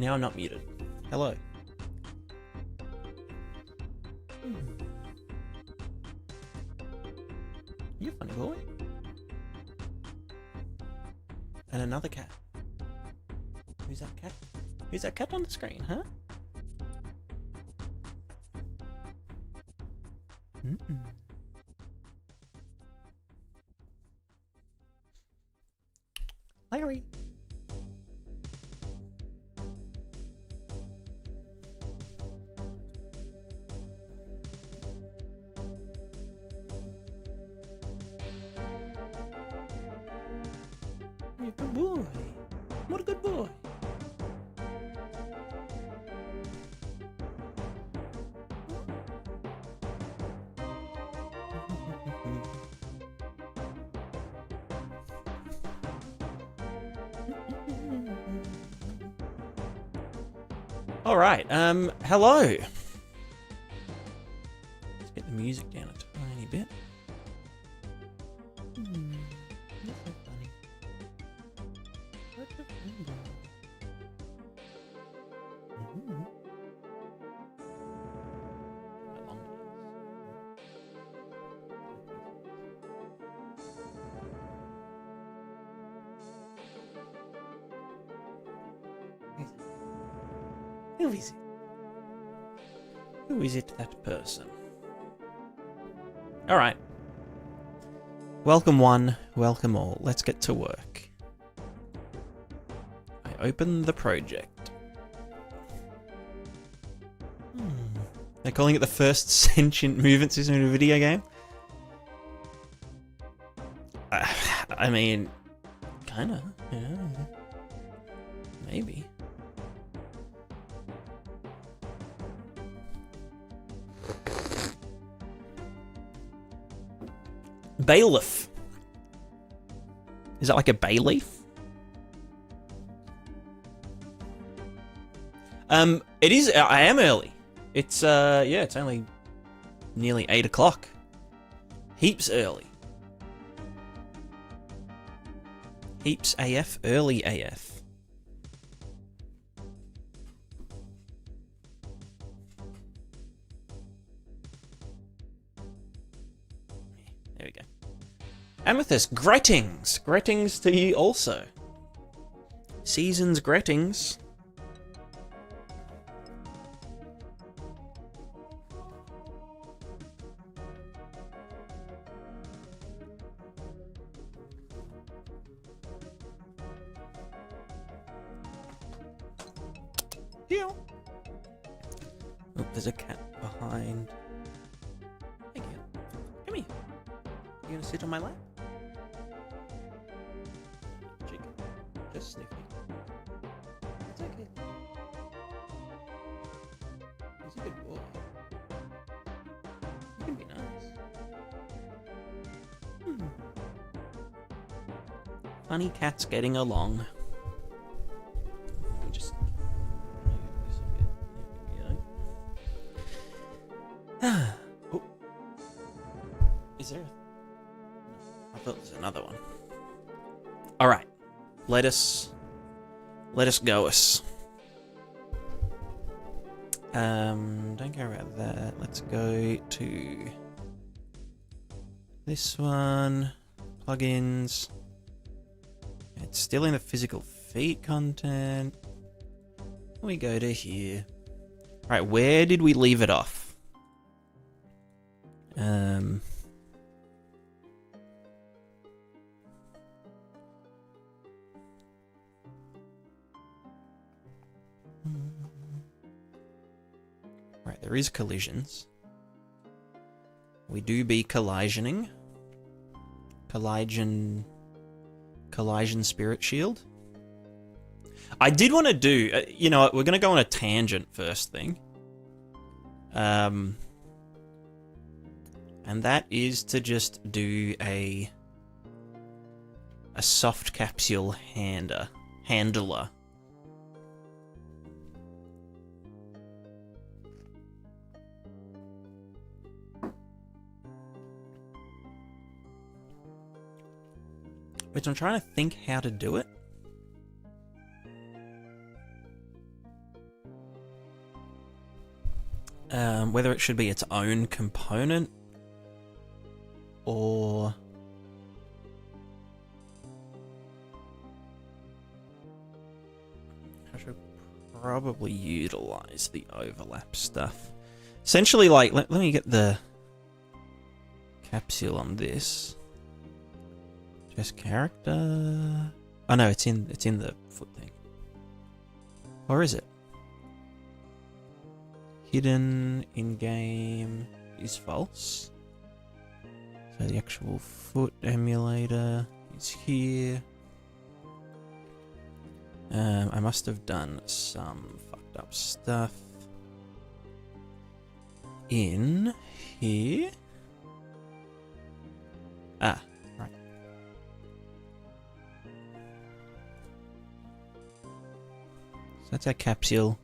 Now I'm not muted. Hello. You funny boy. And another cat. Who's that cat? Who's that cat on the screen, huh? Larry. You're a good boy. What a good boy. All right. Hello. Let's get the music down a tiny bit. That's so funny. What the funny? My long legs. Who is it? Who is it, that person? Alright. Welcome one, welcome all. Let's get to work. I open the project. They're calling it the first sentient movement system in a video game? I mean, kinda, yeah. Maybe. Bailiff. Is that like a bay leaf? It is. I am early. It's yeah. It's only nearly 8 o'clock. Heaps early. Heaps AF. Early AF. There we go. Amethyst, greetings! Greetings to you also. Season's greetings. Heal. Oh, there's a cat behind. Hey, Gil. Come here. You gonna sit on my lap? Chicken. Just sniffing. It's okay. He's a good boy. You can be nice. Funny cats getting along. Let me just move this a bit. There we go. Oh. Is there? I thought there's another one. All right, let us go us. Don't care about that. Let's go to this one. Plugins. It's still in the physical feat content. We go to here. All right, where did we leave it off? Right, there is collisions. We do be collisioning. Collision spirit shield. I did want to do, you know what, we're going to go on a tangent first thing. And that is to just do a soft capsule handler. Which I'm trying to think how to do it. Whether it should be its own component or I should probably utilize the overlap stuff. Essentially, like, let me get the capsule on this. Just character. Oh no, it's in the foot thing. Or is it? Hidden in-game is false. So the actual foot emulator is here. I must have done some fucked up stuff in here. Ah, right. So that's our capsule.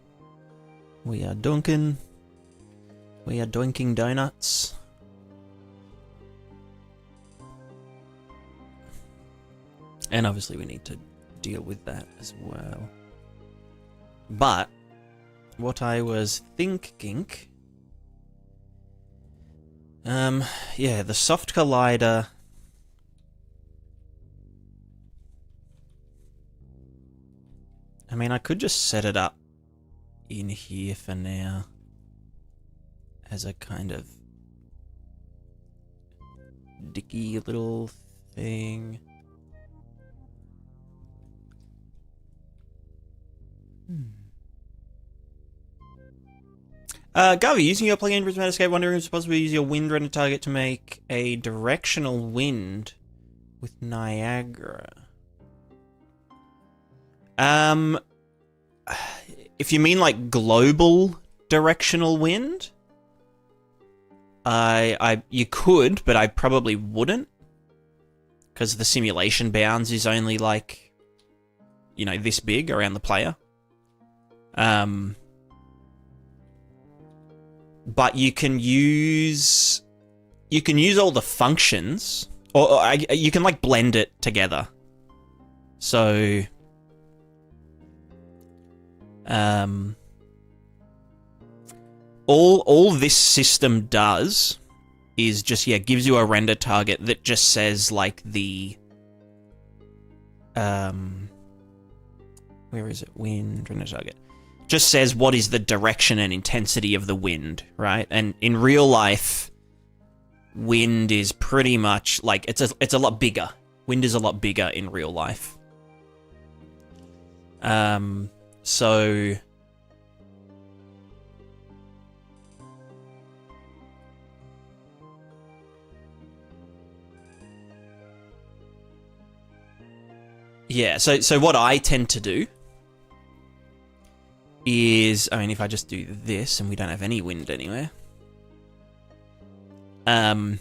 We are dunking. We are doinking donuts. And obviously we need to deal with that as well. But what I was thinking, yeah, the soft collider. I mean, I could just set it up in here for now as a kind of dicky little thing. Garvey, using your plugin Prismatic Escape, wondering if it's possible to use your wind render target to make a directional wind with Niagara. If you mean like global directional wind, you could, but I probably wouldn't, because the simulation bounds is only like, you know, this big around the player. But you can use all the functions, or you can like blend it together. So, all this system does is just, yeah, gives you a render target that just says like the, where is it? Wind render target. Just says what is the direction and intensity of the wind, right? And in real life, wind is pretty much like it's a lot bigger. Wind is a lot bigger in real life. So yeah, so what I tend to do is, I mean, if I just do this and we don't have any wind anywhere, you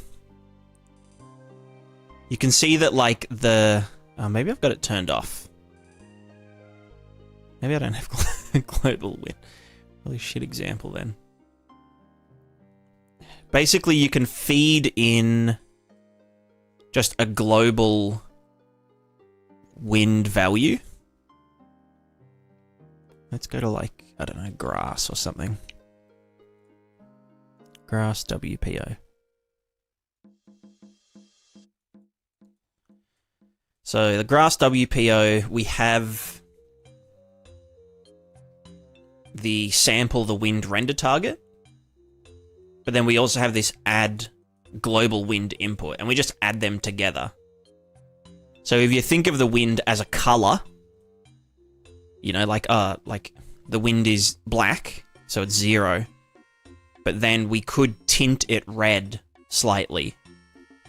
can see that like the, maybe I've got it turned off. Maybe I don't have global wind. Really shit example then. Basically, you can feed in just a global wind value. Let's go to like, I don't know, grass or something. Grass WPO. So the grass WPO, we have the sample the wind render target, but then we also have this add global wind input, and we just add them together. So if you think of the wind as a color, you know, like the wind is black, so it's 0. But then we could tint it red slightly,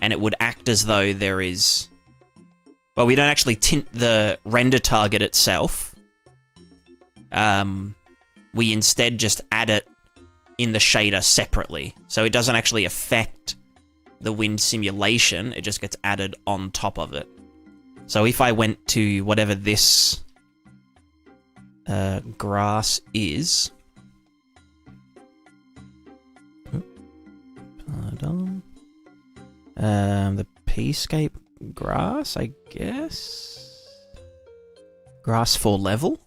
and it would act as though there is... Well, we don't actually tint the render target itself. We instead just add it in the shader separately. So it doesn't actually affect the wind simulation, it just gets added on top of it. So if I went to whatever this grass is... Pardon. The P-scape grass, I guess? Grass for level?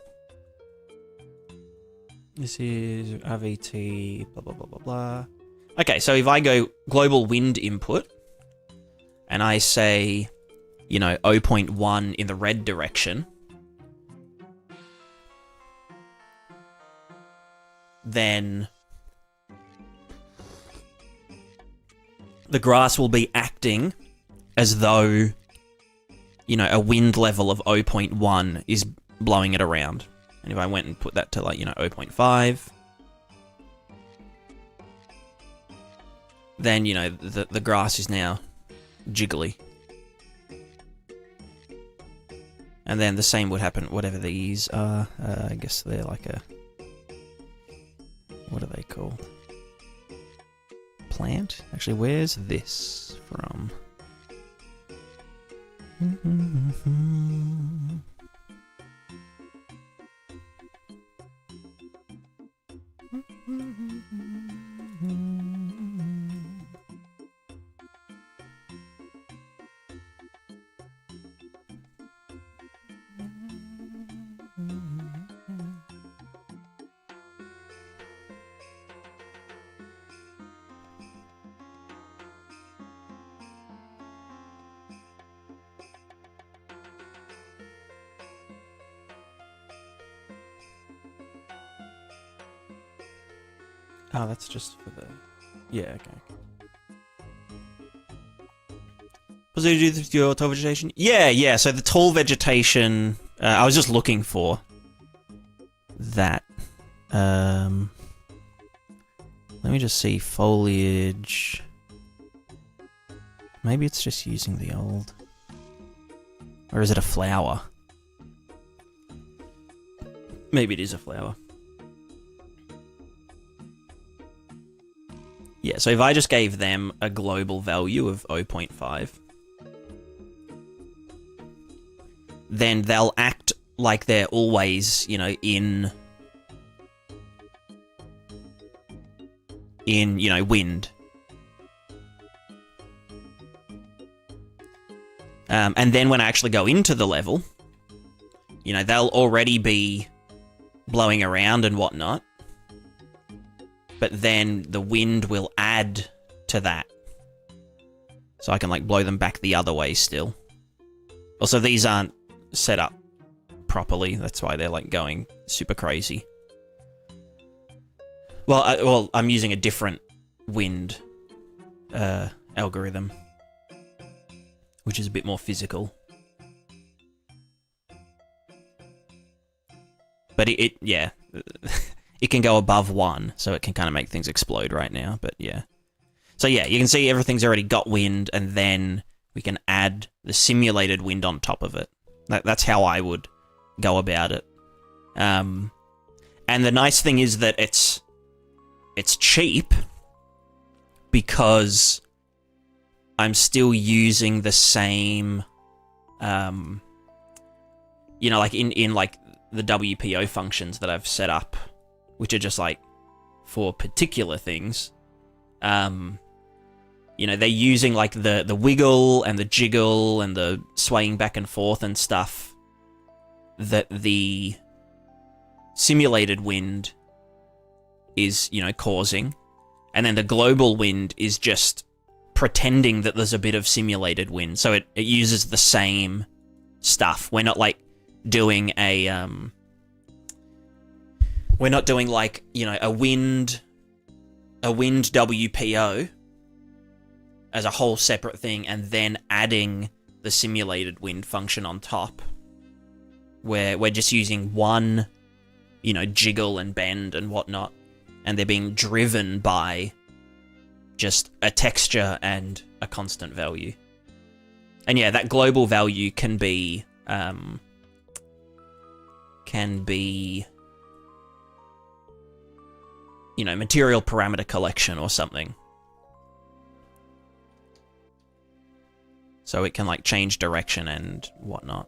This is RVT, blah, blah, blah, blah, blah. Okay, so if I go global wind input, and I say, you know, 0.1 in the red direction, then the grass will be acting as though, you know, a wind level of 0.1 is blowing it around. And if I went and put that to, like, you know, 0.5, then, you know, the grass is now jiggly. And then the same would happen, whatever these are. I guess they're like a... What are they called? Plant? Actually, where's this from? Oh, that's just for the... Yeah, okay. Was it to do with your tall vegetation? Yeah, so the tall vegetation... I was just looking for that. Let me just see. Foliage... Maybe it's just using the old... Or is it a flower? Maybe it is a flower. Yeah, so if I just gave them a global value of 0.5, then they'll act like they're always, you know, in you know, wind. And then when I actually go into the level, you know, they'll already be blowing around and whatnot. But then the wind will add to that. So I can, like, blow them back the other way still. Also, these aren't set up properly. That's why they're, like, going super crazy. Well, I'm using a different wind algorithm, which is a bit more physical. But yeah... It can go above 1, so it can kind of make things explode right now, but yeah. So yeah, you can see everything's already got wind, and then we can add the simulated wind on top of it. That's how I would go about it. And the nice thing is that it's cheap, because I'm still using the same, you know, like in like the WPO functions that I've set up, which are just, like, for particular things. You know, they're using, like, the wiggle and the jiggle and the swaying back and forth and stuff that the simulated wind is, you know, causing. And then the global wind is just pretending that there's a bit of simulated wind. So it uses the same stuff. We're not, like, doing a... We're not doing, like, you know, a wind WPO as a whole separate thing and then adding the simulated wind function on top. Where we're just using one, you know, jiggle and bend and whatnot, and they're being driven by just a texture and a constant value. And yeah, that global value can be you know, material parameter collection or something. So it can, like, change direction and whatnot.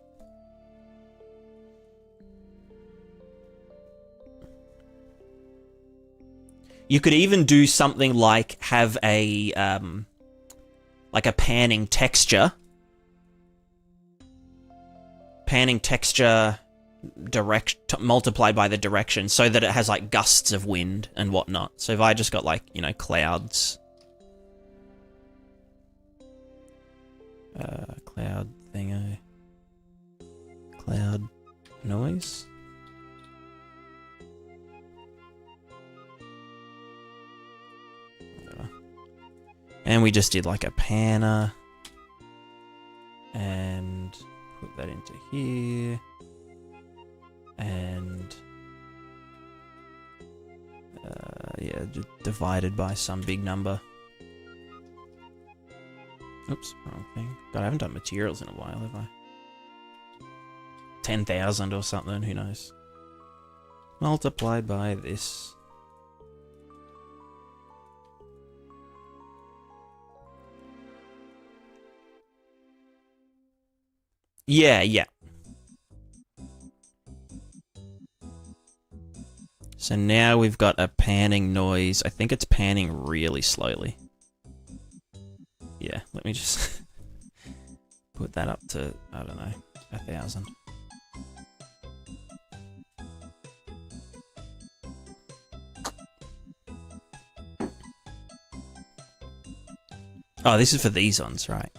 You could even do something like have a panning texture. Panning texture multiplied by the direction so that it has like gusts of wind and whatnot. So if I just got like, you know, clouds, cloud thingo, cloud noise. Whatever. And we just did like a panner and put that into here. And yeah, divided by some big number. Oops, wrong thing. God, I haven't done materials in a while, have I? 10,000 or something, who knows? Multiplied by this. Yeah, yeah. So now we've got a panning noise. I think it's panning really slowly. Yeah, let me just put that up to, I don't know, 1,000. Oh, this is for these ones, right?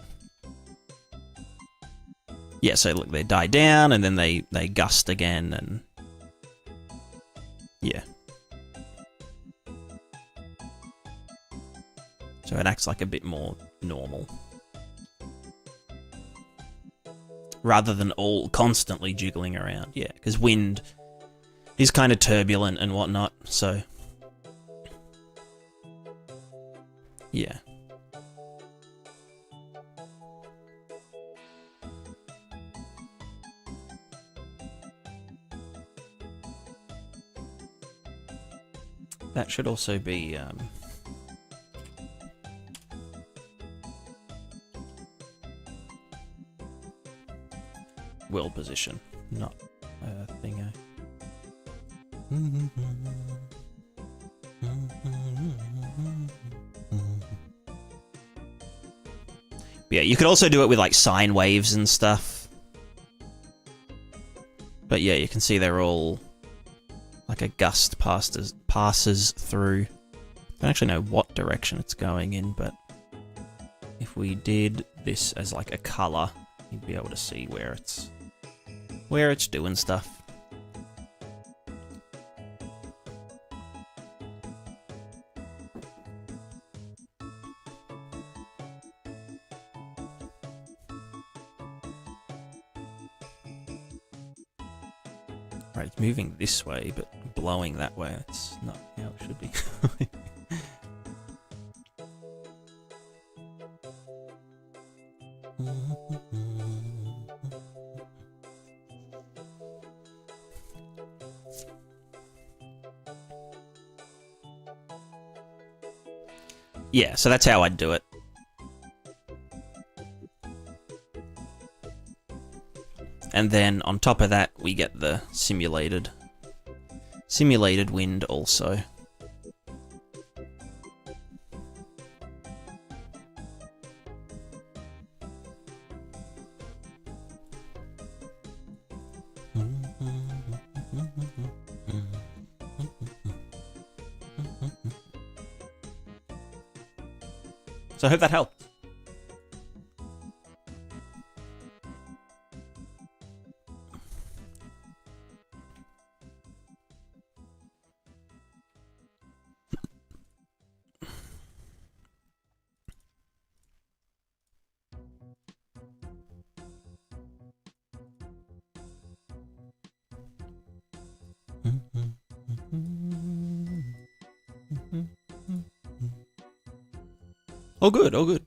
Yeah, so look, they die down and then they gust again and... Yeah. So it acts like a bit more normal. Rather than all constantly jiggling around. Yeah, because wind is kind of turbulent and whatnot, so... Yeah. That should also be, wheel position, not thingo. Yeah, you could also do it with like sine waves and stuff. But yeah, you can see they're all like a gust passes through. I don't actually know what direction it's going in, but if we did this as like a color, you'd be able to see where it's doing stuff. Right, it's moving this way, but blowing that way. It's not how it should be. Yeah, so that's how I'd do it. And then on top of that, we get the simulated wind also. So I hope that helped. Oh good, oh good.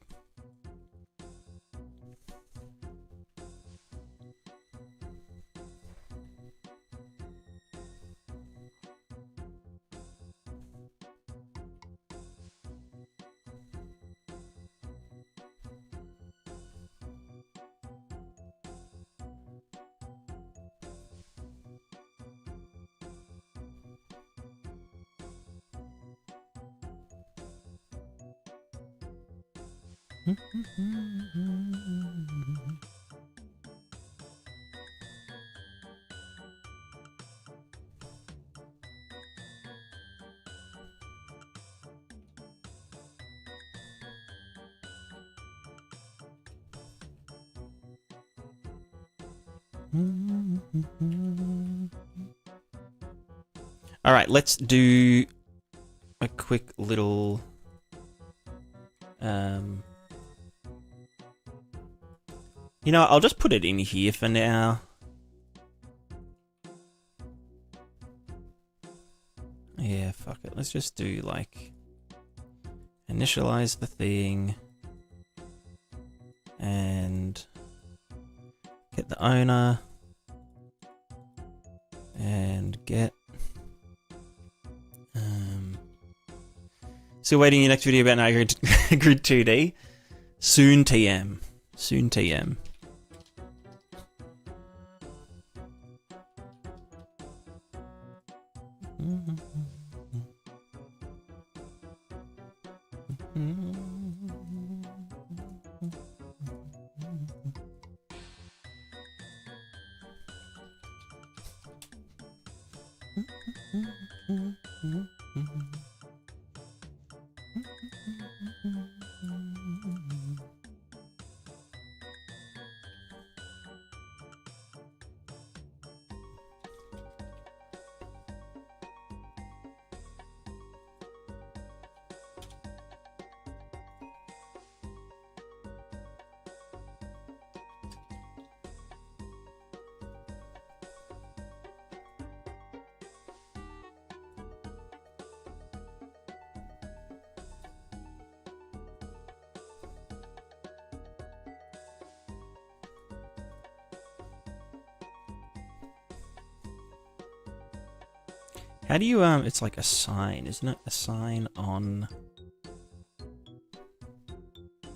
All right, let's do a quick little you know, I'll just put it in here for now. Yeah, fuck it. Let's just do like initialize the thing and get the owner and get still waiting your next video about Grid 2D. Soon TM. Soon TM. How do you, it's like a sign, isn't it? A sign on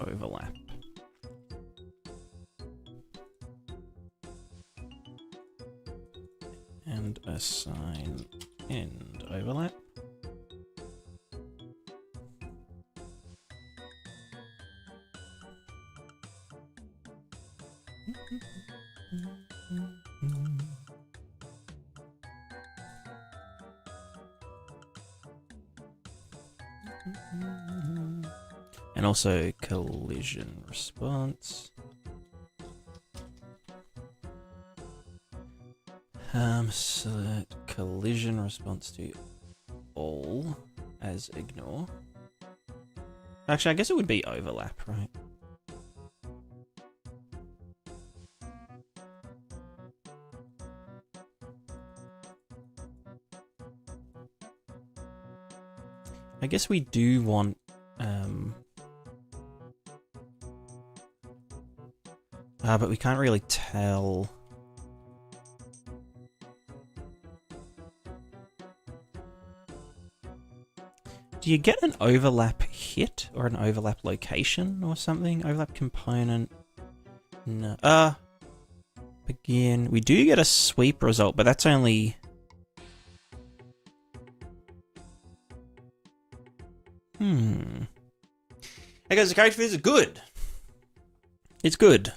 overlap. And a sign end overlap. And also collision response. Select collision response to all as ignore. Actually, I guess it would be overlap, right? I guess we do want but we can't really tell. Do you get an overlap hit or an overlap location or something? Overlap component. No. Begin. We do get a sweep result, but that's only. Hey guys, the character is good. It's good.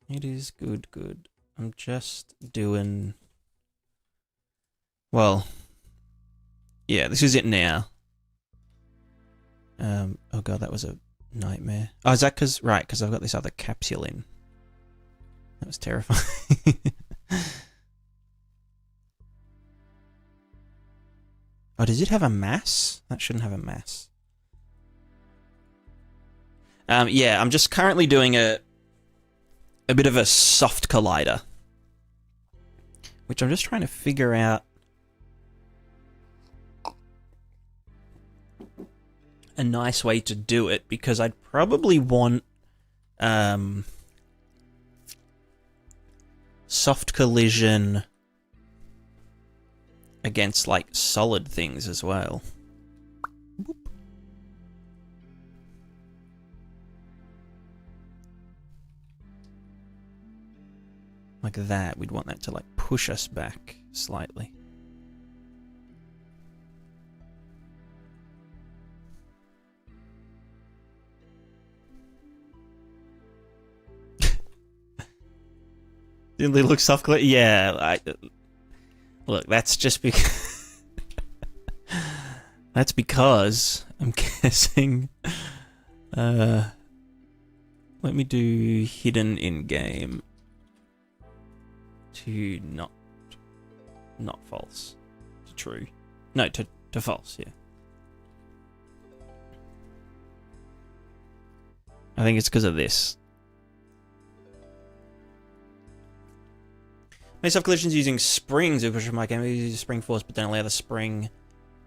It is good. I'm just doing. Well. Yeah, this is it now. Oh god, that was a nightmare. Oh, is that because... Right, because I've got this other capsule in. That was terrifying. Oh, does it have a mass? That shouldn't have a mass. Yeah, I'm just currently doing a bit of a soft collider. Which I'm just trying to figure out a nice way to do it, because I'd probably want soft collision against like solid things as well. Boop. Like that, we'd want that to like push us back slightly. Didn't they look soft? Yeah, look, that's just because... that's because I'm guessing... Let me do hidden in game to not false. To true. No, to false, yeah. I think it's because of this. May soft collisions using springs to push my game. Use spring force, but don't allow the spring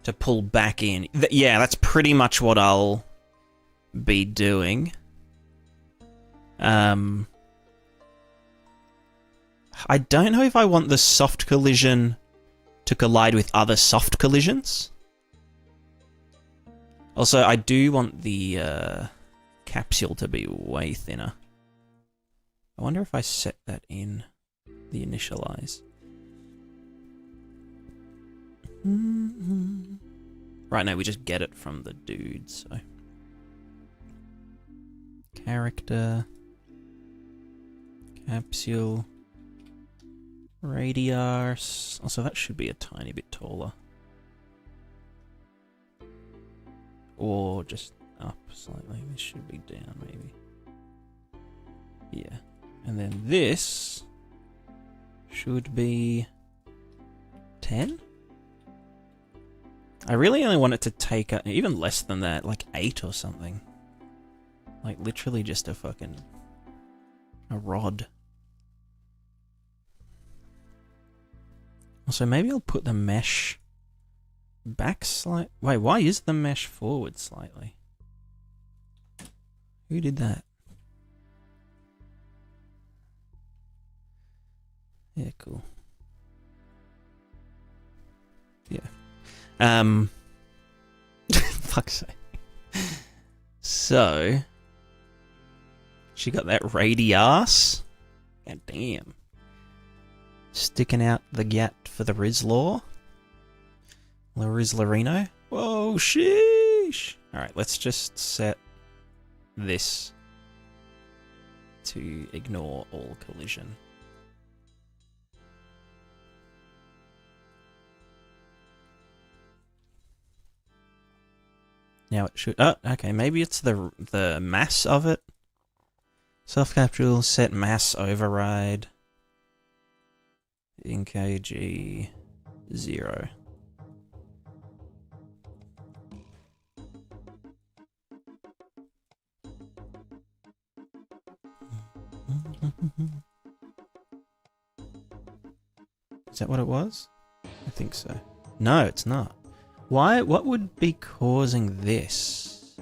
to pull back in. Yeah, that's pretty much what I'll be doing. I don't know if I want the soft collision to collide with other soft collisions. Also, I do want the capsule to be way thinner. I wonder if I set that in the initialize. Right, no, we just get it from the dude, so. Character. Capsule. Radius. Also, that should be a tiny bit taller. Or just up slightly. This should be down, maybe. Yeah. And then this should be 10? I really only want it to take even less than that, like 8 or something. Like literally just a rod. Also, maybe I'll put the mesh back slight. Wait, why is the mesh forward slightly? Who did that? Yeah, cool. Yeah. Fuck's sake. So, she got that radius. God damn. Sticking out the gat for the Rizlaw. La Rizlarino. Whoa, sheesh. Alright, let's just set this to ignore all collision. Now it should... Oh, okay, maybe it's the mass of it. Self-capture, set mass override. In KG 0. Is that what it was? I think so. No, it's not. Why? What would be causing this?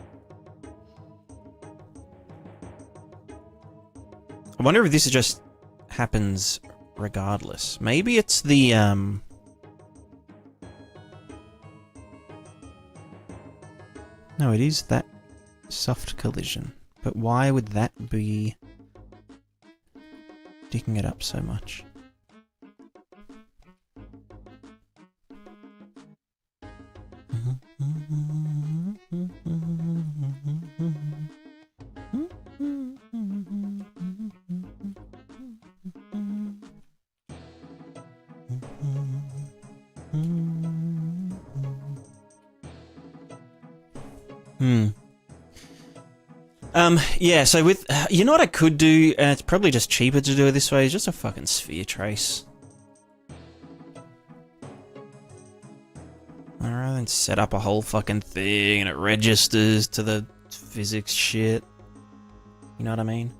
I wonder if this just happens regardless. Maybe it's the No, it is that soft collision. But why would that be digging it up so much? Yeah, so with... you know what I could do, and it's probably just cheaper to do it this way, is just a fucking sphere trace. Rather than set up a whole fucking thing and it registers to the physics shit. You know what I mean?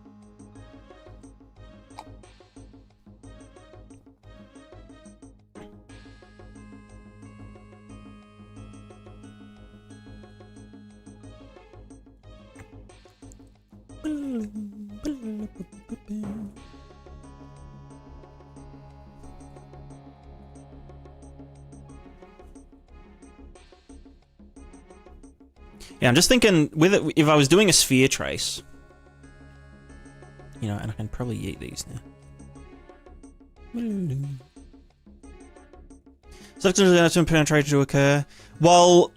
Yeah, I'm just thinking, with it, if I was doing a sphere trace, you know, and I can probably eat these now. Selecting penetration to occur. Well,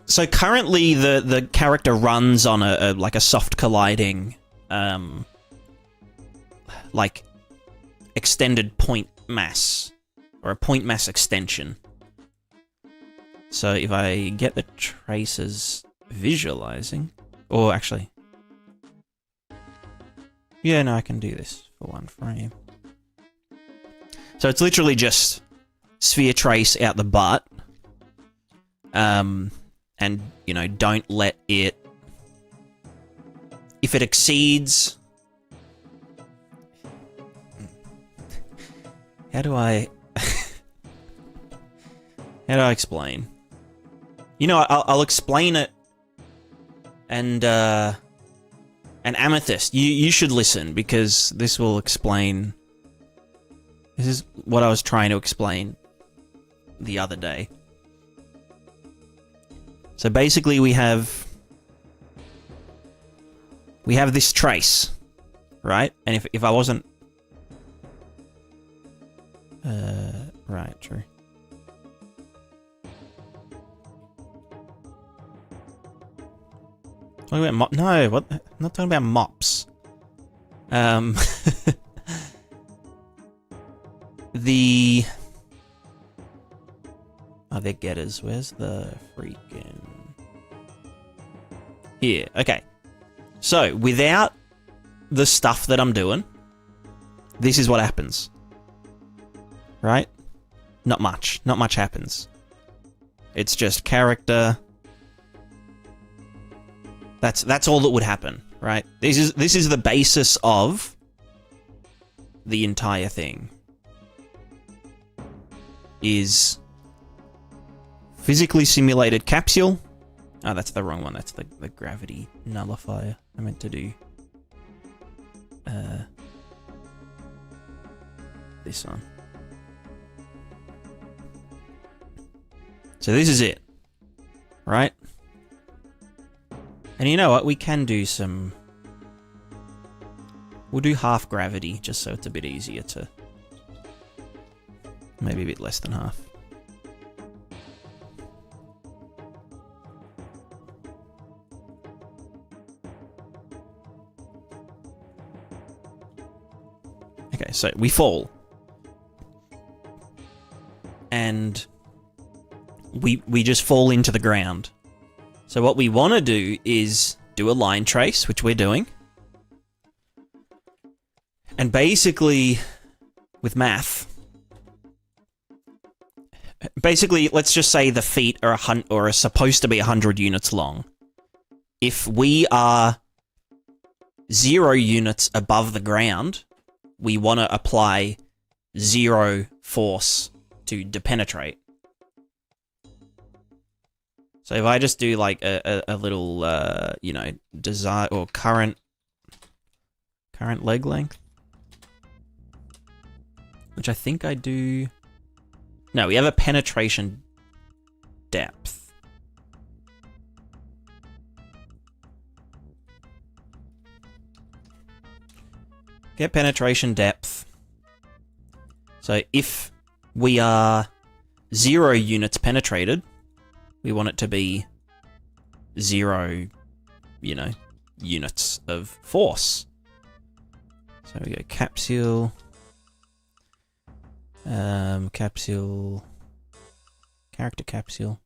so currently the character runs on a like a soft colliding, like extended point mass, or a point mass extension. So if I get the traces visualizing, or actually, Yeah, no, I can do this for one frame. So it's literally just sphere trace out the butt. And, you know, don't let it... If it exceeds... How do I explain? You know, I'll explain it. And Amethyst, you should listen, because this will explain... This is what I was trying to explain the other day. So basically we have this trace, right? And if I wasn't... right, true. Talking about no, what? I'm not talking about mops. The... Oh, they're getters. Where's the freaking... Here, okay. So, without the stuff that I'm doing, this is what happens. Right? Not much. Not much happens. It's just character. That's all that would happen, right? This is the basis of the entire thing. Is physically simulated capsule. Oh, that's the wrong one. That's the gravity nullifier. I meant to do this one. So this is it, right? And you know what? We can do some... We'll do half gravity, just so it's a bit easier to... Maybe a bit less than half. Okay, so we fall. And we just fall into the ground. So what we want to do is do a line trace, which we're doing. And basically, with math... Basically, let's just say the feet are supposed to be 100 units long. If we are 0 units above the ground, we want to apply 0 force to depenetrate. So if I just do like a little, you know, desire or current leg length, which I think I do. No, we have a penetration depth. Get penetration depth. So if we are 0 units penetrated, we want it to be 0, you know, units of force. So we go capsule. Capsule, character capsule,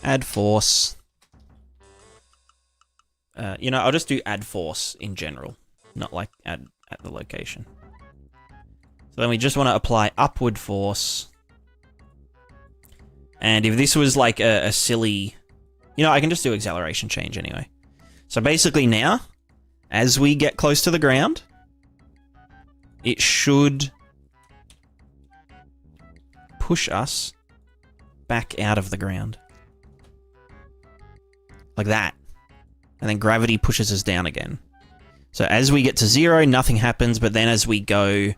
add force. You know, I'll just do add force in general, not like add at the location. So then we just want to apply upward force. And if this was like a silly, you know, I can just do acceleration change anyway. So basically now, as we get close to the ground, it should push us back out of the ground. Like that. And then gravity pushes us down again. So as we get to 0, nothing happens, but then as we go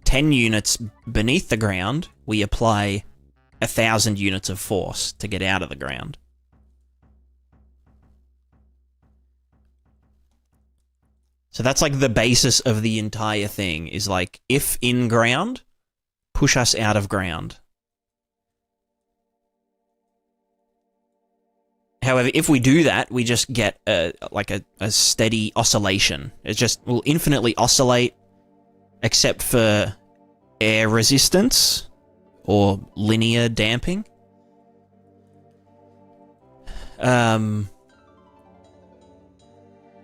10 units beneath the ground, we apply 1,000 units of force to get out of the ground. So that's like the basis of the entire thing, is like, if in ground, push us out of ground. However, if we do that, we just get a steady oscillation. It just will infinitely oscillate, except for air resistance or linear damping.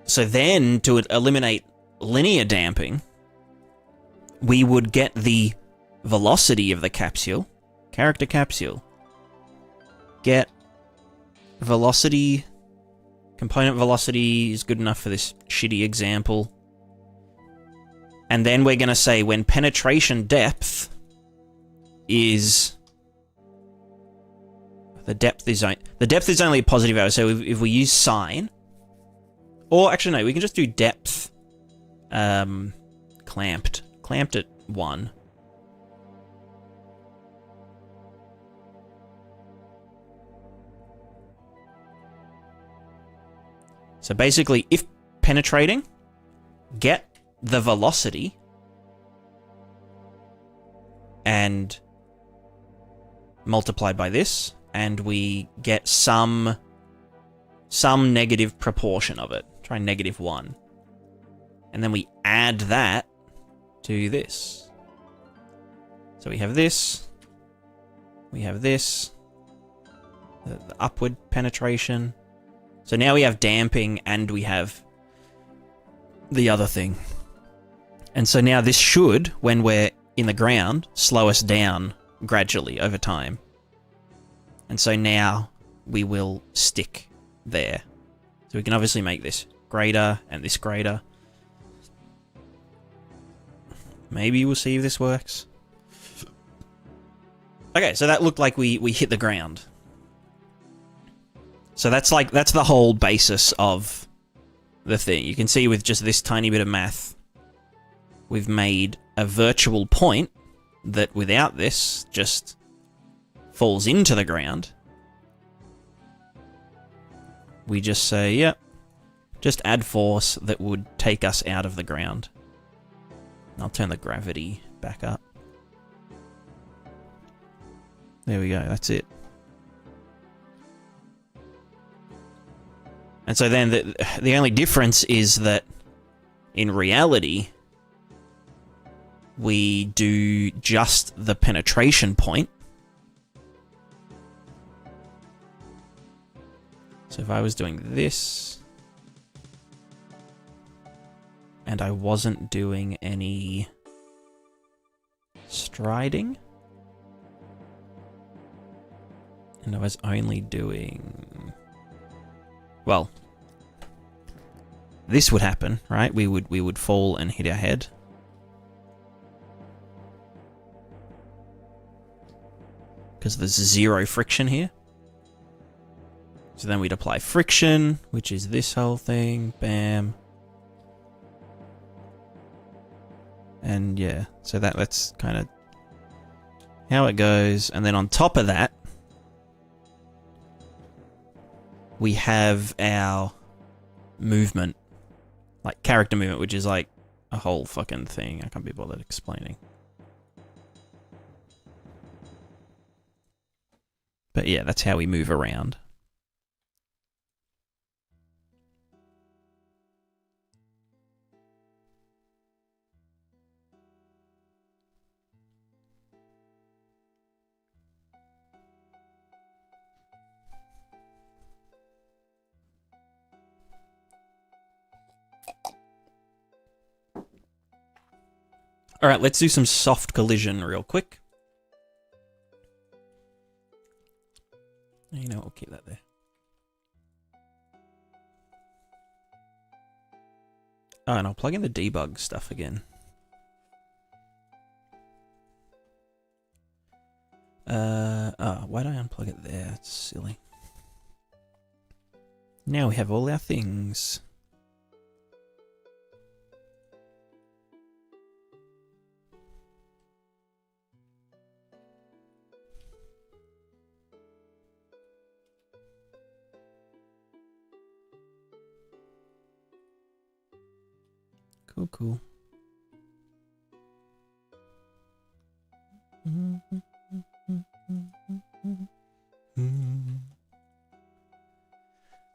So then, to eliminate linear damping, we would get the velocity of the capsule, character capsule, get velocity, component velocity is good enough for this shitty example. And then we're going to say when penetration depth is... The depth is only a positive value, so if we use sine... Or, actually, no, we can just do depth clamped. Clamped at 1. So basically, if penetrating, get the velocity and multiplied by this, and we get some negative proportion of it. Try -1. And then we add that to this. So we have this. We have this. The upward penetration. So now we have damping and we have the other thing. And so now this should, when we're in the ground, slow us down gradually over time. And so now we will stick there. So we can obviously make this greater and this greater. Maybe we'll see if this works. Okay, so that looked like we hit the ground. So that's the whole basis of the thing. You can see with just this tiny bit of math, we've made a virtual point that without this just falls into the ground. We just say, yep, just add force that would take us out of the ground. I'll turn the gravity back up. There we go, that's it. And so then the only difference is that in reality, we do just the penetration point. So if I was doing this, and I wasn't doing any striding, and I was only doing... Well, this would happen, right? We would fall and hit our head. Because there's 0 friction here. So then we'd apply friction, which is this whole thing. Bam. And yeah, so that's kind of how it goes. And then on top of that, we have our movement, like character movement, which is like a whole fucking thing. I can't be bothered explaining. But yeah, that's how we move around. All right, let's do some soft collision real quick. You know, we'll keep that there. Oh, and I'll plug in the debug stuff again. Oh, why did I unplug it there? It's silly. Now we have all our things. Cool.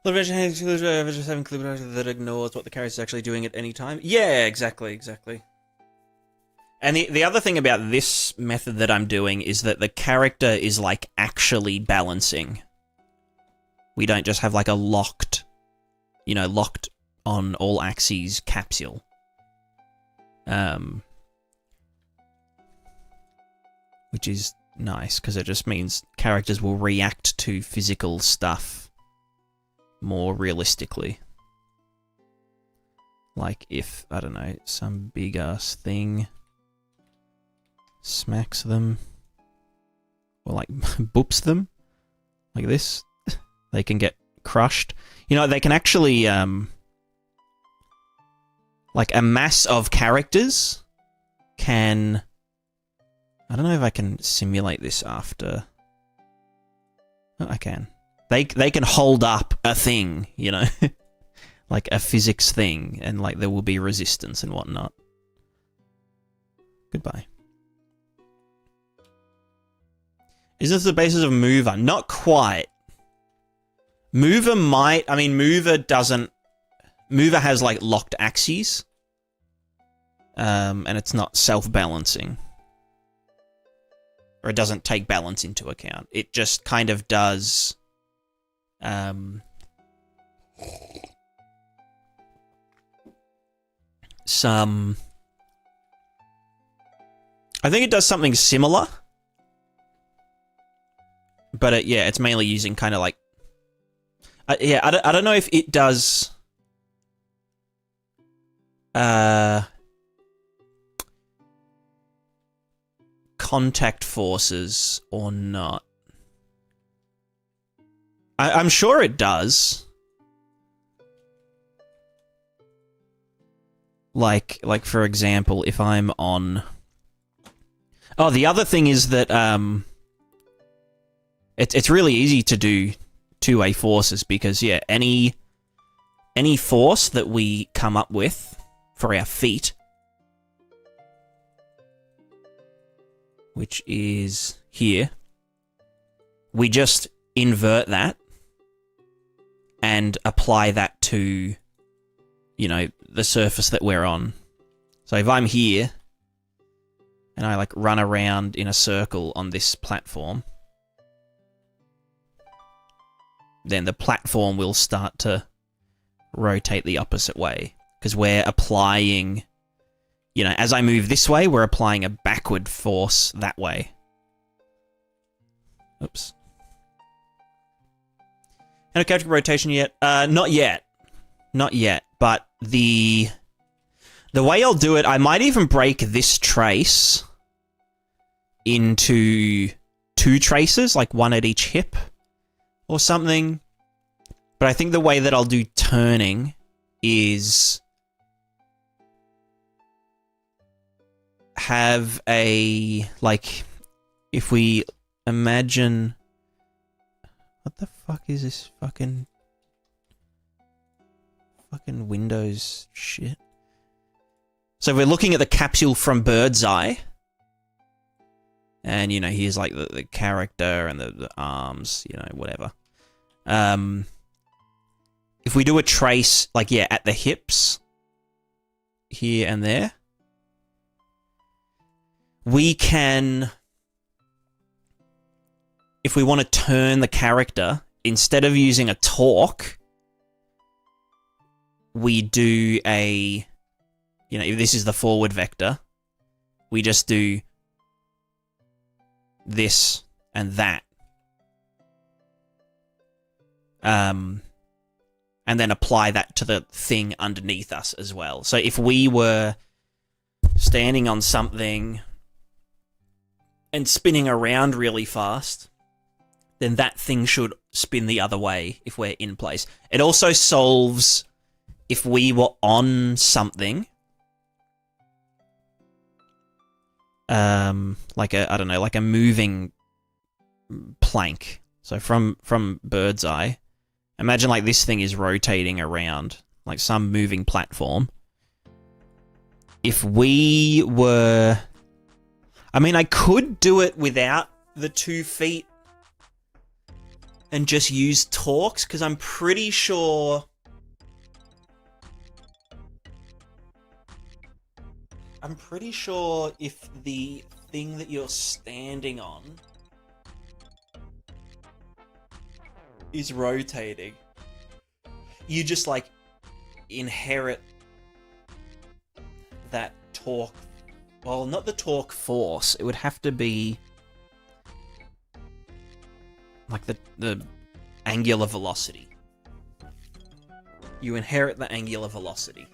Just having clip that ignores what the character is actually doing at any time. Yeah, exactly. And the other thing about this method that I'm doing is that the character is like actually balancing. We don't just have like a locked on all axes capsule. Which is nice, because it just means characters will react to physical stuff more realistically. Like if, I don't know, some big-ass thing smacks them, or like boops them, like this, they can get crushed. You know, they can actually, like a mass of characters can... I don't know if I can simulate this after... Oh, I can. They can hold up a thing, you know? Like a physics thing, and like there will be resistance and whatnot. Goodbye. Is this the basis of Mover? Not quite. Mover might... I mean, Mover doesn't... Mover has like locked axes. And it's not self-balancing. Or it doesn't take balance into account. It just kind of does... some... I think it does something similar. But yeah, it's mainly using kind of like... yeah, I don't know if it does... contact forces or not. I'm sure it does. Like for example, if I'm on... Oh, the other thing is that it's really easy to do two-way forces because, yeah, any force that we come up with for our feet, which is here, we just invert that and apply that to, you know, the surface that we're on. So if I'm here and I like run around in a circle on this platform, then the platform will start to rotate the opposite way because we're applying... You know, as I move this way, we're applying a backward force that way. Oops. And a character rotation yet? Not yet. Not yet. But the way I'll do it, I might even break this trace into two traces, like one at each hip or something. But I think the way that I'll do turning is... have a, like, if we imagine... What the fuck is this fucking Windows shit? So we're looking at the capsule from bird's eye. And, you know, here's like the character and the arms, you know, whatever. If we do a trace, like, yeah, at the hips, here and there, we can, if we want to turn the character, instead of using a torque, we do a, you know, if this is the forward vector, we just do this and that. And then apply that to the thing underneath us as well. So if we were standing on something and spinning around really fast, then that thing should spin the other way if we're in place. It also solves if we were on something, like a, I don't know, like a moving plank. So from bird's eye, imagine like this thing is rotating around, like some moving platform. If we were... I mean, I could do it without the 2 feet and just use torques, because I'm pretty sure... if the thing that you're standing on is rotating, you just, like, inherit that torque. Well, not the torque force. It would have to be like the angular velocity. You inherit the angular velocity.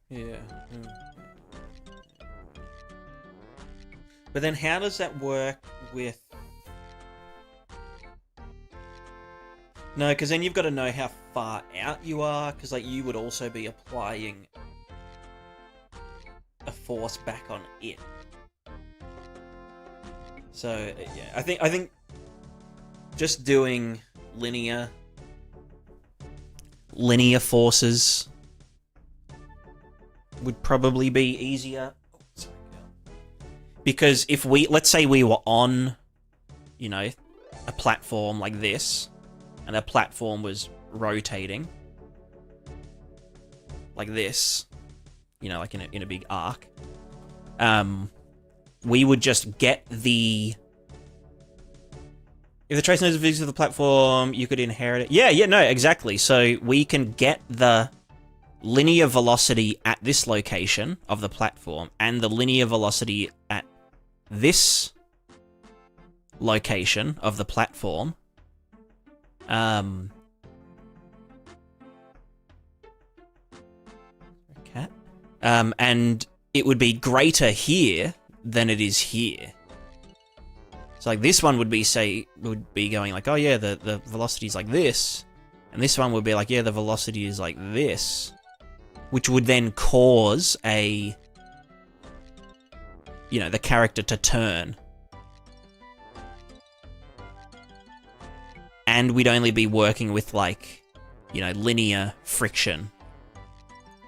Yeah. But then how does that work with... No, because then you've got to know how far out you are, because like you would also be applying a force back on it. So yeah, I think just doing linear forces would probably be easier. Because if we, let's say we were on, you know, a platform like this, and a platform was rotating like this, you know, like in a big arc, we would just get the... If the trace knows the physics of the platform, you could inherit it. Yeah, no, exactly. So we can get the linear velocity at this location of the platform and the linear velocity at this location of the platform. Cat. And it would be greater here than it is here. So like this one would be, say, would be going like, oh yeah, the velocity is like this. And this one would be like, yeah, the velocity is like this. Which would then cause a, you know, the character to turn. And we'd only be working with like, you know, linear friction.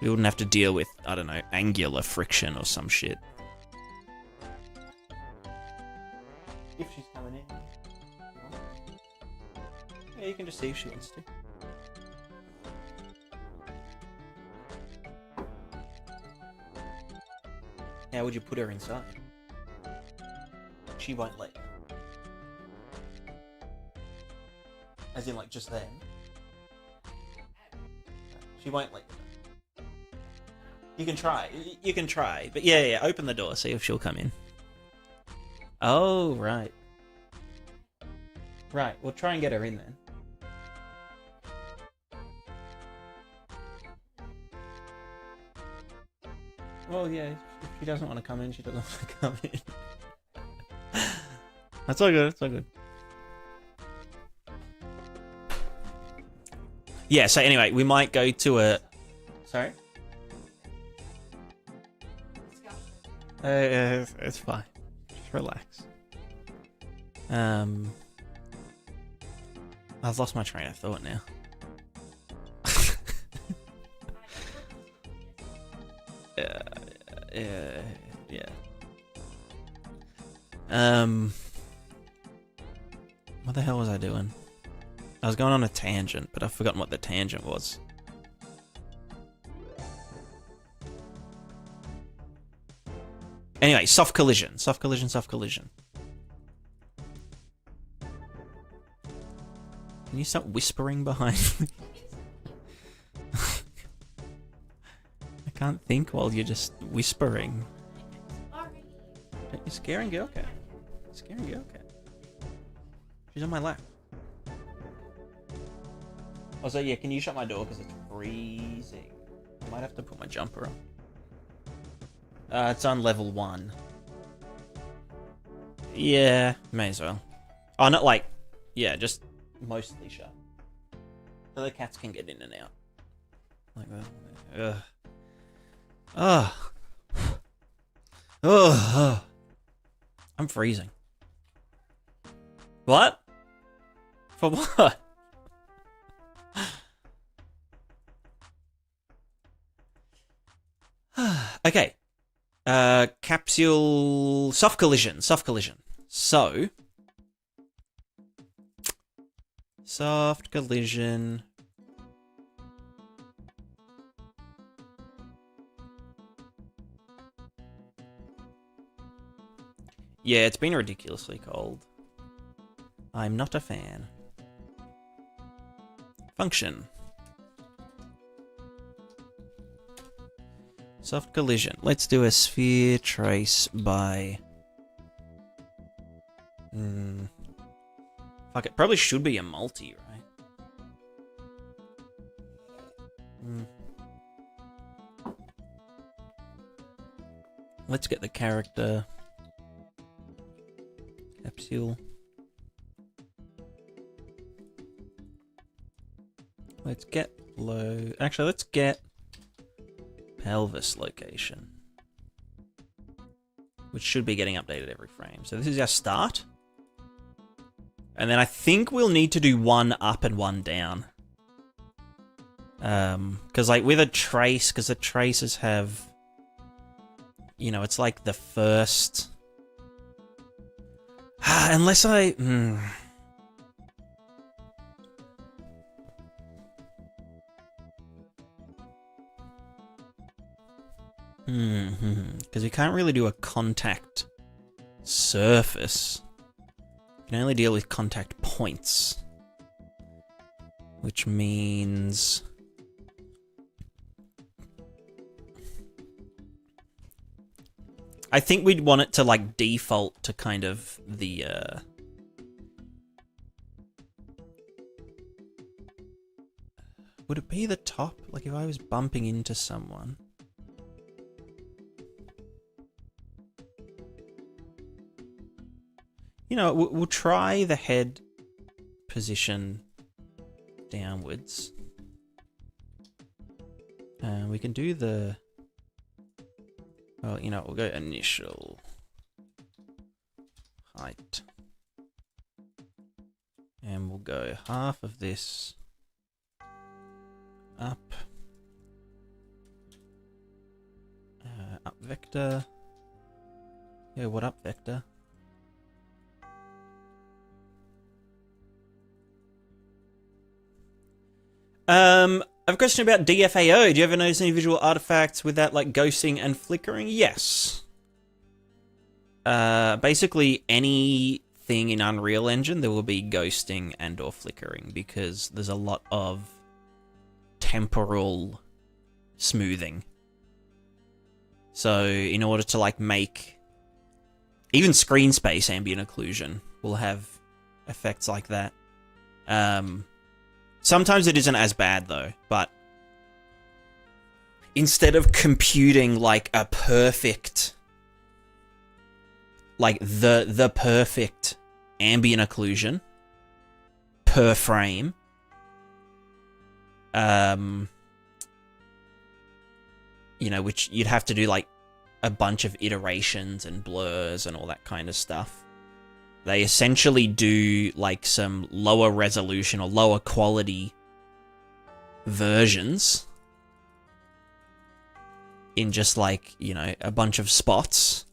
We wouldn't have to deal with, I don't know, angular friction or some shit. If she's coming in. Yeah, you can just see if she wants to. How would you put her inside? She won't let you. As in, like, just then. She won't let you. You can try. You can try. But yeah, open the door, see if she'll come in. Oh, right. Right, we'll try and get her in then. Well, yeah, if she doesn't want to come in, she doesn't want to come in. That's all good, it's all good. Yeah, so anyway, we might go to a... Sorry? It's fine. Just relax. I've lost my train of thought now. Yeah. What the hell was I doing? I was going on a tangent, but I've forgotten what the tangent was. Anyway, soft collision. Soft collision, soft collision. Can you stop whispering behind me? I can't think while you're just whispering. You're scaring Girl Cat. Scaring Girl Cat. She's on my lap. Also, yeah, can you shut my door because it's freezing? I might have to put my jumper on. It's on level 1. Yeah, may as well. Oh, not like... Yeah, just mostly shut. So the cats can get in and out. Like that. Ugh. Ugh. I'm freezing. What? For what? Okay. Capsule... Soft collision. Soft collision. So... Soft collision... Yeah, it's been ridiculously cold. I'm not a fan. Function. Soft collision. Let's do a sphere trace by... Fuck, it probably should be a multi, right? Let's get the character capsule. Let's get low. Actually, let's get pelvis location, which should be getting updated every frame. So this is our start. And then I think we'll need to do one up and one down. Because like with a trace, because the traces have, you know, it's like the first... Unless I... Because we can't really do a contact surface. We can only deal with contact points. Which means... I think we'd want it to, like, default to kind of the, Would it be the top? Like, if I was bumping into someone... You know, we'll try the head position downwards. We can do the... Well, you know, we'll go initial height. And we'll go half of this up. Up vector. Yeah, what up vector? I have a question about DFAO. Do you ever notice any visual artifacts with that, like ghosting and flickering? Yes. Basically anything in Unreal Engine, there will be ghosting and or flickering because there's a lot of temporal smoothing. So in order to like make even screen space ambient occlusion will have effects like that. Sometimes it isn't as bad though, but instead of computing like a perfect, like the perfect ambient occlusion per frame, you know, which you'd have to do like a bunch of iterations and blurs and all that kind of stuff. They essentially do like some lower resolution or lower quality versions in just like, you know, a bunch of spots.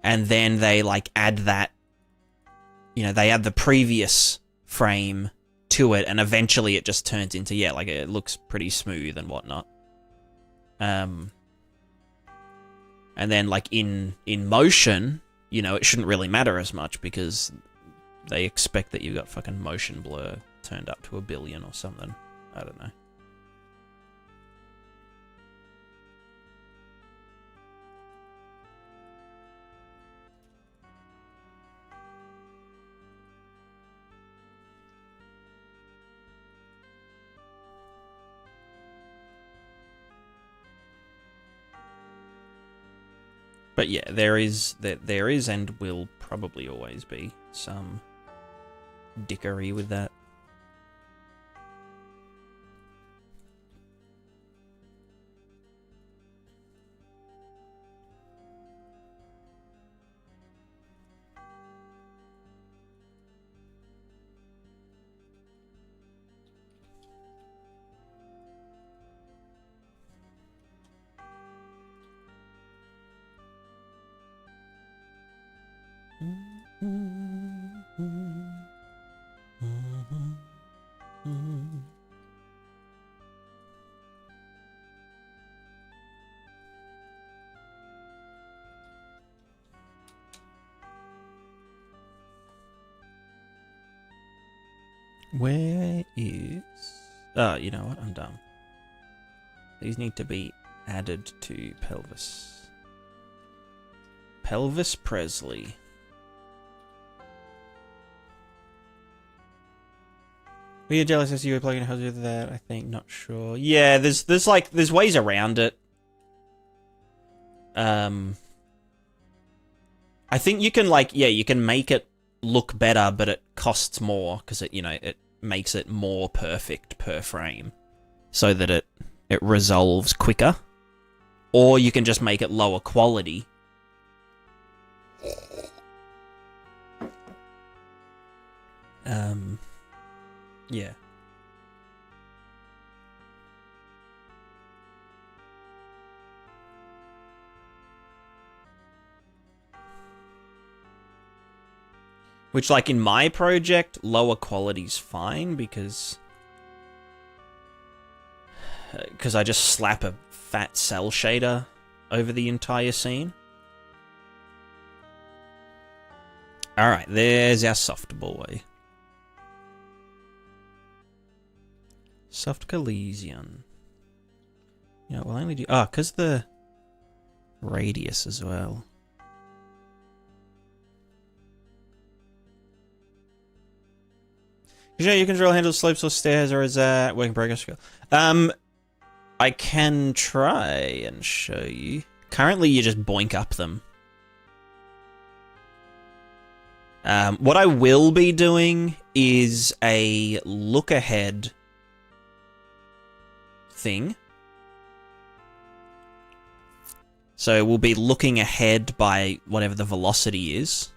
And then they like add that, you know, they add the previous frame to it and eventually it just turns into, yeah, like it looks pretty smooth and whatnot. And then, like, in motion, you know, it shouldn't really matter as much because they expect that you've got fucking motion blur turned up to 1 billion or something. I don't know. But yeah, there is and will probably always be some dickery with that. Where is... Oh, you know what? I'm dumb. These need to be added to pelvis. Pelvis Presley. Were you jealous as you were plugging a house with that? I think, not sure. Yeah, there's ways around it. I think you can you can make it look better, but it costs more because it makes it more perfect per frame, so that it resolves quicker. Or you can just make it lower quality. Yeah. Which, like, in my project, lower quality's fine, because I just slap a fat cell shader over the entire scene. Alright, there's our soft boy. Soft collision. You know, we'll only do... Oh, because the radius as well. You control handle slopes or stairs, or is that work in progress? I can try and show you. Currently, you just boink up them. What I will be doing is a look ahead thing. So we'll be looking ahead by whatever the velocity is.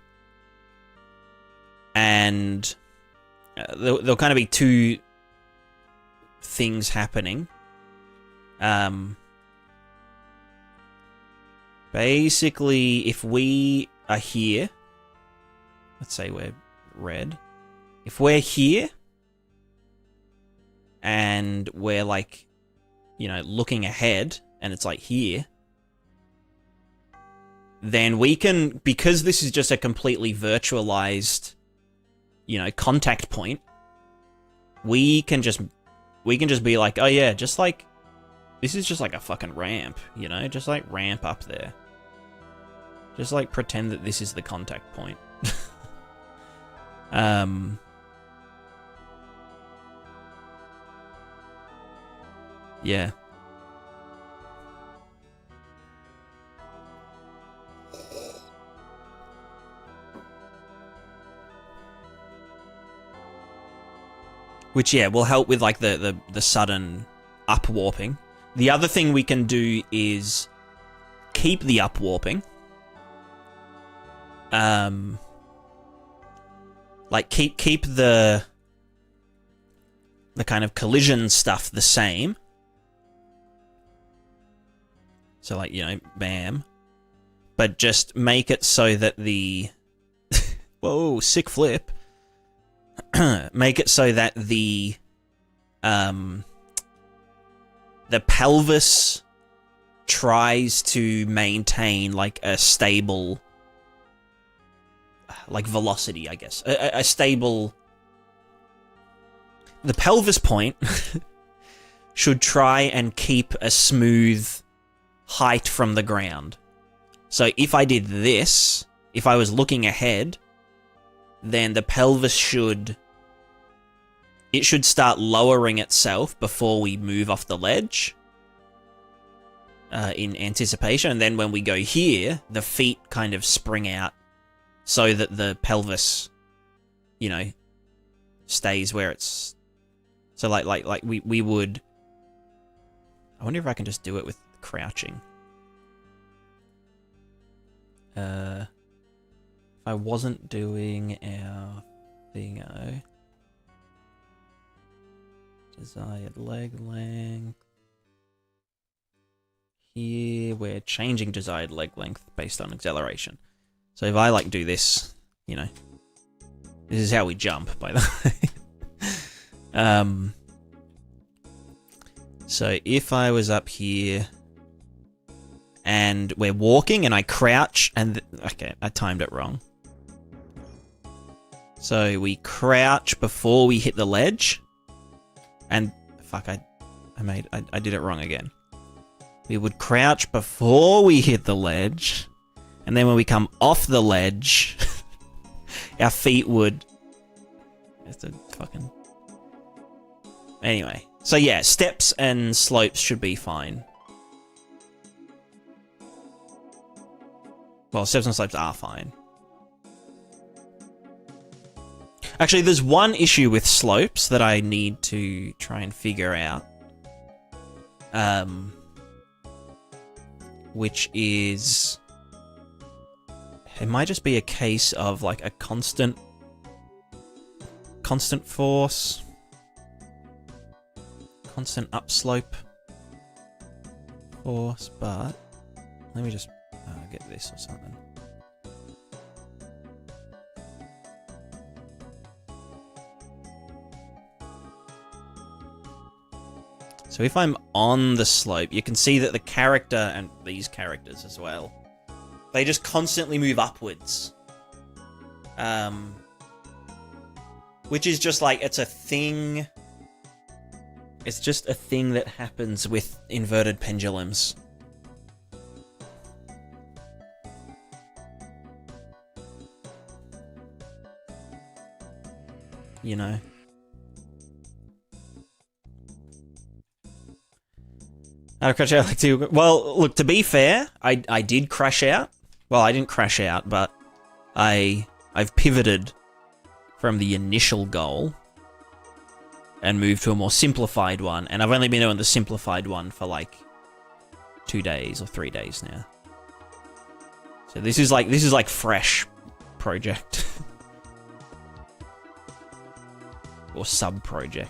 And there'll kind of be two things happening. Basically, if we are here, let's say we're red. If we're here, and we're like, looking ahead, and it's like here, then we can, because this is just a completely virtualized, contact point, we can just be like, oh yeah, just like, this is just like a fucking ramp, just like ramp up there. Just like pretend that this is the contact point. Yeah. Which, yeah, will help with, like, the sudden up-warping. The other thing we can do is keep the up-warping. Like, keep the kind of collision stuff the same. So, like, bam. But just make it so that the... Whoa, sick flip. Make it so that the pelvis tries to maintain, like, a stable, like, velocity, I guess. A stable... The pelvis point should try and keep a smooth height from the ground. So if I did this, if I was looking ahead, then the pelvis should start lowering itself before we move off the ledge in anticipation. And then when we go here, the feet kind of spring out so that the pelvis, stays where it's... So like we would... I wonder if I can just do it with crouching. If I wasn't doing our thingo. Desired leg length. Here we're changing desired leg length based on acceleration. So if I like do this, this is how we jump, by the way. So if I was up here and we're walking and I crouch and okay, I timed it wrong. So we crouch before we hit the ledge. And fuck, I did it wrong again. We would crouch before we hit the ledge. And then when we come off the ledge, our feet would... That's a fucking... Anyway. So yeah, steps and slopes should be fine. Well, steps and slopes are fine. Actually, there's one issue with slopes that I need to try and figure out. Which is... It might just be a case of, like, a constant force. Constant upslope force, but... Let me just get this or something. So if I'm on the slope, you can see that the character, and these characters as well, they just constantly move upwards. Which is just like, it's a thing. It's just a thing that happens with inverted pendulums. You know? How to crash out like two... Well, look, to be fair, I did crash out. Well, I didn't crash out, but I've pivoted from the initial goal and moved to a more simplified one, and I've only been doing the simplified one for like 2 days or 3 days now. So this is like fresh project. Or sub-project.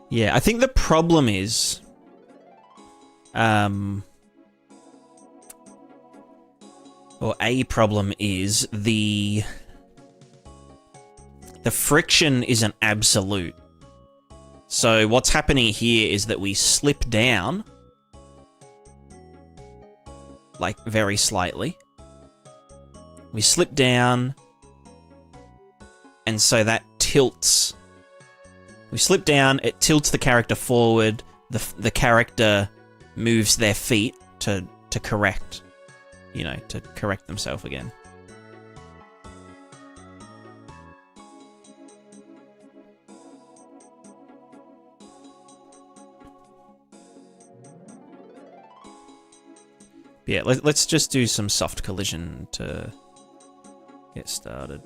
Yeah, I think the problem is... or a problem is the friction isn't absolute. So what's happening here is that we slip down, like very slightly. We slip down, and so that tilts. We slip down, it tilts the character forward, the character moves their feet to correct, you know, to correct themselves again. Yeah, let's just do some soft collision to get started.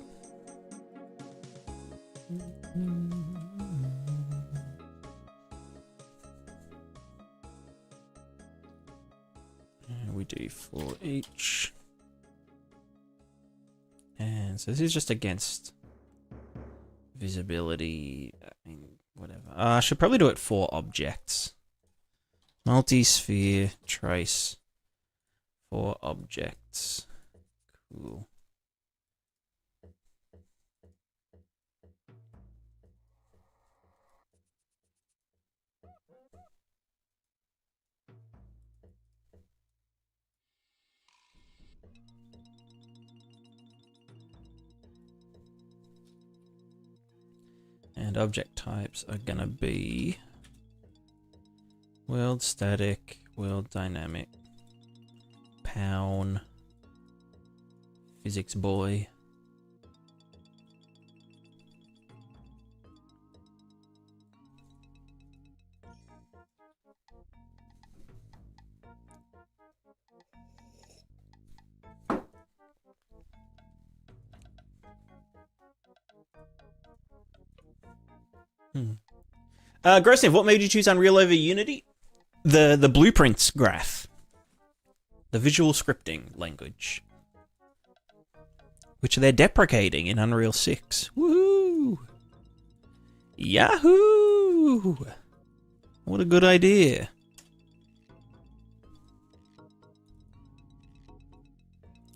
We do for each. And so this is just against visibility. I mean, whatever. I should probably do it for objects. Multi-sphere trace for objects. Cool. And object types are gonna be world static, world dynamic, pound, physics boy. Grossnev, what made you choose Unreal over Unity? The blueprints graph. The visual scripting language. Which they're deprecating in Unreal 6. Woohoo! Yahoo! What a good idea.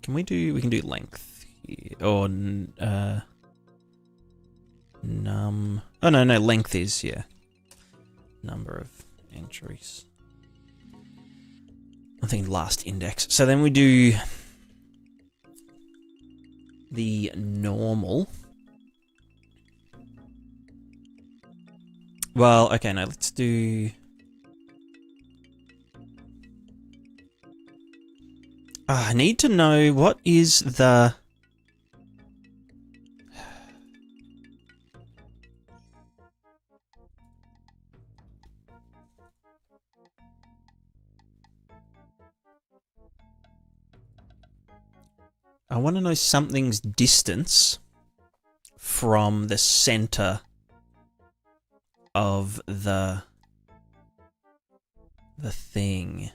We can do length here. Or, oh no, length is, yeah. Number of entries. I think last index. So then we do the normal. Well, okay, no, let's do... I need to know what is the... I want to know something's distance from the center of the thing.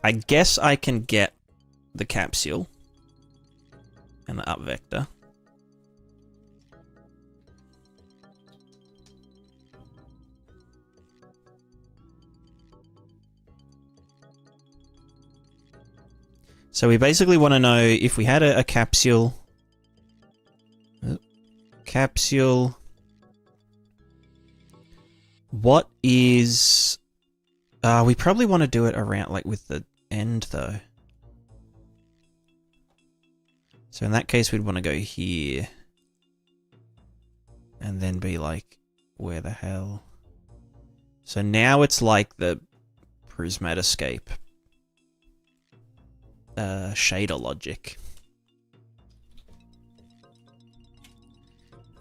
I guess I can get the capsule and the up vector. So we basically want to know if we had a capsule. Capsule. What is... we probably want to do it around, like, with the end, though. So in that case, we'd want to go here. And then be like, where the hell? So now it's like the prismatoscape. Shader logic.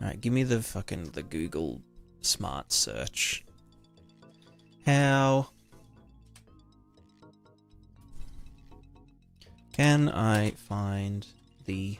Alright, give me the Google Smart Search. How can I find the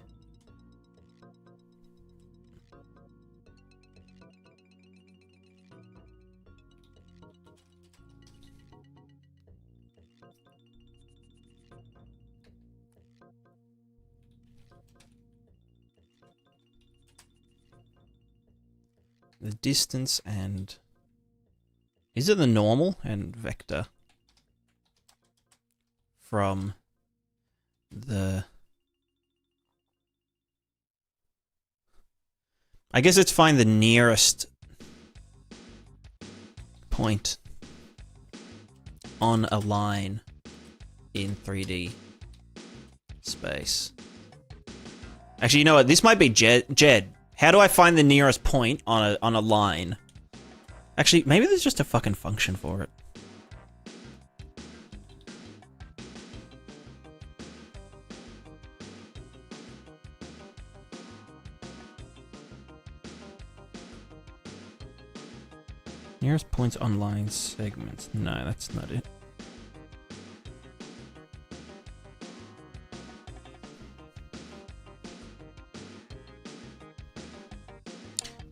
distance and... Is it the normal and vector from the... I guess it's find the nearest point on a line in 3D space. Actually, you know what? This might be Jed. How do I find the nearest point on a line? Actually, maybe there's just a fucking function for it. Nearest points on line segments. No, that's not it.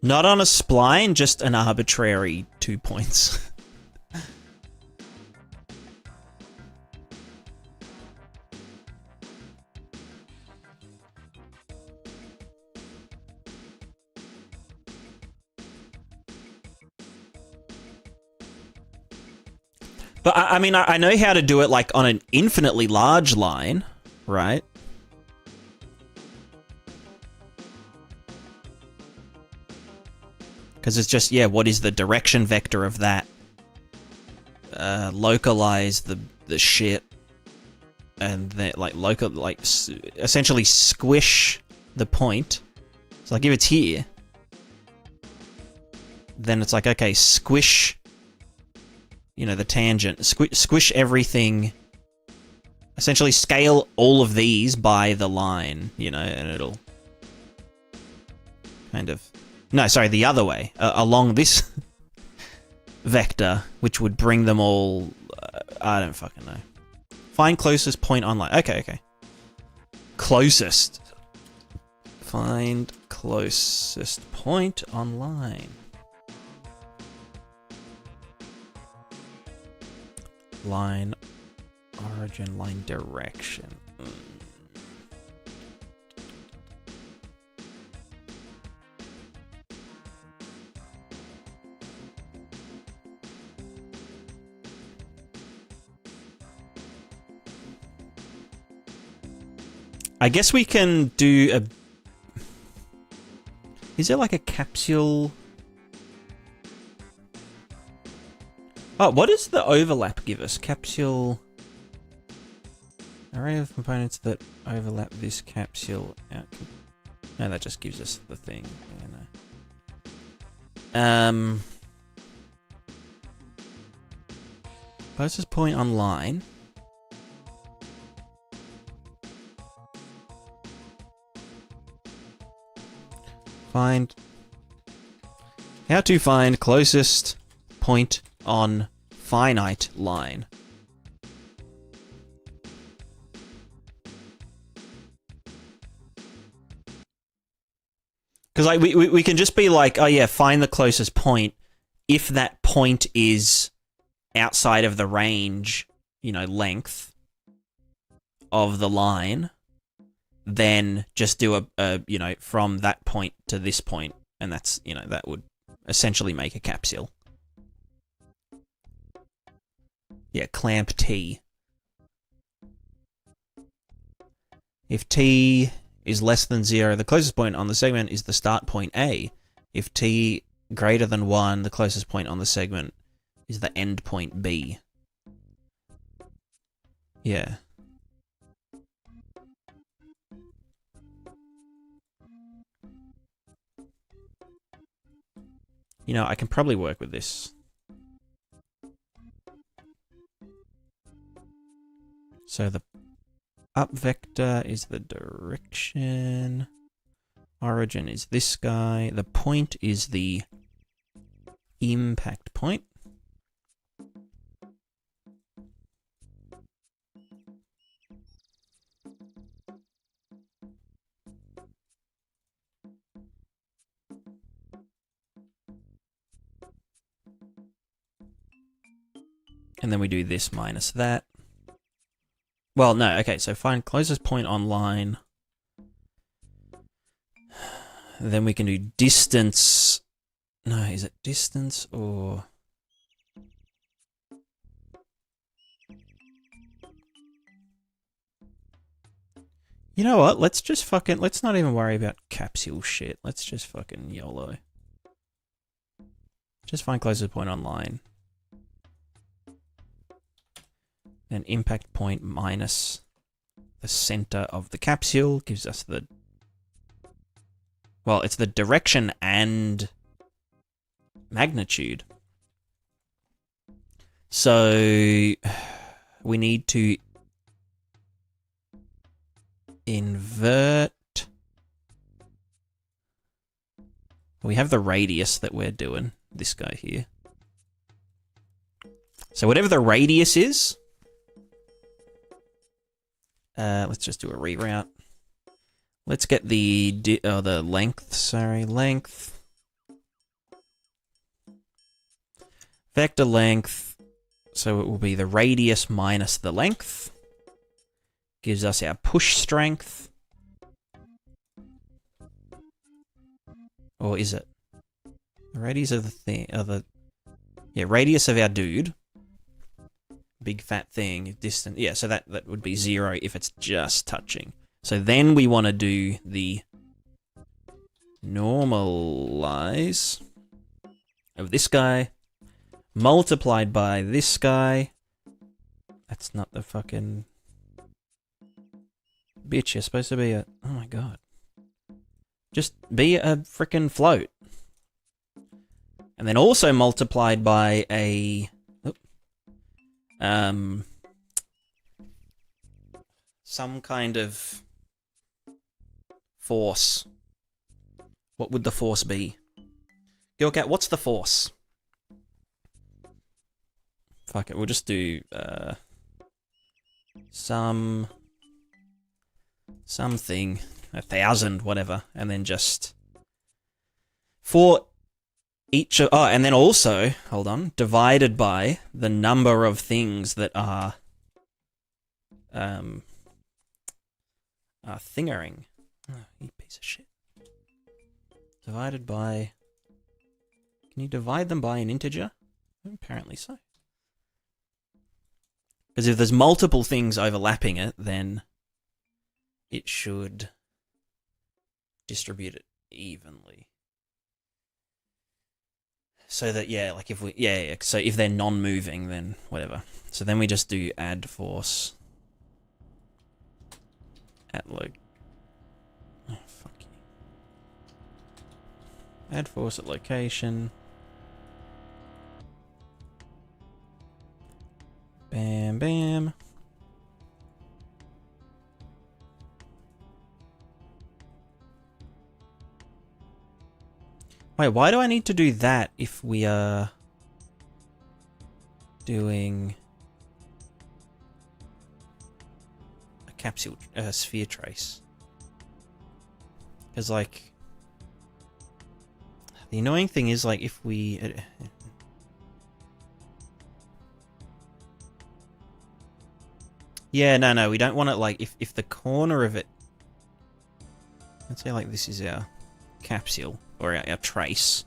Not on a spline, just an arbitrary 2 points. But I mean, I know how to do it like on an infinitely large line, right? Because it's just, yeah, what is the direction vector of that? Localize the shit. And then, like, essentially squish the point. So, like, if it's here, then it's like, okay, squish, you know, the tangent. Squish everything. Essentially scale all of these by the line, you know, and it'll kind of... No, sorry, the other way. Along this vector, which would bring them all... I don't fucking know. Find closest point online. Okay. Closest. Find closest point online. Line origin, line direction. I guess we can do a... Is there like a capsule? Oh, what does the overlap give us? Capsule... Array of components that overlap this capsule out. No, that just gives us the thing. Yeah, no. Closest point online. Find... How to find closest point on finite line. Because like we can just be like, oh yeah, find the closest point if that point is outside of the range, you know, length of the line, then just do a you know, from that point to this point, and that's, you know, that would essentially make a capsule. Yeah, clamp T. If T is less than 0, the closest point on the segment is the start point A. If T greater than 1, the closest point on the segment is the end point B. Yeah. You know, I can probably work with this. So the up vector is the direction. Origin is this guy. The point is the impact point. And then we do this minus that. Well, no, okay, so find closest point on line. Then we can do distance. No, is it distance or... You know what? Let's just fucking... Let's not even worry about capsule shit. Let's just fucking YOLO. Just find closest point on line. Then impact point minus the center of the capsule gives us the... Well, it's the direction and magnitude. So we need to invert... We have the radius that we're doing, this guy here. So whatever the radius is... let's just do a reroute. Let's get the length, sorry, length. Vector length, so it will be the radius minus the length. Gives us our push strength. Or is it? The radius of the thing, yeah, radius of our dude. Big fat thing, distant. Yeah, so that would be 0 if it's just touching. So then we want to do the normalize of this guy multiplied by this guy. That's not the fucking... Bitch, you're supposed to be a... Oh my god. Just be a frickin' float. And then also multiplied by a... some kind of force. What would the force be? Gilcat, what's the force? Fuck it, we'll just do something, 1,000, whatever, and then just for each of, oh, and then also, hold on, divided by the number of things that are thingering. Oh, you piece of shit. Divided by... Can you divide them by an integer? Apparently so. Because if there's multiple things overlapping it, then it should distribute it evenly. So that, yeah, like if we, yeah, so if they're non-moving, then whatever. So then we just do add force at like, oh, fuck you. Add force at location. Bam, bam. Wait, why do I need to do that if we are doing a capsule, sphere trace? Because, like, the annoying thing is, like, if we... yeah, no, we don't want it, like, if the corner of it... Let's say, like, this is our capsule, or our trace.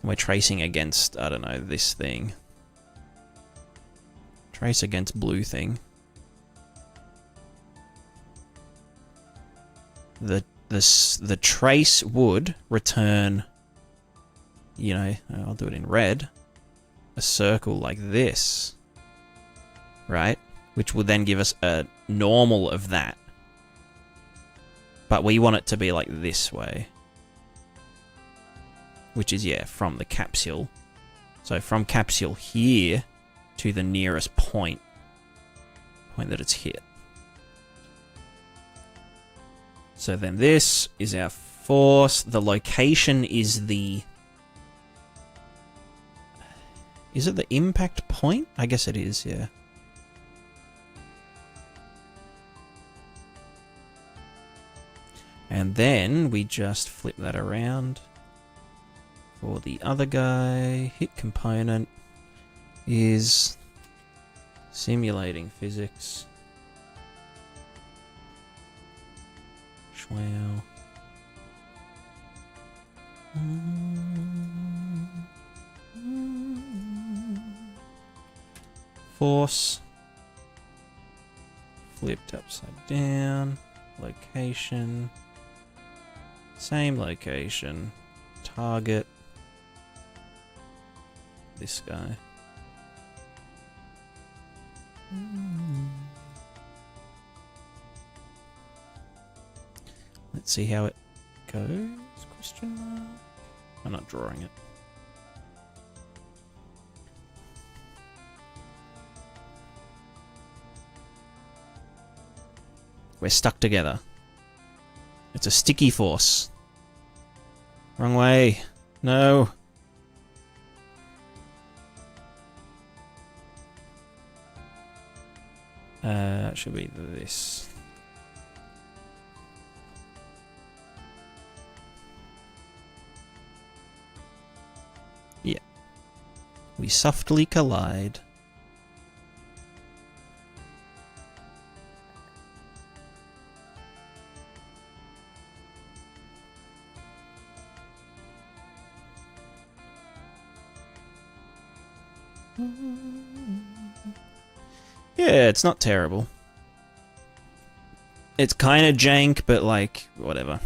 We're tracing against, I don't know, this thing. Trace against blue thing. The trace would return, you know, I'll do it in red, a circle like this, right? Which will then give us a normal of that. But we want it to be like this way. Which is, yeah, from the capsule. So from capsule here to the nearest point that it's hit. So then this is our force. The location is the... Is it the impact point? I guess it is, yeah. And then we just flip that around for the other guy. Hit component is simulating physics. Wow. Force. Flipped upside down. Location. Same location. Target. This guy. Let's see how it goes. Question mark. I'm not drawing it. We're stuck together. It's a sticky force. Wrong way. No. It should be this. Yeah. We softly collide. Yeah, it's not terrible. It's kind of jank, but like, whatever.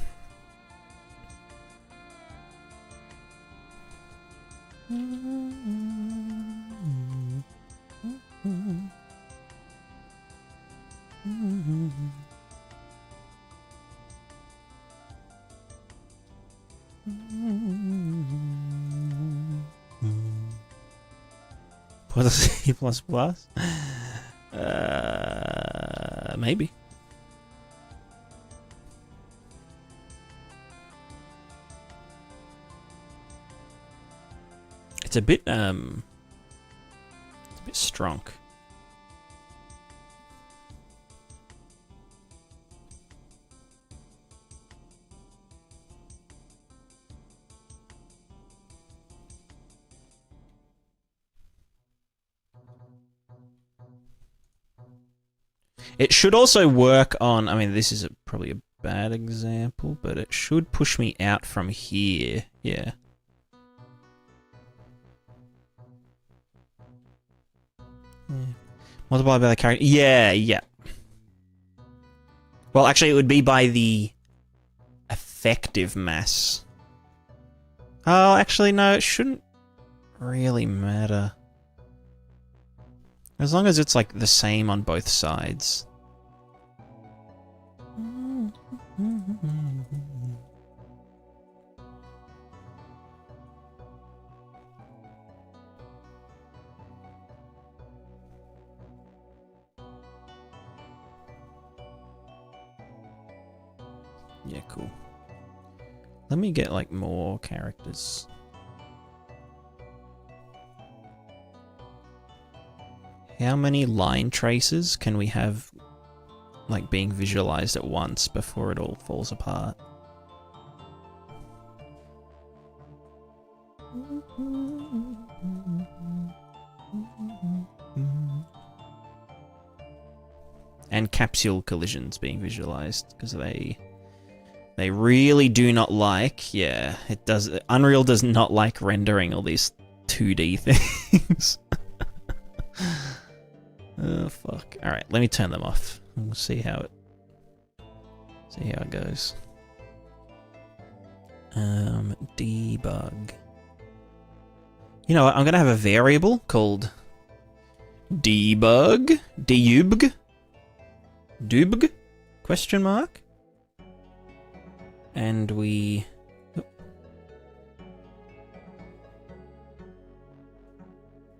What is C++? Maybe. It's a bit strong. It should also work on, I mean, this is probably a bad example, but it should push me out from here. Yeah. Multiply by the character. Yeah, yeah. Well, actually, it would be by the effective mass. Oh, actually, no, it shouldn't really matter. As long as it's, like, the same on both sides. Yeah, cool. Let me get, like, more characters. How many line traces can we have, like, being visualized at once before it all falls apart? And capsule collisions being visualized, because they really do not like, yeah, it does, Unreal does not like rendering all these 2D things. Oh, fuck. Alright, let me turn them off. We'll see how it goes. Debug. You know what, I'm gonna have a variable called debug, dubg, question mark. And we...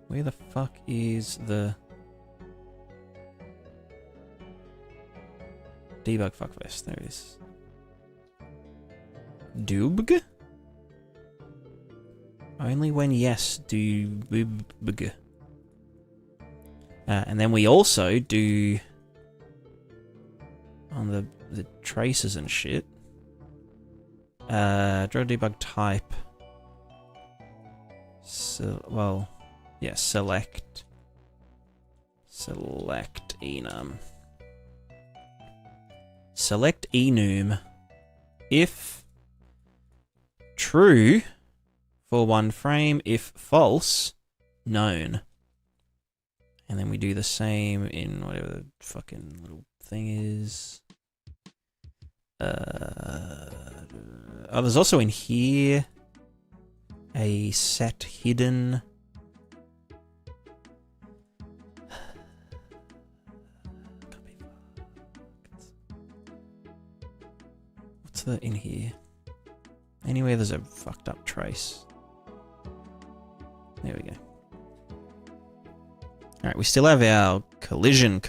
Where the fuck is the... Debug fuckfest, there it is. Dubg? Only when yes, dubg. And then we also do... On the traces and shit. Draw debug type. So, well, yeah, select enum. Select enum if true for one frame, if false, known. And then we do the same in whatever the fucking little thing is. Oh, there's also in here a set hidden. What's the in here? Anywhere there's a fucked up trace. There we go. Alright, we still have our collision.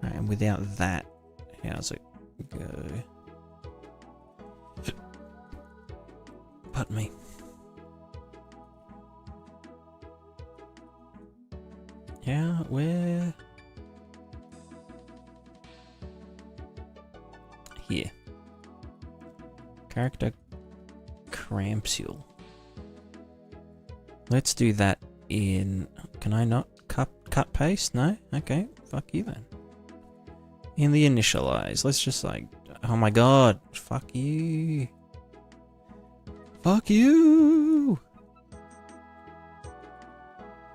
Alright, and without that, how's it go? Pardon me. Yeah, where? Here. Character Crampsule. Let's do that in... Can I not cut paste? No? Okay, fuck you then. In the initialize, let's just like... Oh my god, fuck you. Fuck you!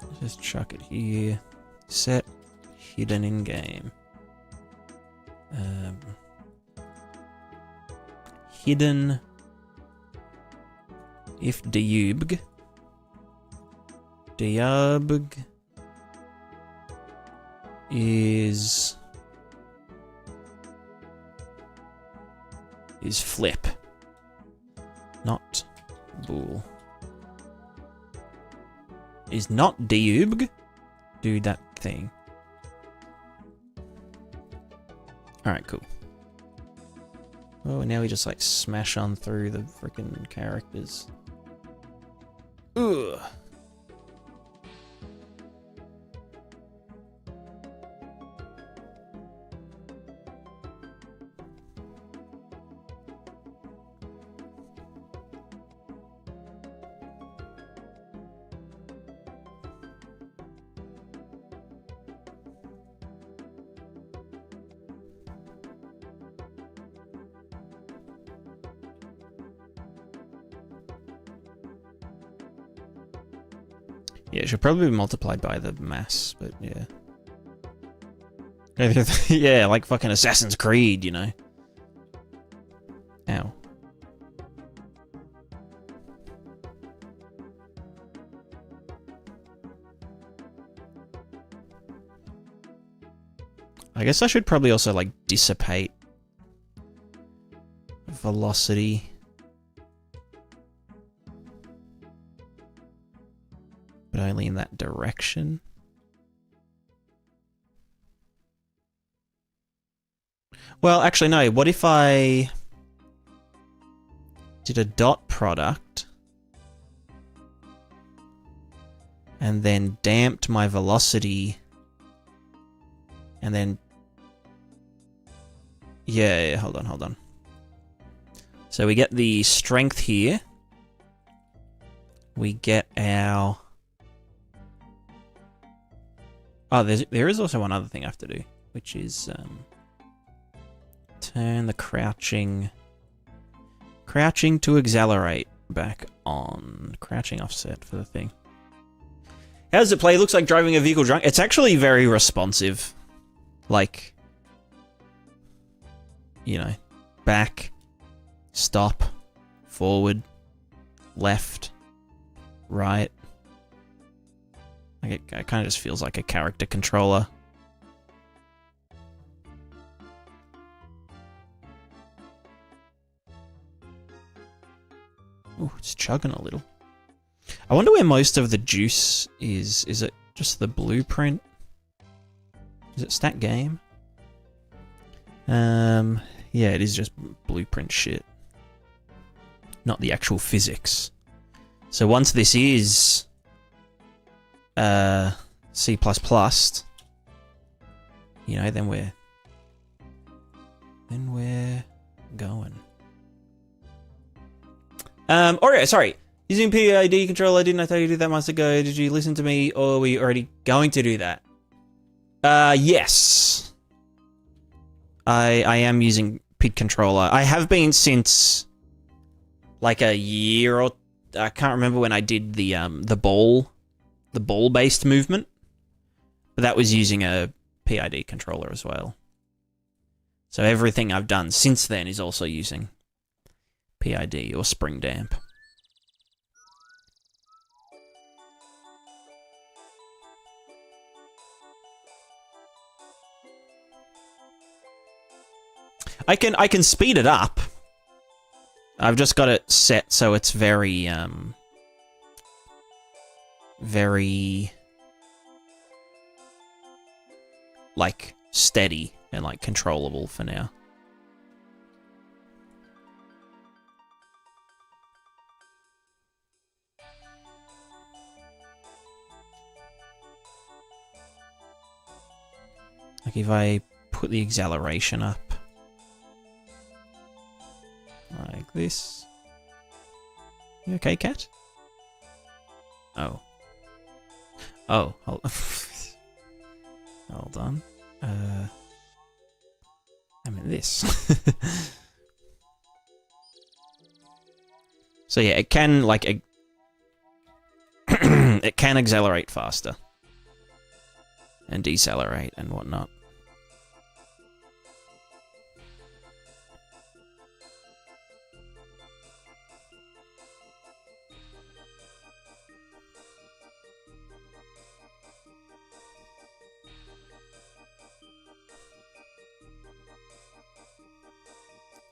Let's just chuck it here. Set hidden in game. Hidden if debug is flip, not bool. Is not debug, do that thing. Alright, cool. Oh, now we just like smash on through the freaking characters. Ugh. Yeah, it should probably be multiplied by the mass, but yeah. Yeah, like fucking Assassin's Creed, you know. Ow. I guess I should probably also, like, dissipate velocity. But only in that direction. Well, actually, no. What if I did a dot product and then damped my velocity and then... Yeah, hold on. So we get the strength here. We get our... Oh, there is also one other thing I have to do, which is turn the crouching to accelerate back on. Crouching offset for the thing. How does it play? It looks like driving a vehicle drunk. It's actually very responsive. Like, you know, back, stop, forward, left, right. Like it kind of just feels like a character controller. Ooh, it's chugging a little. I wonder where most of the juice is. Is it just the blueprint? Is it stat game? Yeah, it is just blueprint shit. Not the actual physics. So once this is C++, you know, then we're going. Alright, sorry. Using PID controller, didn't I tell you to do that months ago? Did you listen to me, or were you already going to do that? Yes. I am using PID controller. I have been since like a year or I can't remember when I did the ball-based movement. But that was using a PID controller as well. So everything I've done since then is also using PID or spring damp. I can speed it up. I've just got it set so it's very like steady and like controllable for now. Like if I put the acceleration up like this. You okay, cat? Oh. Oh, hold hold on. I mean this. So yeah, it can like it can accelerate faster and decelerate and whatnot.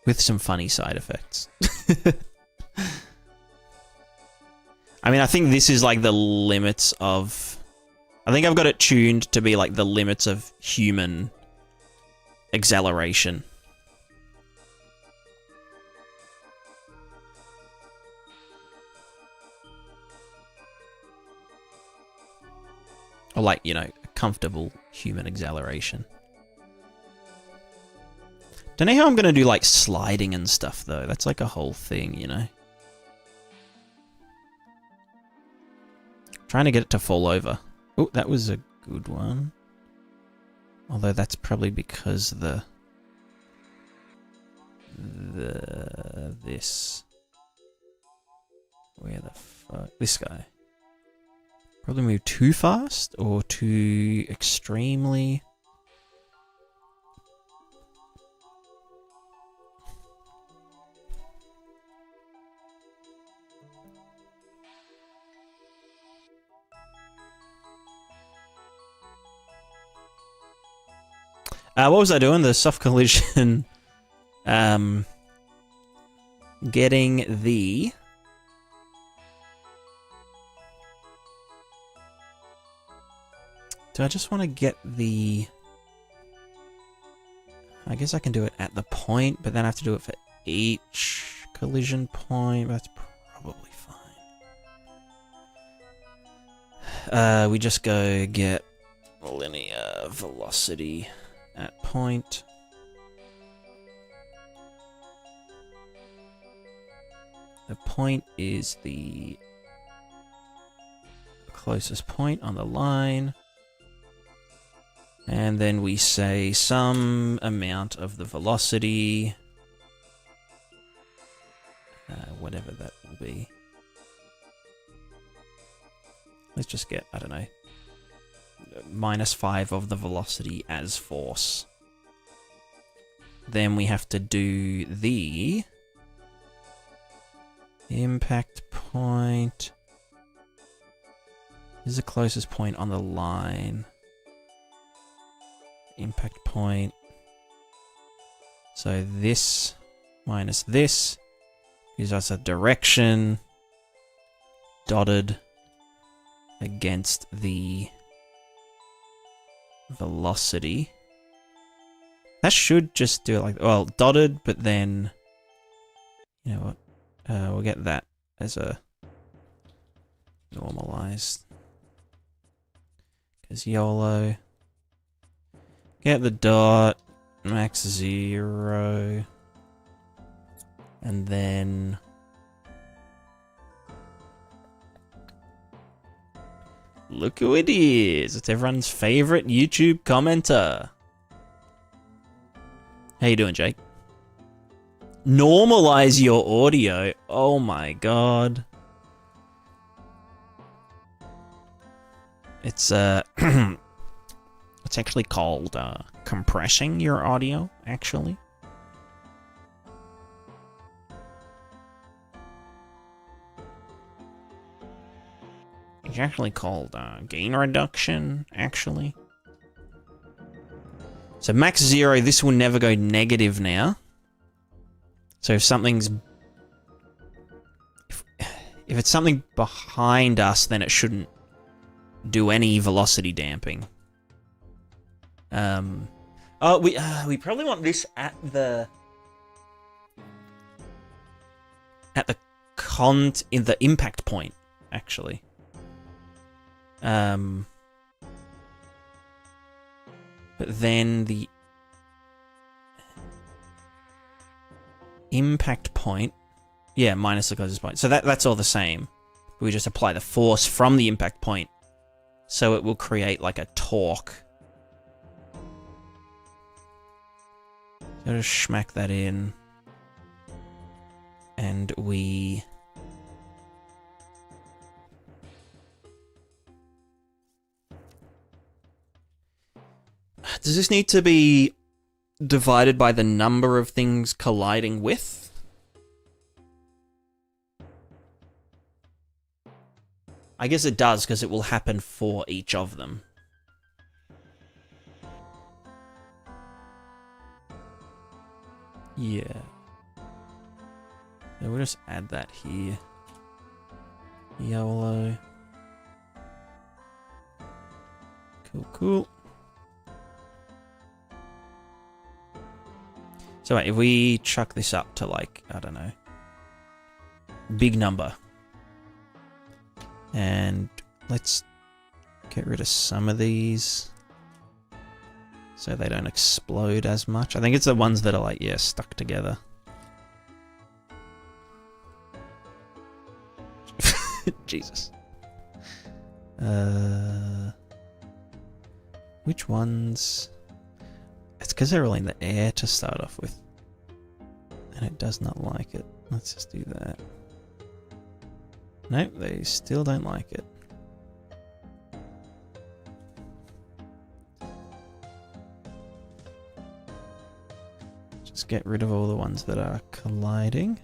With some funny side effects. I mean, I think this is like the limits of... I think I've got it tuned to be like the limits of human acceleration. Or like, you know, comfortable human acceleration. Don't know how I'm gonna do like sliding and stuff though. That's like a whole thing, you know. Trying to get it to fall over. Oh, that was a good one. Although that's probably because this. Where the fuck? This guy. Probably move too fast or too extremely. What was I doing? The soft collision. Getting the... Do I just want to get the... I guess I can do it at the point, but then I have to do it for each collision point. That's probably fine. We just go get linear velocity at point. The point is the closest point on the line. And then we say some amount of the velocity, whatever that will be. Let's just get, I don't know, -5 of the velocity as force. Then we have to do the impact point. This is the closest point on the line. Impact point. So this minus this gives us a direction dotted against the velocity. That should just do it like, well, dotted, but then, you know what? We'll get that as a normalized. Because YOLO. Get the dot, max 0. And then... Look who it is! It's everyone's favorite YouTube commenter. How you doing, Jake? Normalize your audio. Oh my god. It's it's actually called compressing your audio, actually. It's actually called gain reduction, actually. So max 0, this will never go negative now. So if something's... If it's something behind us, then it shouldn't do any velocity damping. Oh, we probably want this at the... in the impact point, actually. But then the impact point, yeah, minus the closest point. So that's all the same. We just apply the force from the impact point, so it will create like a torque. So just smack that in, and we... Does this need to be divided by the number of things colliding with? I guess it does, because it will happen for each of them. Yeah. So we'll just add that here. YOLO. Cool, cool. So wait, if we chuck this up to like, I don't know, big number. And let's get rid of some of these so they don't explode as much. I think it's the ones that are like, yeah, stuck together. Jesus. Which ones? It's because they're all in the air to start off with. And it does not like it. Let's just do that. Nope, they still don't like it. Just get rid of all the ones that are colliding.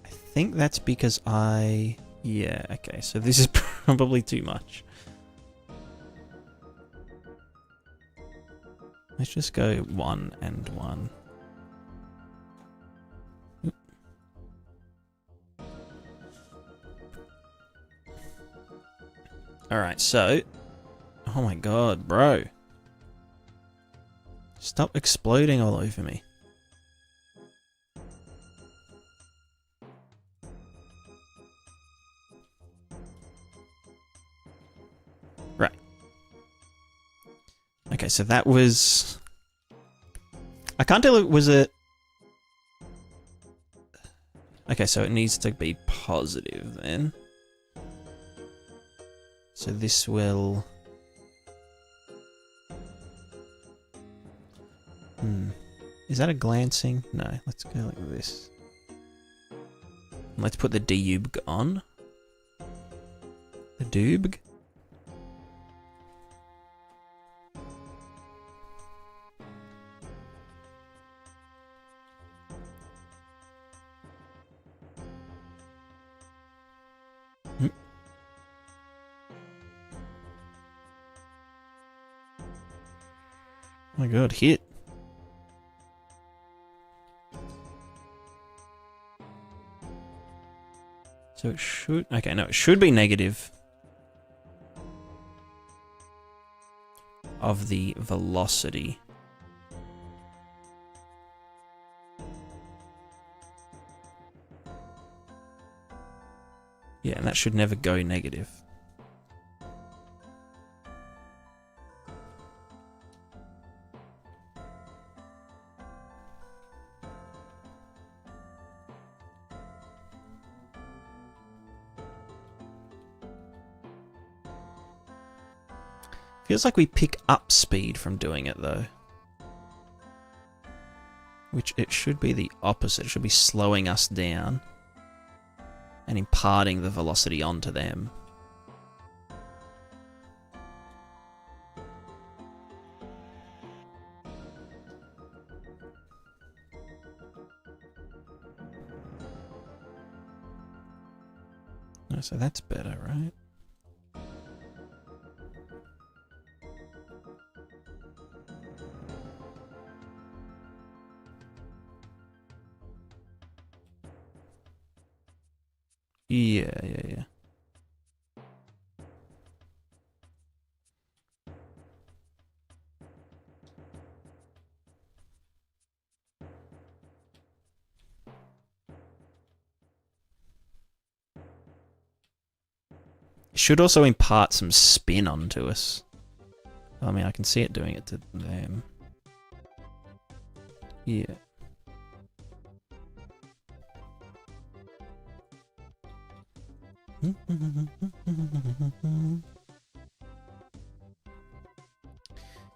I think that's because yeah, okay, so this is probably too much. Let's just go 1 and 1. Alright, so... Oh my god, bro. Stop exploding all over me. Right. Okay, so that was... I can't tell if it was a... Okay, so it needs to be positive then. So this will... Is that a glancing? No, let's go like this. Let's put the dubg on. The dubg. Oh my god, hit. So it should... Okay, no, it should be negative of the velocity. Yeah, and that should never go negative. Feels like we pick up speed from doing it, though. Which it should be the opposite. It should be slowing us down and imparting the velocity onto them. Oh, so that's better, right? Yeah. It should also impart some spin onto us. I mean, I can see it doing it to them. Yeah.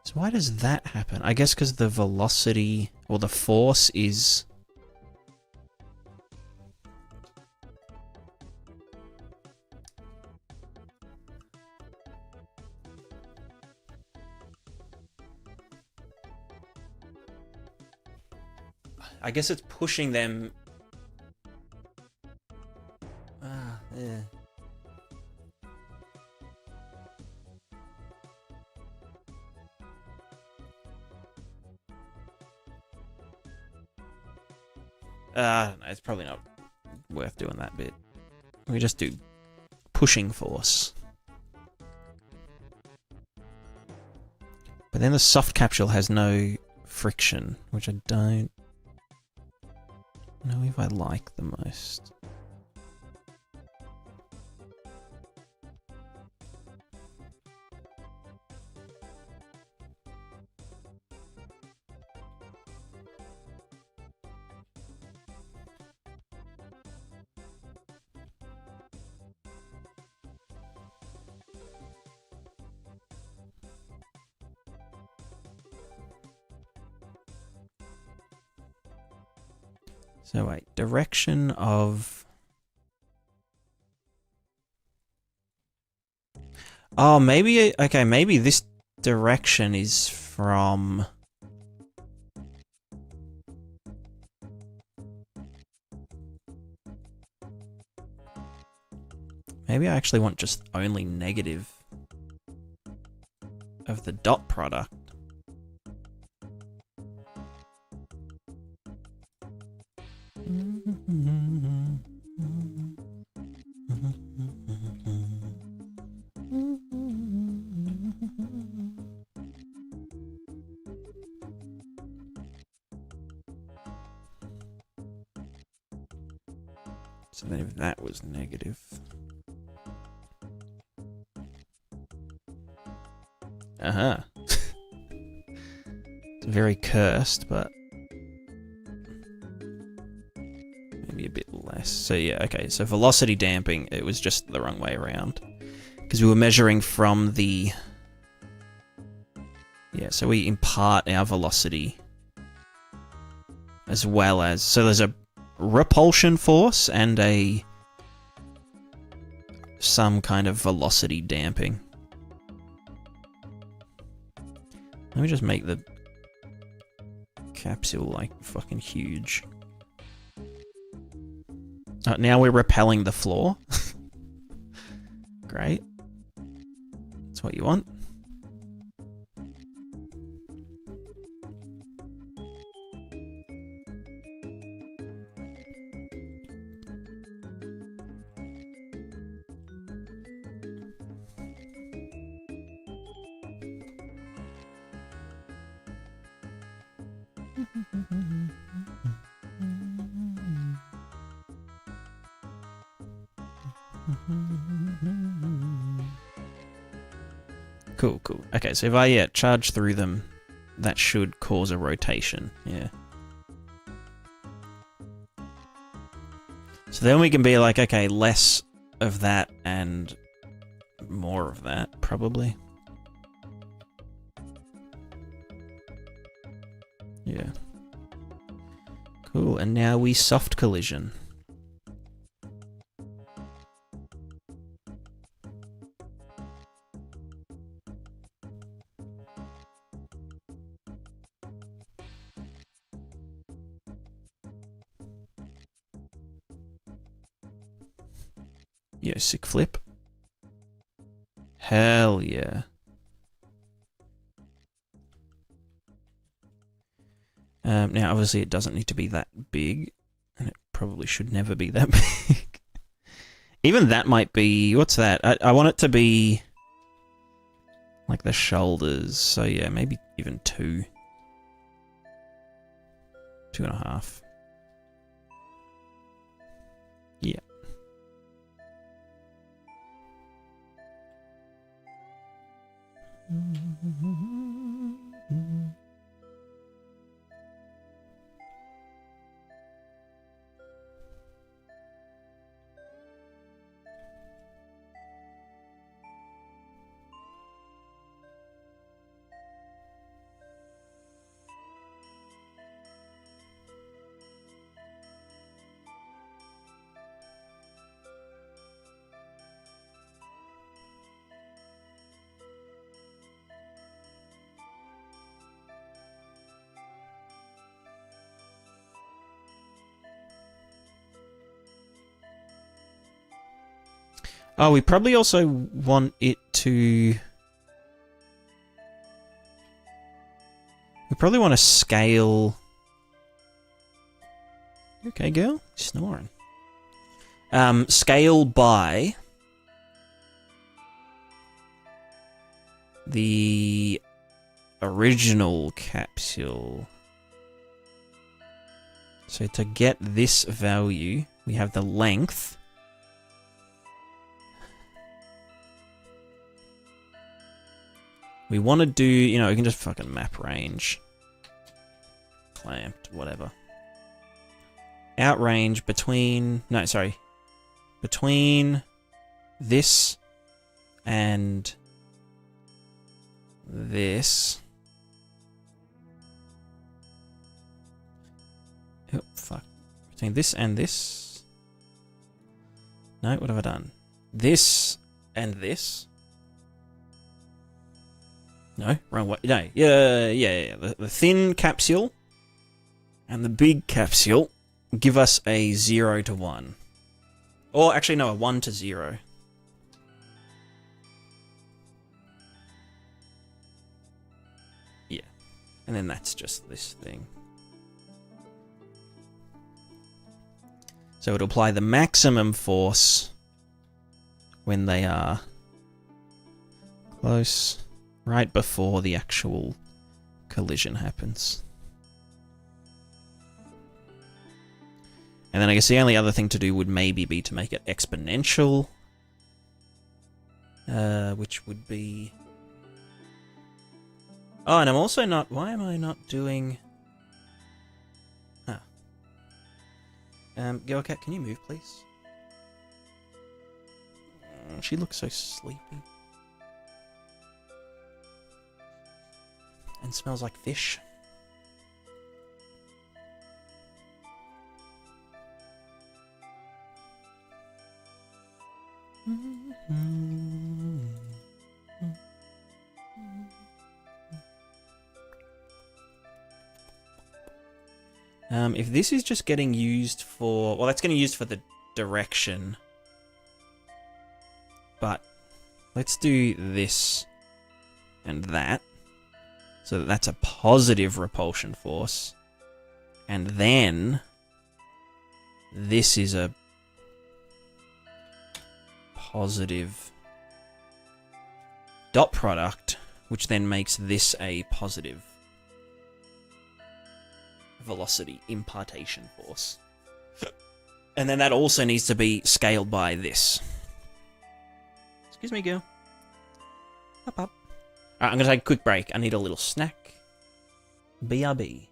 So why does that happen? I guess because the velocity or the force is... I guess it's pushing them... yeah. No, it's probably not worth doing that bit. We just do pushing force. But then the soft capsule has no friction, which I don't know if I like the most. So wait, direction of... Oh, maybe... Okay, maybe this direction is from... Maybe I actually want just only negative of the dot product. So then if that was negative... Uh-huh. It's very cursed, but... maybe a bit less. So yeah, okay, so velocity damping, it was just the wrong way around. Because we were measuring from the... Yeah, so we impart our velocity as well as... So there's a repulsion force and a... some kind of velocity damping. Let me just make the capsule, like, fucking huge. Now we're repelling the floor. Great. That's what you want. Cool, cool. Okay, so if I charge through them, that should cause a rotation. Yeah. So then we can be like, okay, less of that and more of that, probably. Yeah. Cool, and now we soft collision. Yeah, sick flip. Hell yeah. Now, obviously, it doesn't need to be that big, and it probably should never be that big. Even that might be... What's that? I want it to be... like the shoulders, so yeah, maybe even 2. 2.5. Yeah. Oh, we probably also want it to... We probably want to scale... Okay, girl? Snoring. Scale by... the original capsule. So to get this value, we have the length... We want to do, you know, we can just fucking map range. Clamped, whatever. Outrange between, no, sorry. Between this and this. Oh, fuck. Between this and this. No, what have I done? This and this. No, wrong way. No, yeah. The thin capsule and the big capsule give us a 0 to 1. Or actually, no, a 1 to 0. Yeah. And then that's just this thing. So it'll apply the maximum force when they are close, right before the actual collision happens. And then I guess the only other thing to do would maybe be to make it exponential. Which would be... Oh, and I'm also not... Why am I not doing... Girl Cat, can you move, please? She looks so sleepy. And smells like fish. If this is just getting used for... Well, that's getting used for the direction. But let's do this and that. So that that's a positive repulsion force. And then this is a positive dot product, which then makes this a positive velocity impartation force. And then that also needs to be scaled by this. Excuse me, girl. Up, up. Alright, I'm going to take a quick break. I need a little snack. BRB.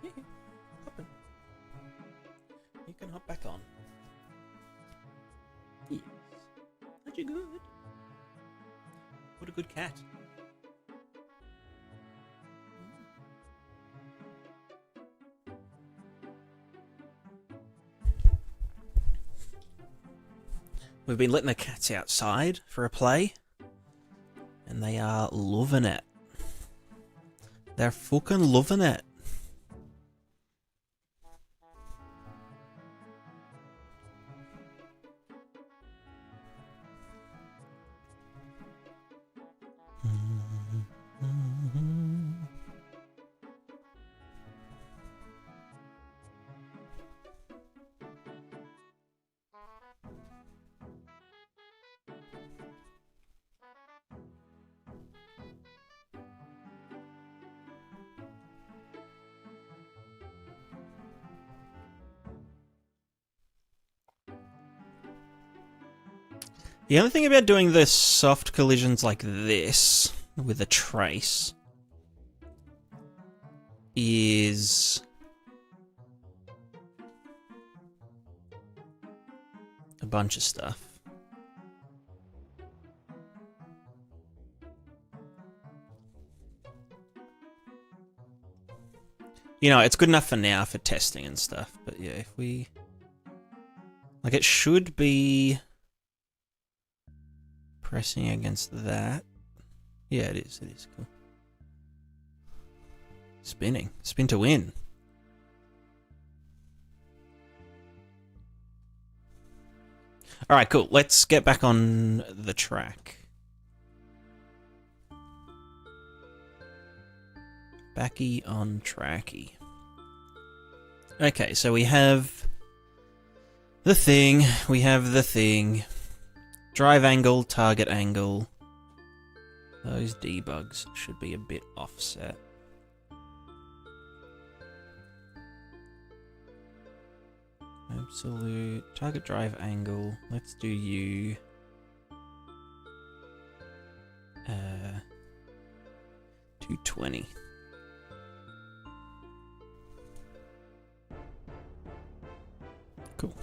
Yeah, hop in. You can hop back on. Yes. Aren't you good? What a good cat. We've been letting the cats outside for a play, and they are loving it. They're fucking loving it. The only thing about doing the soft collisions like this, with a trace, is a bunch of stuff. You know, it's good enough for now for testing and stuff, but yeah, if we... Like, it should be... pressing against that. Yeah, it is cool. Spinning. Spin to win. Alright, cool. Let's get back on the track. Backy on tracky. Okay, so we have the thing. We have the thing. Drive angle, target angle. Those debugs should be a bit offset. Absolute target drive angle. Let's do you. 220. Cool.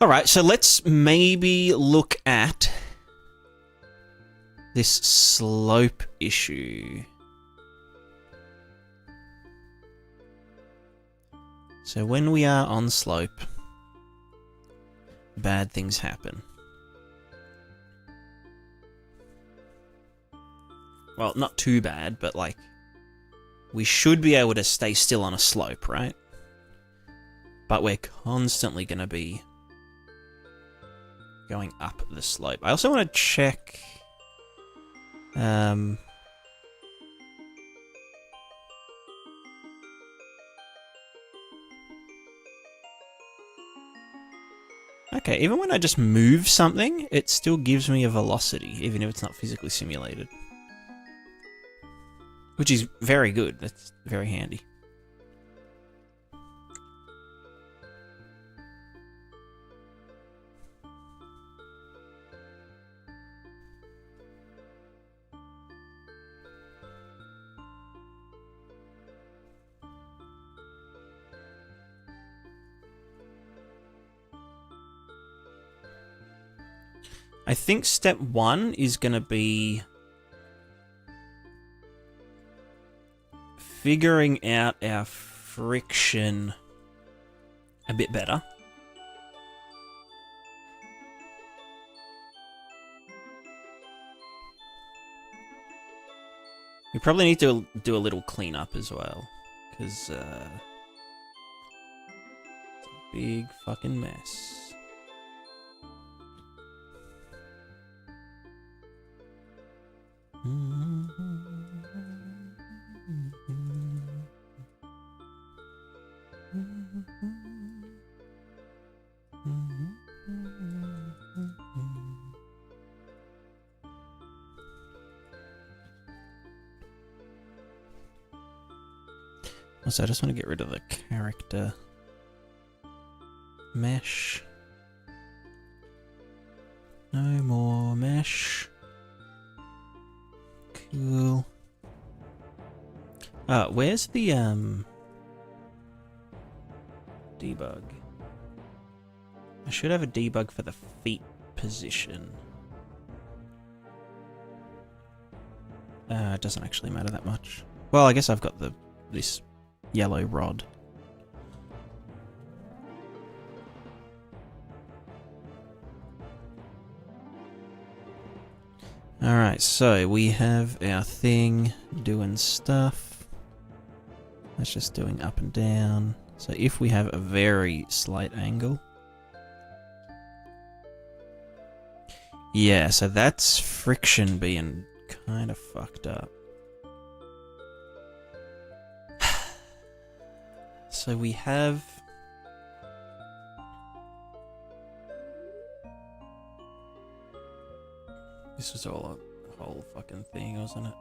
Alright, so let's maybe look at this slope issue. So when we are on slope, bad things happen. Well, not too bad, but like, we should be able to stay still on a slope, right? But we're constantly going to be going up the slope. I also want to check... Okay, even when I just move something, it still gives me a velocity, even if it's not physically simulated. Which is very good. That's very handy. I think step 1 is going to be figuring out our friction a bit better. We probably need to do a little cleanup as well, because it's a big fucking mess. Also, I just want to get rid of the character mesh. No more mesh. Cool. Where's the debug? I should have a debug for the feet position. It doesn't actually matter that much. Well, I guess I've got this yellow rod. Alright, so we have our thing doing stuff. That's just doing up and down. So if we have a very slight angle. Yeah, so that's friction being kind of fucked up. So we have... This was all a whole fucking thing, wasn't it?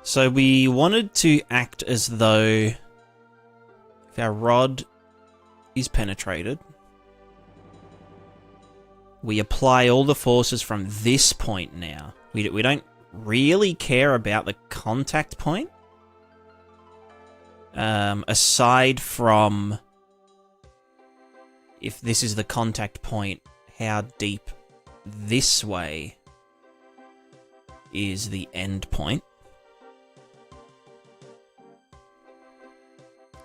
So we wanted to act as though if our rod is penetrated, we apply all the forces from this point now. We don't really care about the contact point. Aside from if this is the contact point, how deep this way is the end point.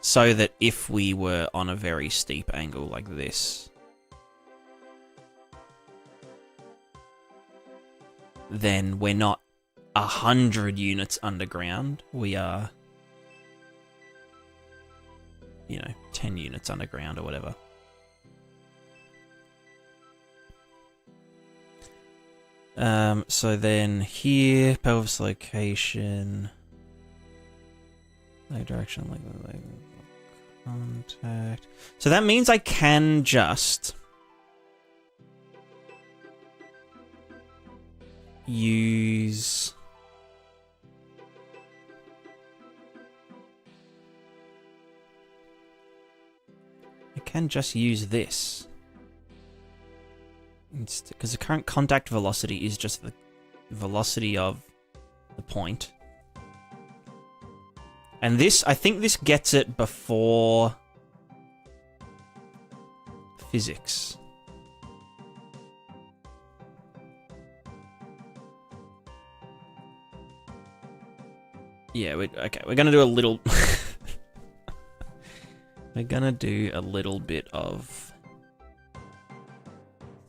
So that if we were on a very steep angle like this, then we're not 100 units underground. We are, 10 units underground or whatever. So then here, pelvis location, leg direction, leg contact. So that means I can just use this. Because the current contact velocity is just the velocity of the point. And this, I think this gets it before physics. Yeah, okay, we're gonna do a little... we're gonna do a little bit of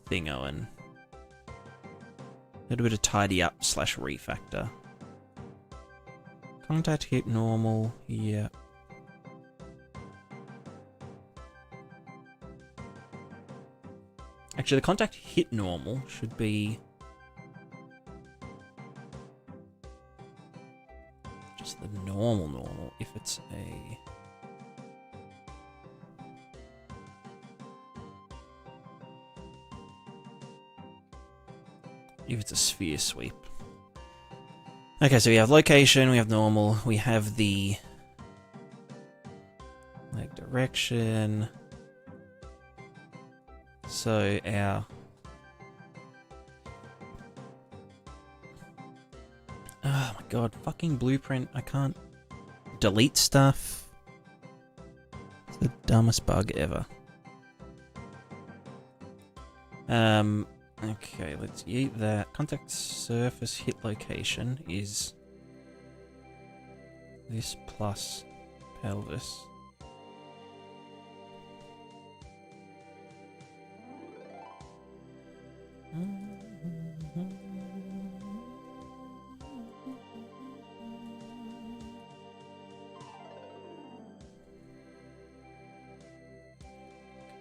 thingoing. A little bit of tidy up / refactor. Contact hit normal, yeah. Actually, the contact hit normal should be just the normal if it's a... if it's a sphere sweep. Okay, so we have location, we have normal, we have the leg direction. So our... oh my god, fucking blueprint, I can't delete stuff. It's the dumbest bug ever. Okay, let's eat that. Contact surface hit location is this plus pelvis.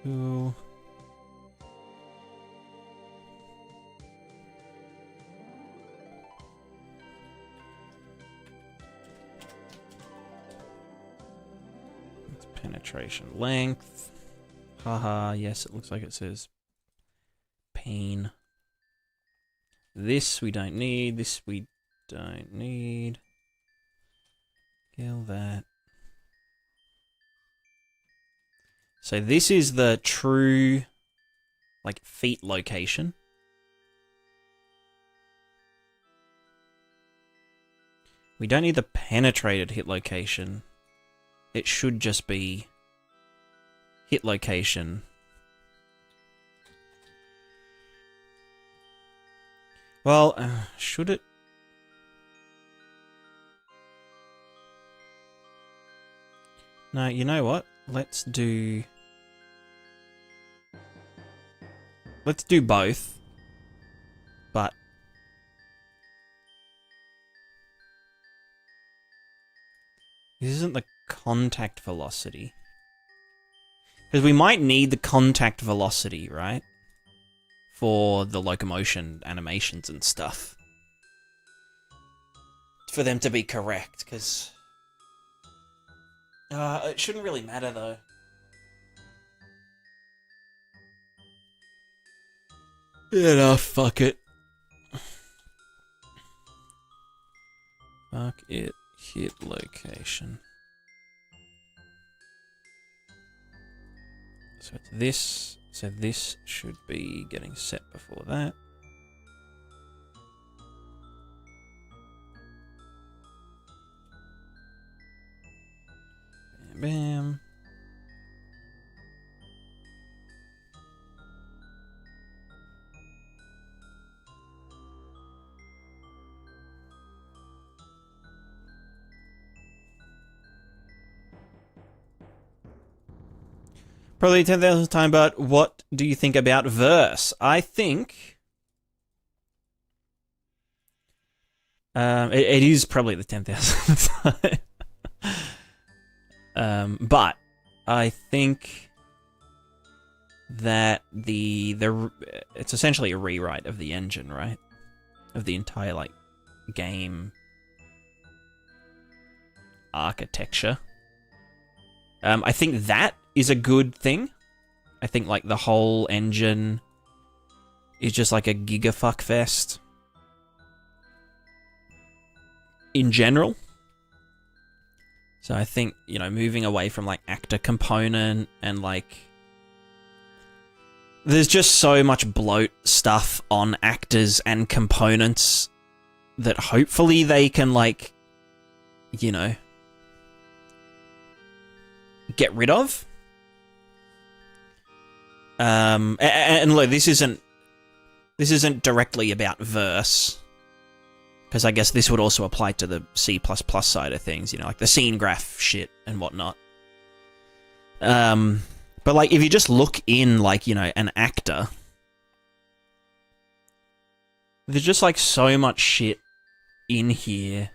Cool. It's penetration length. Haha, yes, it looks like it says pain. This we don't need. This we don't need. Kill that. So this is the true, like, feet location. We don't need the penetrated hit location. It should just be hit location. Well, should it? No, you know what? Let's do both. But this isn't the contact velocity. Because we might need the contact velocity, right? For the locomotion animations and stuff. For them to be correct, because it shouldn't really matter, though. Yeah, no, fuck it. Fuck it. Hit location. So it's this. So this should be getting set before that. Bam, bam. Probably 10,000th time, but what do you think about verse? I think it is probably the 10,000th time. But I think that it's essentially a rewrite of the engine, right? Of the entire, like, game architecture. I think that is a good thing. I think, like, the whole engine is just like a gigafuck fest in general. So I think, you know, moving away from, like, actor component and, like, there's just so much bloat stuff on actors and components that hopefully they can, like, you know, get rid of. And look, this isn't directly about verse, because I guess this would also apply to the C++ side of things, you know, like the scene graph shit and whatnot. But, like, if you just look in, like, you know, an actor, there's just, like, so much shit in here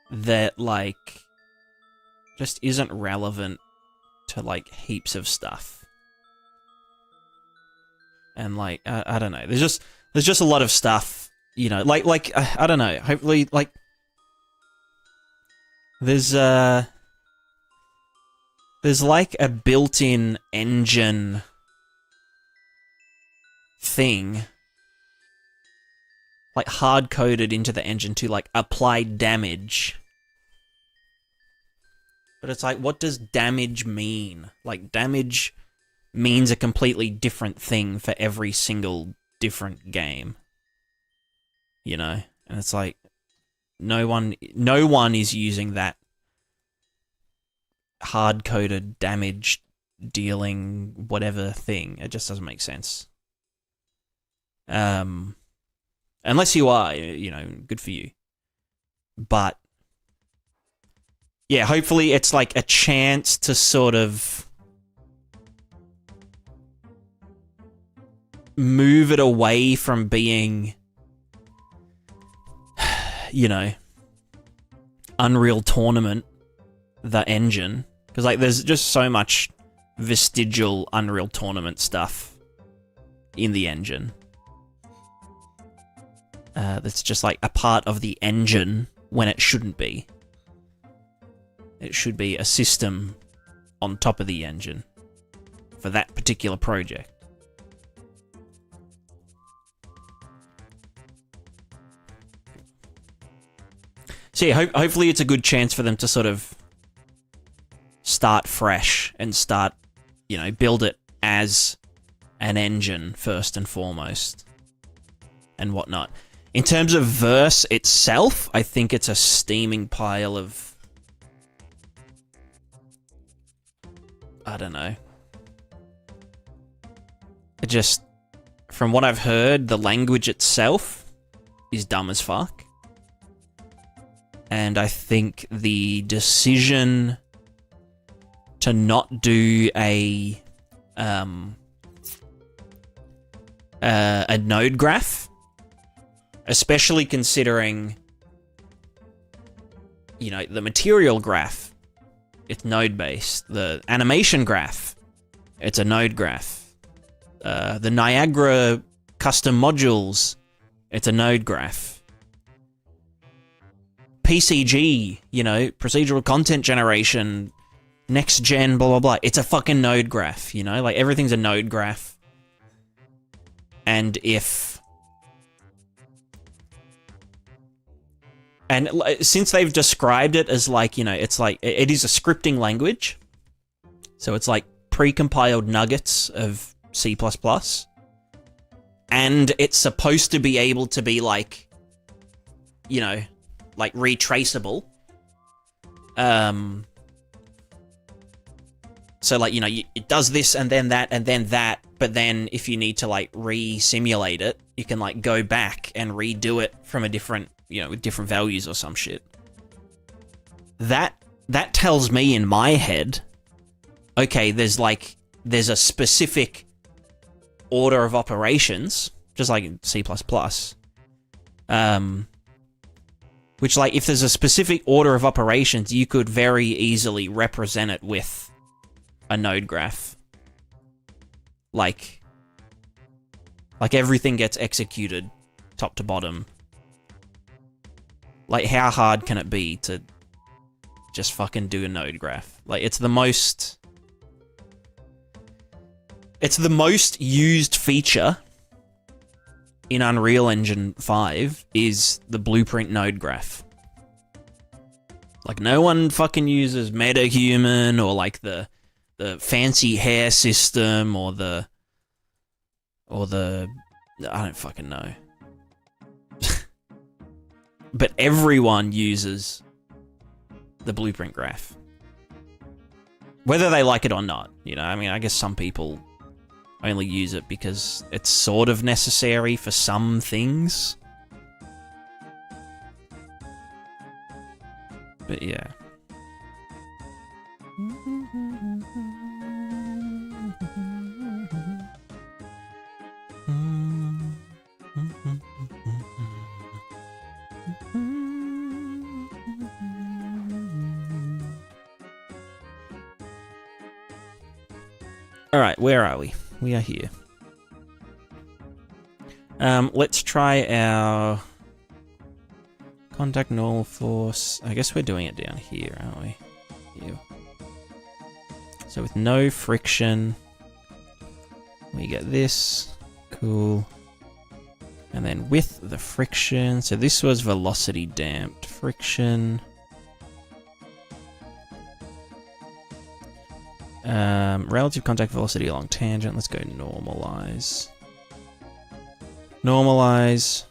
that, like, just isn't relevant to, like, heaps of stuff. And, like, I don't know. There's just a lot of stuff, you know, like I don't know. Hopefully, like, there's like a built-in engine thing, like, hard-coded into the engine to, like, apply damage. But it's like, what does damage mean? Like, damage means a completely different thing for every single different game. You know? And it's like, no one is using that hard-coded damage dealing whatever thing. It just doesn't make sense. Unless you are, you know, good for you. But yeah, hopefully it's like a chance to sort of move it away from being, you know, Unreal Tournament, the engine. Because, like, there's just so much vestigial Unreal Tournament stuff in the engine. That's just like a part of the engine when it shouldn't be. It should be a system on top of the engine for that particular project. So yeah, hopefully it's a good chance for them to sort of start fresh and start, you know, build it as an engine first and foremost and whatnot. In terms of verse itself, I think it's a steaming pile of... I don't know. It just... From what I've heard, the language itself is dumb as fuck. And I think the decision to not do a node graph, especially considering, you know, the material graph, it's node-based. The animation graph, it's a node graph. The Niagara custom modules, it's a node graph. PCG, you know, procedural content generation, next gen, blah, blah, blah. It's a fucking node graph, you know? Like, everything's a node graph. And if... And since they've described it as like, you know, it's like, it is a scripting language. So it's like pre-compiled nuggets of C++. And it's supposed to be able to be like, you know, like retraceable. So like, you know, it does this and then that, but then if you need to like re-simulate it, you can like go back and redo it from a different, you know, with different values or some shit. That tells me in my head, okay, there's a specific order of operations, just like in C++. Which, like, if there's a specific order of operations, you could very easily represent it with a node graph. Like everything gets executed top to bottom. Like, how hard can it be to just fucking do a node graph? Like, it's the most used feature in Unreal Engine 5 is the blueprint node graph. Like, no one fucking uses MetaHuman or like the fancy hair system or the I don't fucking know. But everyone uses the blueprint graph. Whether they like it or not, you know, I mean, I guess some people only use it because it's sort of necessary for some things. But yeah. Alright, where are we? We are here. Let's try our contact normal force. I guess we're doing it down here, aren't we? Yeah. So with no friction, we get this. Cool. And then with the friction, so this was velocity damped friction. Relative contact velocity along tangent. Let's go normalize. Normalize.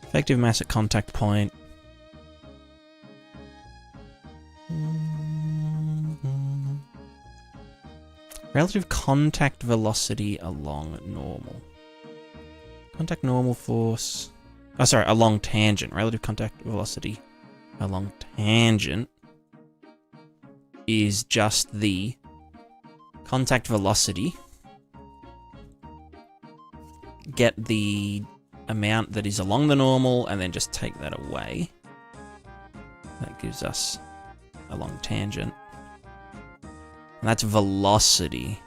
Effective mass at contact point. Relative contact velocity along normal. Contact normal force. Oh, sorry, along tangent. Relative contact velocity along tangent is just the contact velocity. Get the amount that is along the normal and then just take that away. That gives us a long tangent. And that's velocity.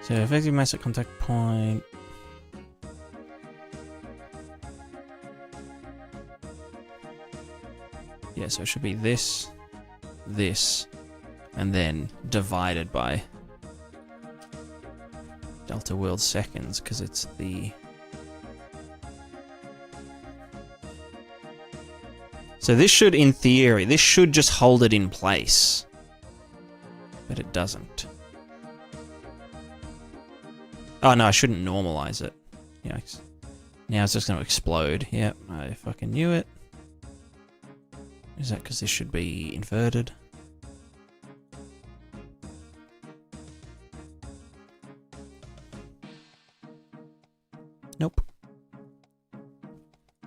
So effective mass at contact point. Yeah, so it should be this, this, and then divided by delta world seconds, because it's the... So this should, in theory, this should just hold it in place. But it doesn't. Oh no, I shouldn't normalize it. Yikes. Now it's just going to explode. Yep, I fucking knew it. Is that because this should be inverted? Nope.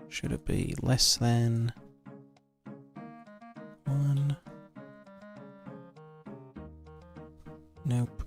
Should it be less than 1? Nope.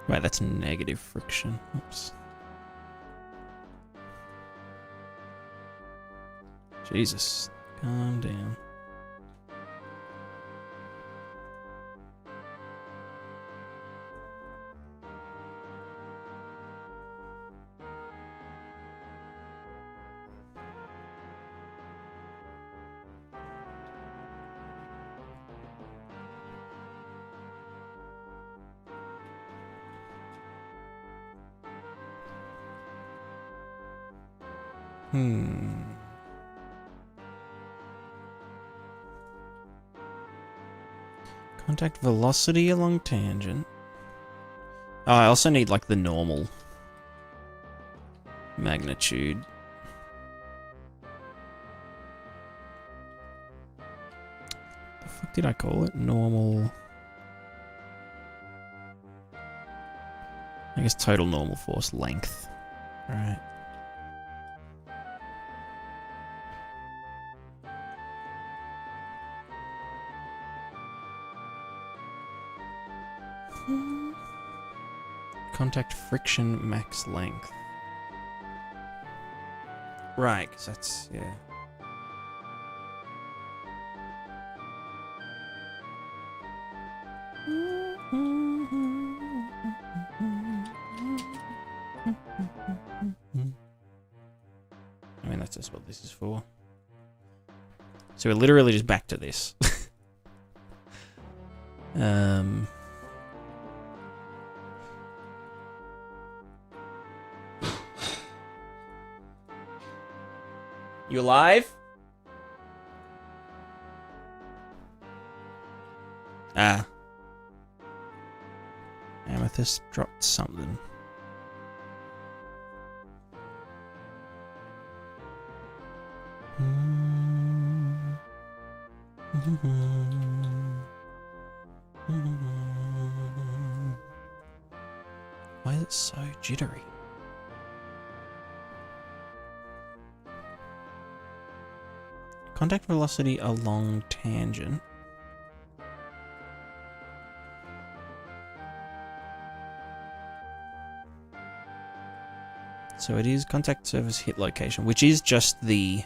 Right, that's negative friction. Oops. Jesus, calm down. Contact velocity along tangent. Oh, I also need like the normal magnitude. The fuck did I call it? Normal. I guess total normal force length. Right. Contact friction max length. Right, because that's, yeah. I mean, that's just what this is for. So we're literally just back to this. You alive? Ah. Amethyst dropped something. Why is it so jittery? Contact velocity along tangent. So it is contact surface hit location, which is just the...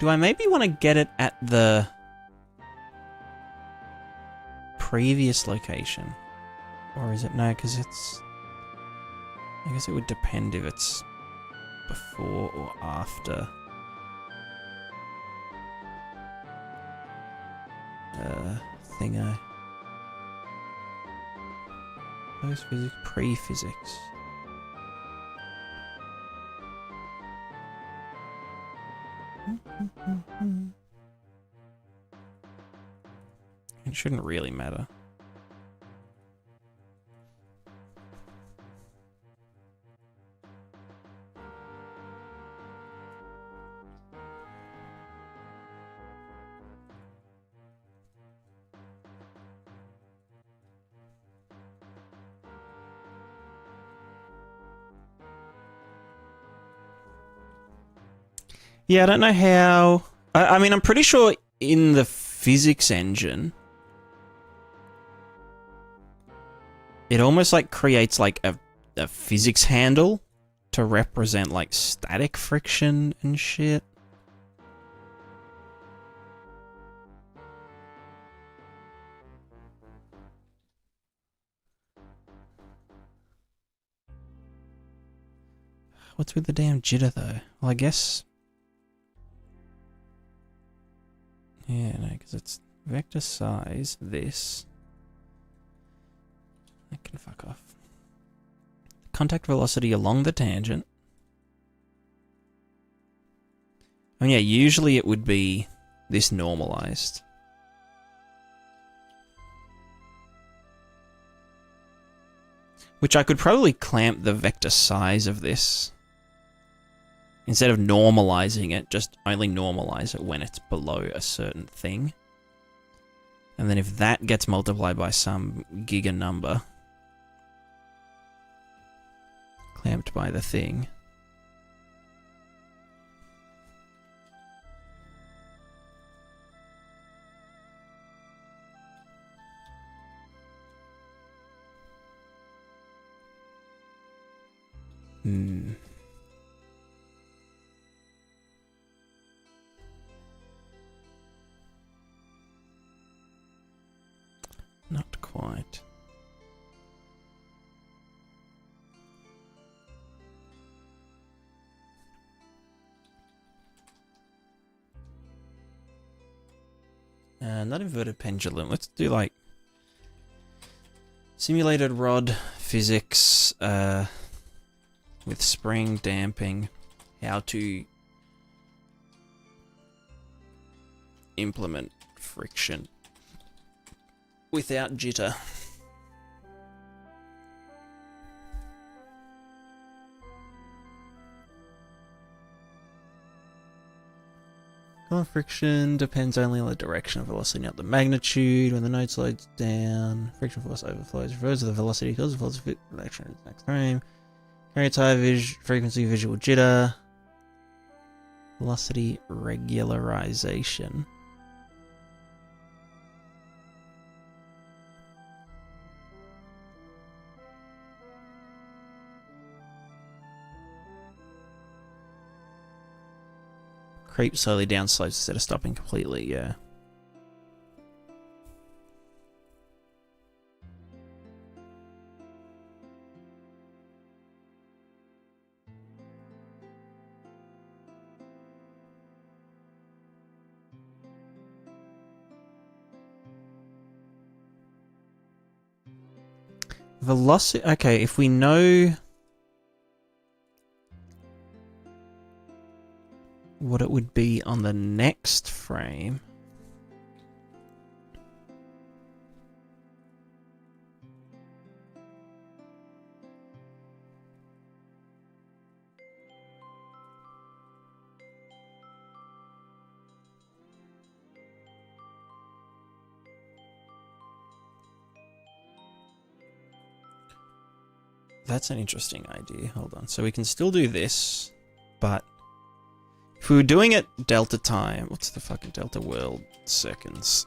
Do I maybe want to get it at the previous location? Or is it... No, because it's... I guess it would depend if it's before or after. Thingo. Post-physics, pre-physics. It shouldn't really matter. Yeah, I don't know how... I mean, I'm pretty sure in the physics engine, it almost like creates like a physics handle to represent like static friction and shit. What's with the damn jitter though? Well, I guess... Yeah, no, because it's vector size, this. That can fuck off. Contact velocity along the tangent. I mean, yeah, usually it would be this normalized. Which I could probably clamp the vector size of this. Instead of normalizing it, just only normalize it when it's below a certain thing. And then if that gets multiplied by some giga number, clamped by the thing. Not quite. Not inverted pendulum. Let's do like simulated rod physics with spring damping. How to implement friction without jitter. Friction depends only on the direction of velocity, not the magnitude. When the node slows down, friction force overflows, refers to the velocity, causes force of action in the next frame. Creates high frequency visual jitter. Velocity regularization. Creep slowly down slopes instead of stopping completely, yeah. Velocity, okay, if we know what it would be on the next frame. That's an interesting idea. Hold on. So we can still do this, but if we were doing it delta time, what's the fucking delta world seconds?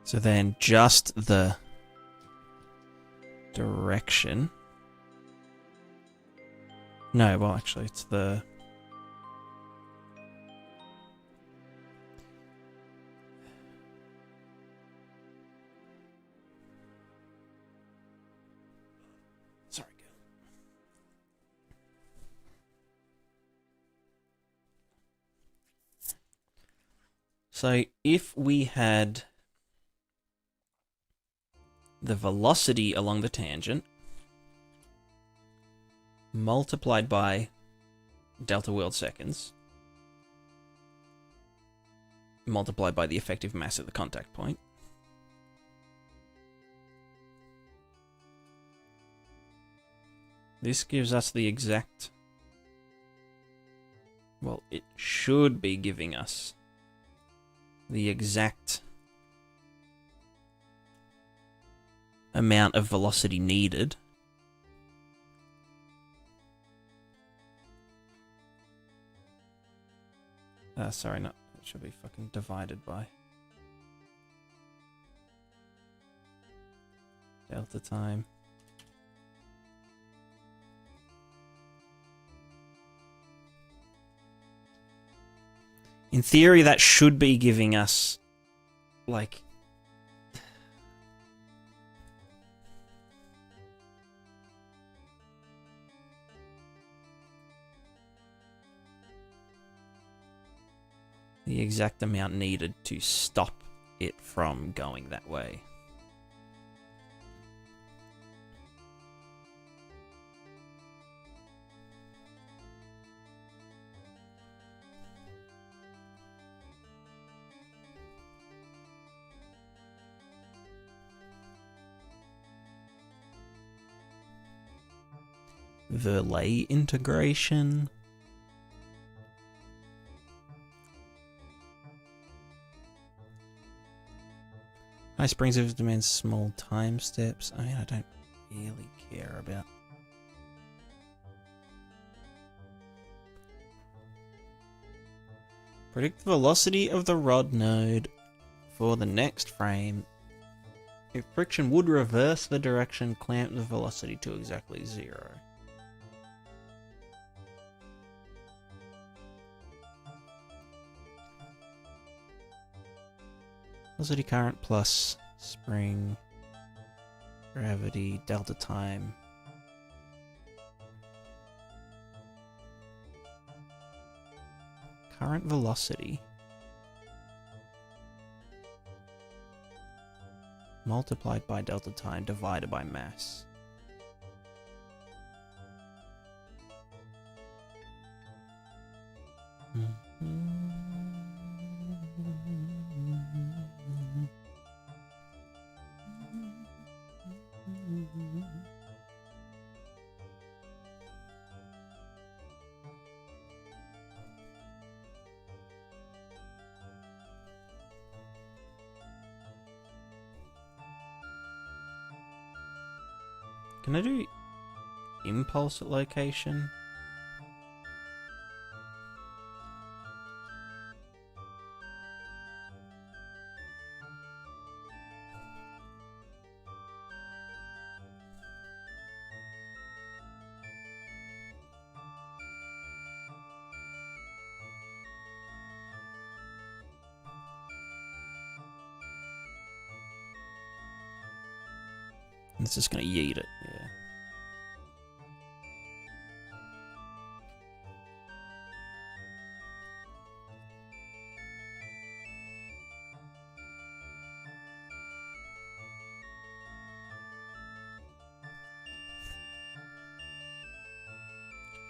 So then just the direction. No, well actually it's the... Sorry, girl. So if we had the velocity along the tangent, multiplied by delta world seconds multiplied by the effective mass at the contact point. This gives us the exact... Well, it should be giving us the exact amount of velocity needed sorry, not... It should be fucking divided by delta time. In theory, that should be giving us, like... the exact amount needed to stop it from going that way. Verlet integration. High springs of demands small time steps. I mean, I don't really care about. Predict the velocity of the rod node for the next frame. If friction would reverse the direction, clamp the velocity to exactly 0. Velocity current plus spring, gravity, delta time. Current velocity multiplied by delta time divided by mass. Can I do impulse at location? It's just gonna yeet it, yeah.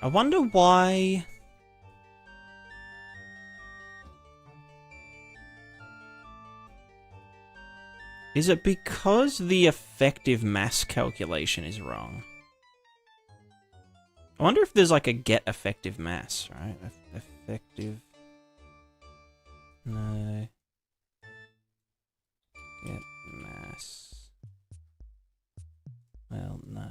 I wonder why... Is it because the effective mass calculation is wrong? I wonder if there's like a get effective mass, right? Effective... No. Get mass. Well, no.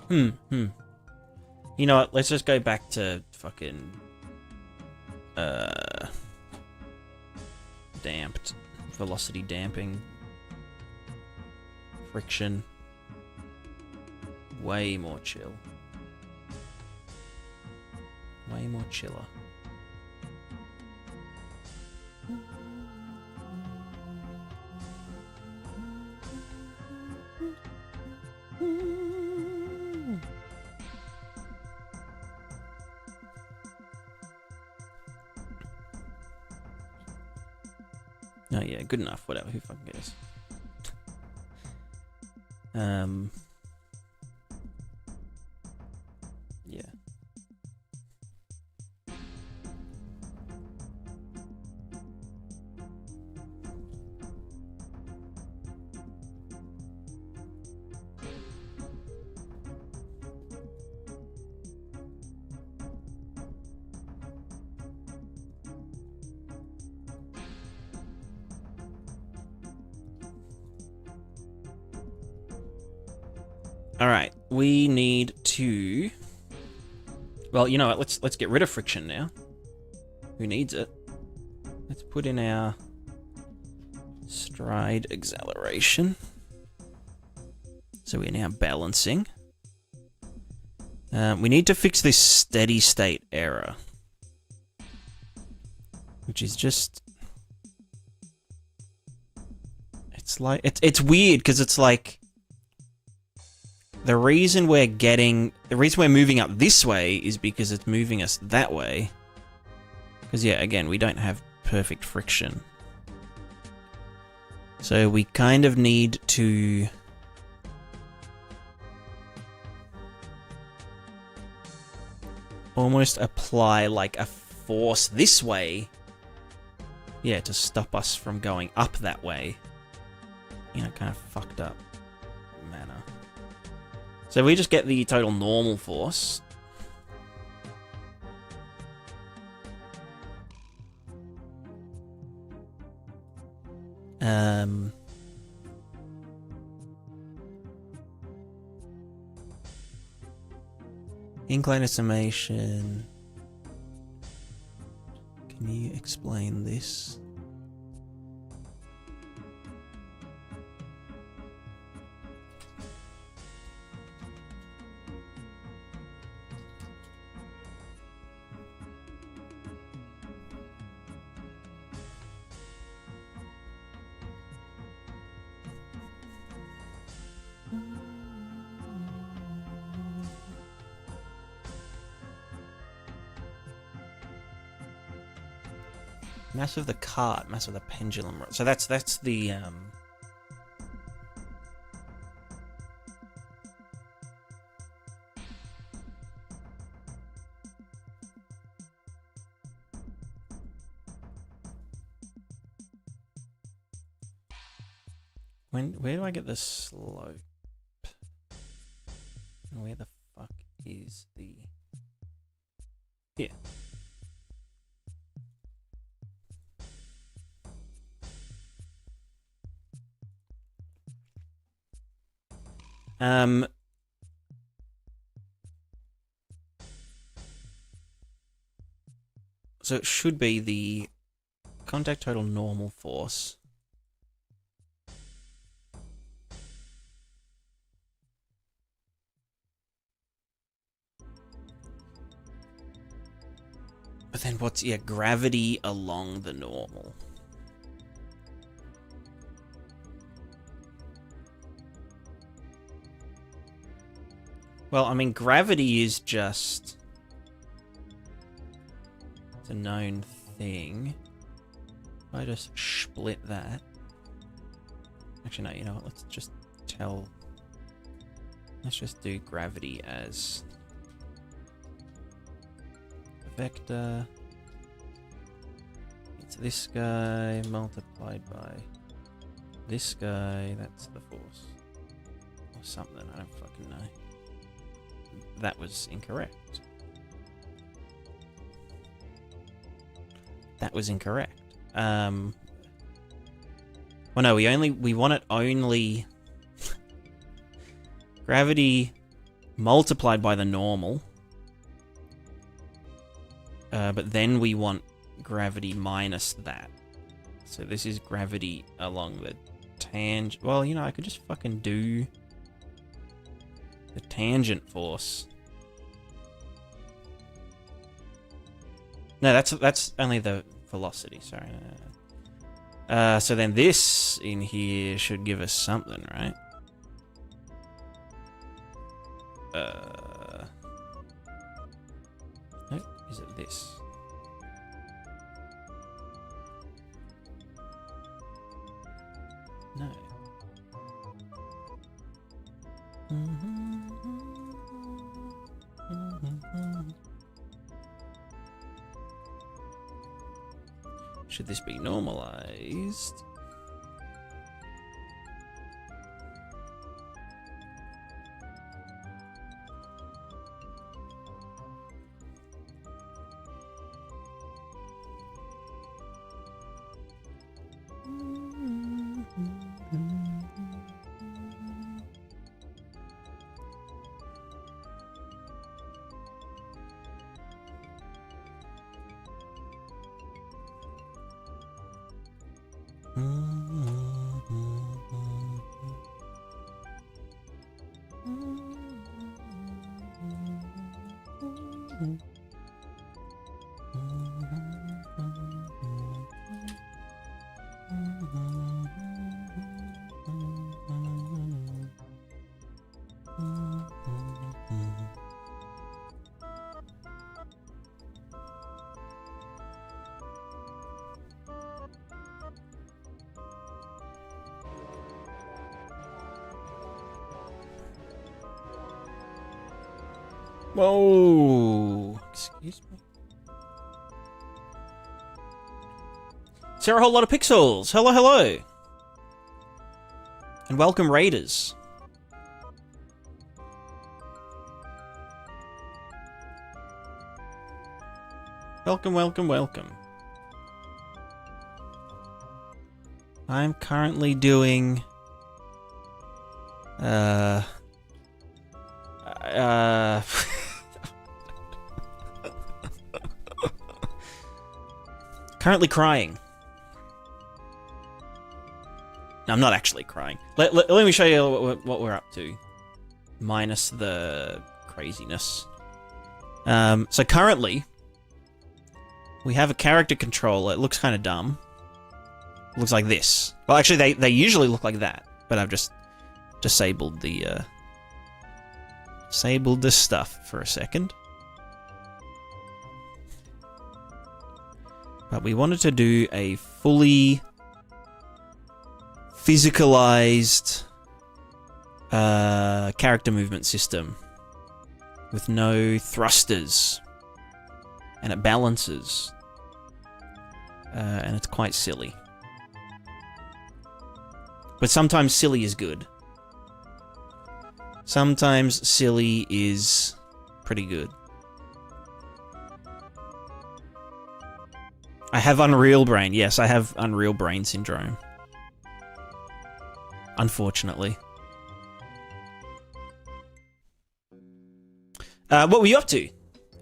You know what? Let's just go back to fucking damped. Velocity damping. Friction. Way more chill. Way more chiller. Oh yeah, good enough. Whatever. Who fucking cares? Yeah. All right, we need to. Well, you know what? Let's get rid of friction now. Who needs it? Let's put in our stride acceleration. So we're now balancing. We need to fix this steady state error, which is just. It's like it's weird because it's like. The reason we're moving up this way is because it's moving us that way. Because, yeah, again, we don't have perfect friction. So we kind of need to... almost apply, like, a force this way. Yeah, to stop us from going up that way. You know, kind of fucked up manner. So we just get the total normal force. Incline summation. Can you explain this? Mass of the cart, mass of the pendulum. So that's the where do I get the slope? Where the fuck is the... Here. So it should be the contact total normal force. But then what's, yeah, gravity along the normal. Well, I mean, gravity is just... it's a known thing. If I just split that... Actually, no, you know what? Let's just tell... Let's just do gravity as... a vector. It's this guy multiplied by this guy. That's the force. Or something, I don't fucking know. That was incorrect. That was incorrect. Well, no, we want it only... Gravity multiplied by the normal. But then we want gravity minus that. So this is gravity along the tangent. Well, you know, I could just fucking do the tangent force. No, that's only the velocity. Sorry. So then this in here should give us something, right? Nope. Is it this? No. Should this be normalized? Whoa! Excuse me. Sarah, a whole lot of pixels. Hello, hello. And welcome, Raiders. Welcome, welcome, welcome. I'm currently doing... currently crying. No, I'm not actually crying. Let me show you what we're up to. Minus the craziness. So currently, we have a character controller. It looks kind of dumb. It looks like this. Well, actually, they usually look like that. But I've just disabled the stuff for a second. But we wanted to do a fully physicalized character movement system with no thrusters, and it balances, and it's quite silly. But sometimes silly is good. Sometimes silly is pretty good. I have Unreal Brain. Yes, I have Unreal Brain syndrome. Unfortunately. What were you up to?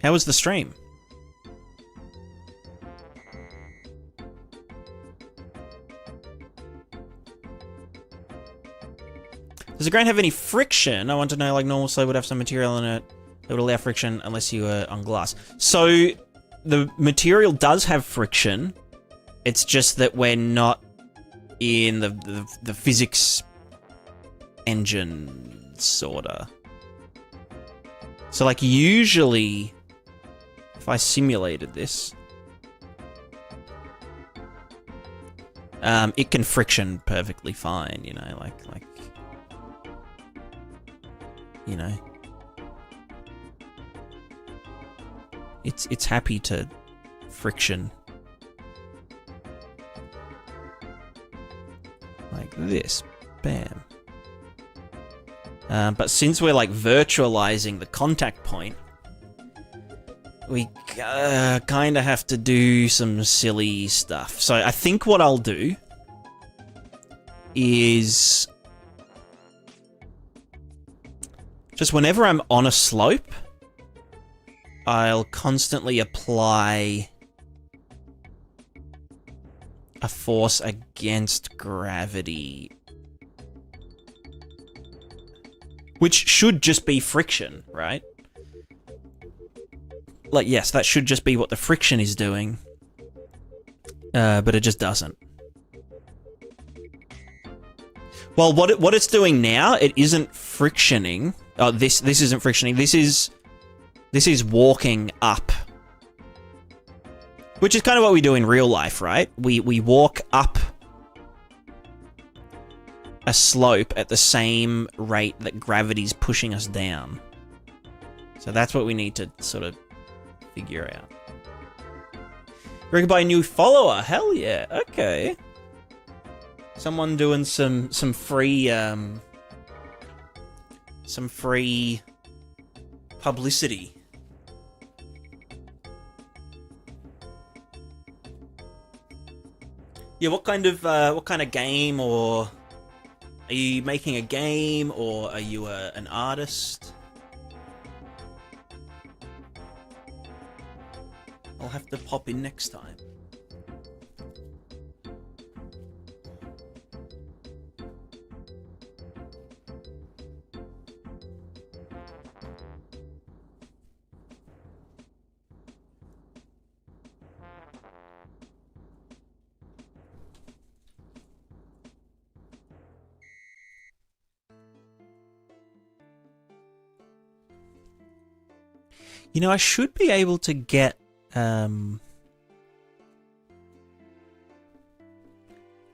How was the stream? Does the grain have any friction? I want to know, like, normal soda would have some material in it that would allow friction unless you were on glass. So, the material does have friction. It's just that we're not in the physics engine, sorta. So, like, usually, if I simulated this, it can friction perfectly fine, you know, like, you know. It's happy to friction. Like this. Bam. But since we're like virtualizing the contact point, we kind of have to do some silly stuff. So I think what I'll do is Just whenever I'm on a slope, I'll constantly apply a force against gravity. Which should just be friction, right? Like, yes, that should just be what the friction is doing. But it just doesn't. Well, what it's doing now, it isn't frictioning. Oh, this isn't frictioning. This is walking up. Which is kind of what we do in real life, right? We walk up a slope at the same rate that gravity's pushing us down. So that's what we need to sort of figure out. Reckon by a new follower? Hell yeah. Okay. Someone doing some free publicity. Yeah, what kind of game, or are you making a game, or are you an artist? I'll have to pop in next time. You know, I should be able to get, I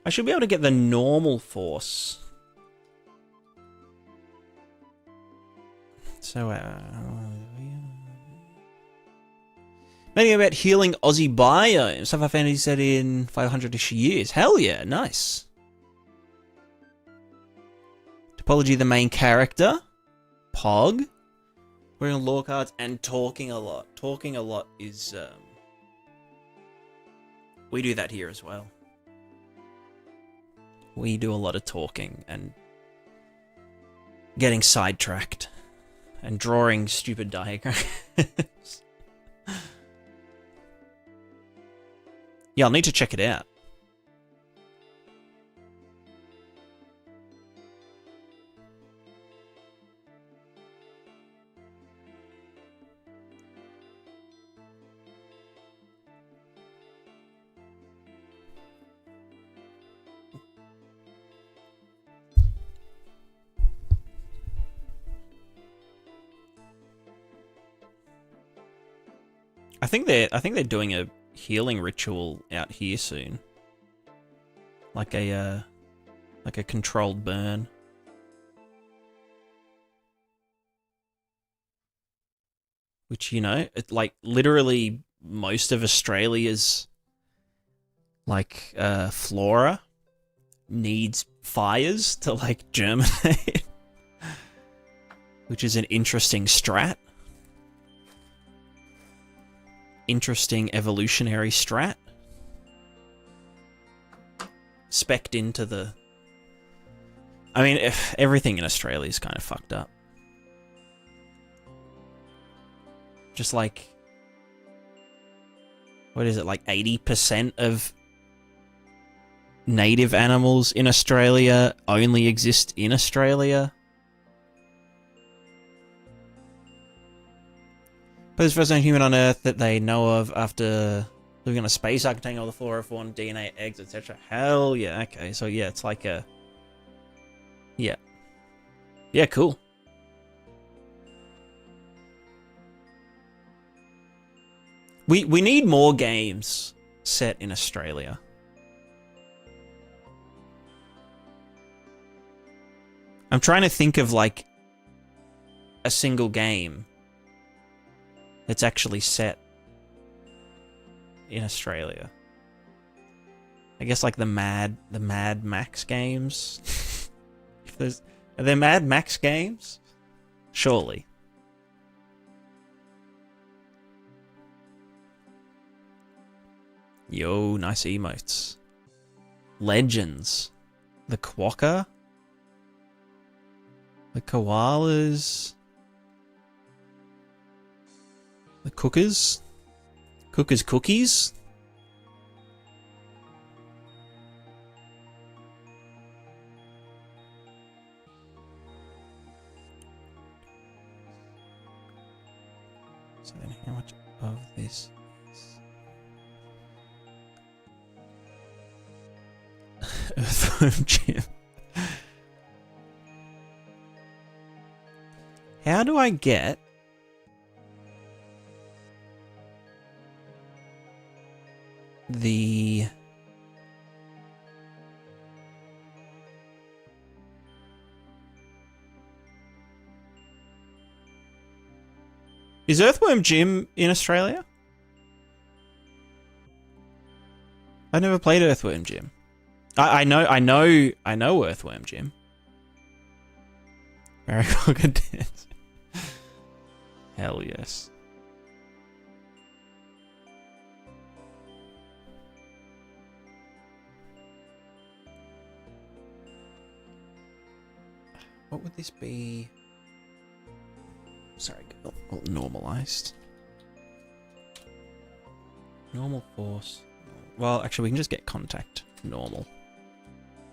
should be able to get the normal force. So, maybe about healing Aussie biomes. Stuff I fantasy set in 500-ish years. Hell yeah, nice. Topology, the main character. Pog. Wearing law cards and talking a lot. Talking a lot is, we do that here as well. We do a lot of talking and getting sidetracked and drawing stupid diagrams. Yeah, I'll need to check it out. I think they're doing a healing ritual out here soon. Like a controlled burn. Which, you know, it, like literally most of Australia's like flora needs fires to like germinate. Which is an interesting strat. Interesting evolutionary strat. Specced into the... I mean, everything in Australia is kind of fucked up. Just like... What is it, like 80% of native animals in Australia only exist in Australia? But it's the first known human on Earth that they know of after living on a space ark containing all the flora, fauna, DNA, eggs, etc. Hell yeah, okay. So yeah, it's like a... Yeah. Yeah, cool. We need more games set in Australia. I'm trying to think of like a single game that's actually set in Australia. I guess like the Mad Max games. If there's, are there Mad Max games? Surely. Yo, nice emotes. Legends. The Quokka. The Koalas. The cookers. Cookers cookies. So then how much of this is Earthworm Jim? How do I get the Is Earthworm Jim in Australia? I've never played Earthworm Jim. I know Earthworm Jim. Maricoca Dance. Hell yes. What would this be? Sorry, normalized. Normal force. Well, actually, we can just get contact normal.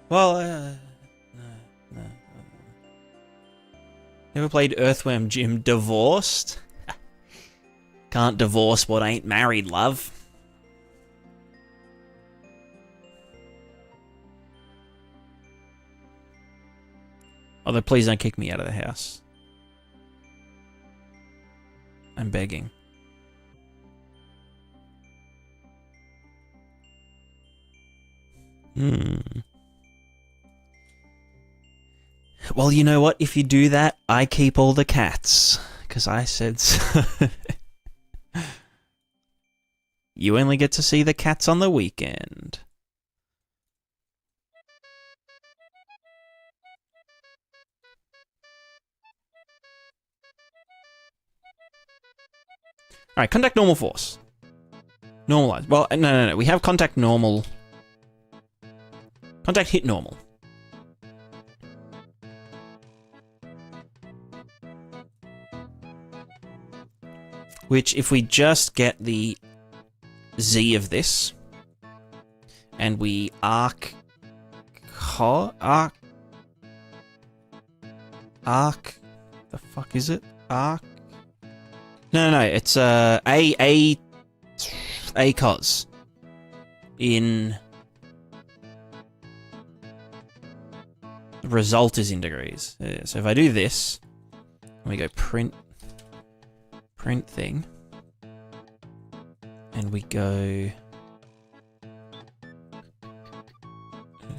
Well, no. Never played Earthworm Jim. Divorced? Can't divorce what ain't married, love. Although, please don't kick me out of the house. I'm begging. Well, you know what? If you do that, I keep all the cats. Because I said so. You only get to see the cats on the weekend. Alright, contact normal force. Normalize. Well, no. We have contact normal. Contact hit normal. Which, if we just get the Z of this, and we arc, the fuck is it? Arc? No, it's ACOS in result is in degrees. So if I do this, we go print thing, and we go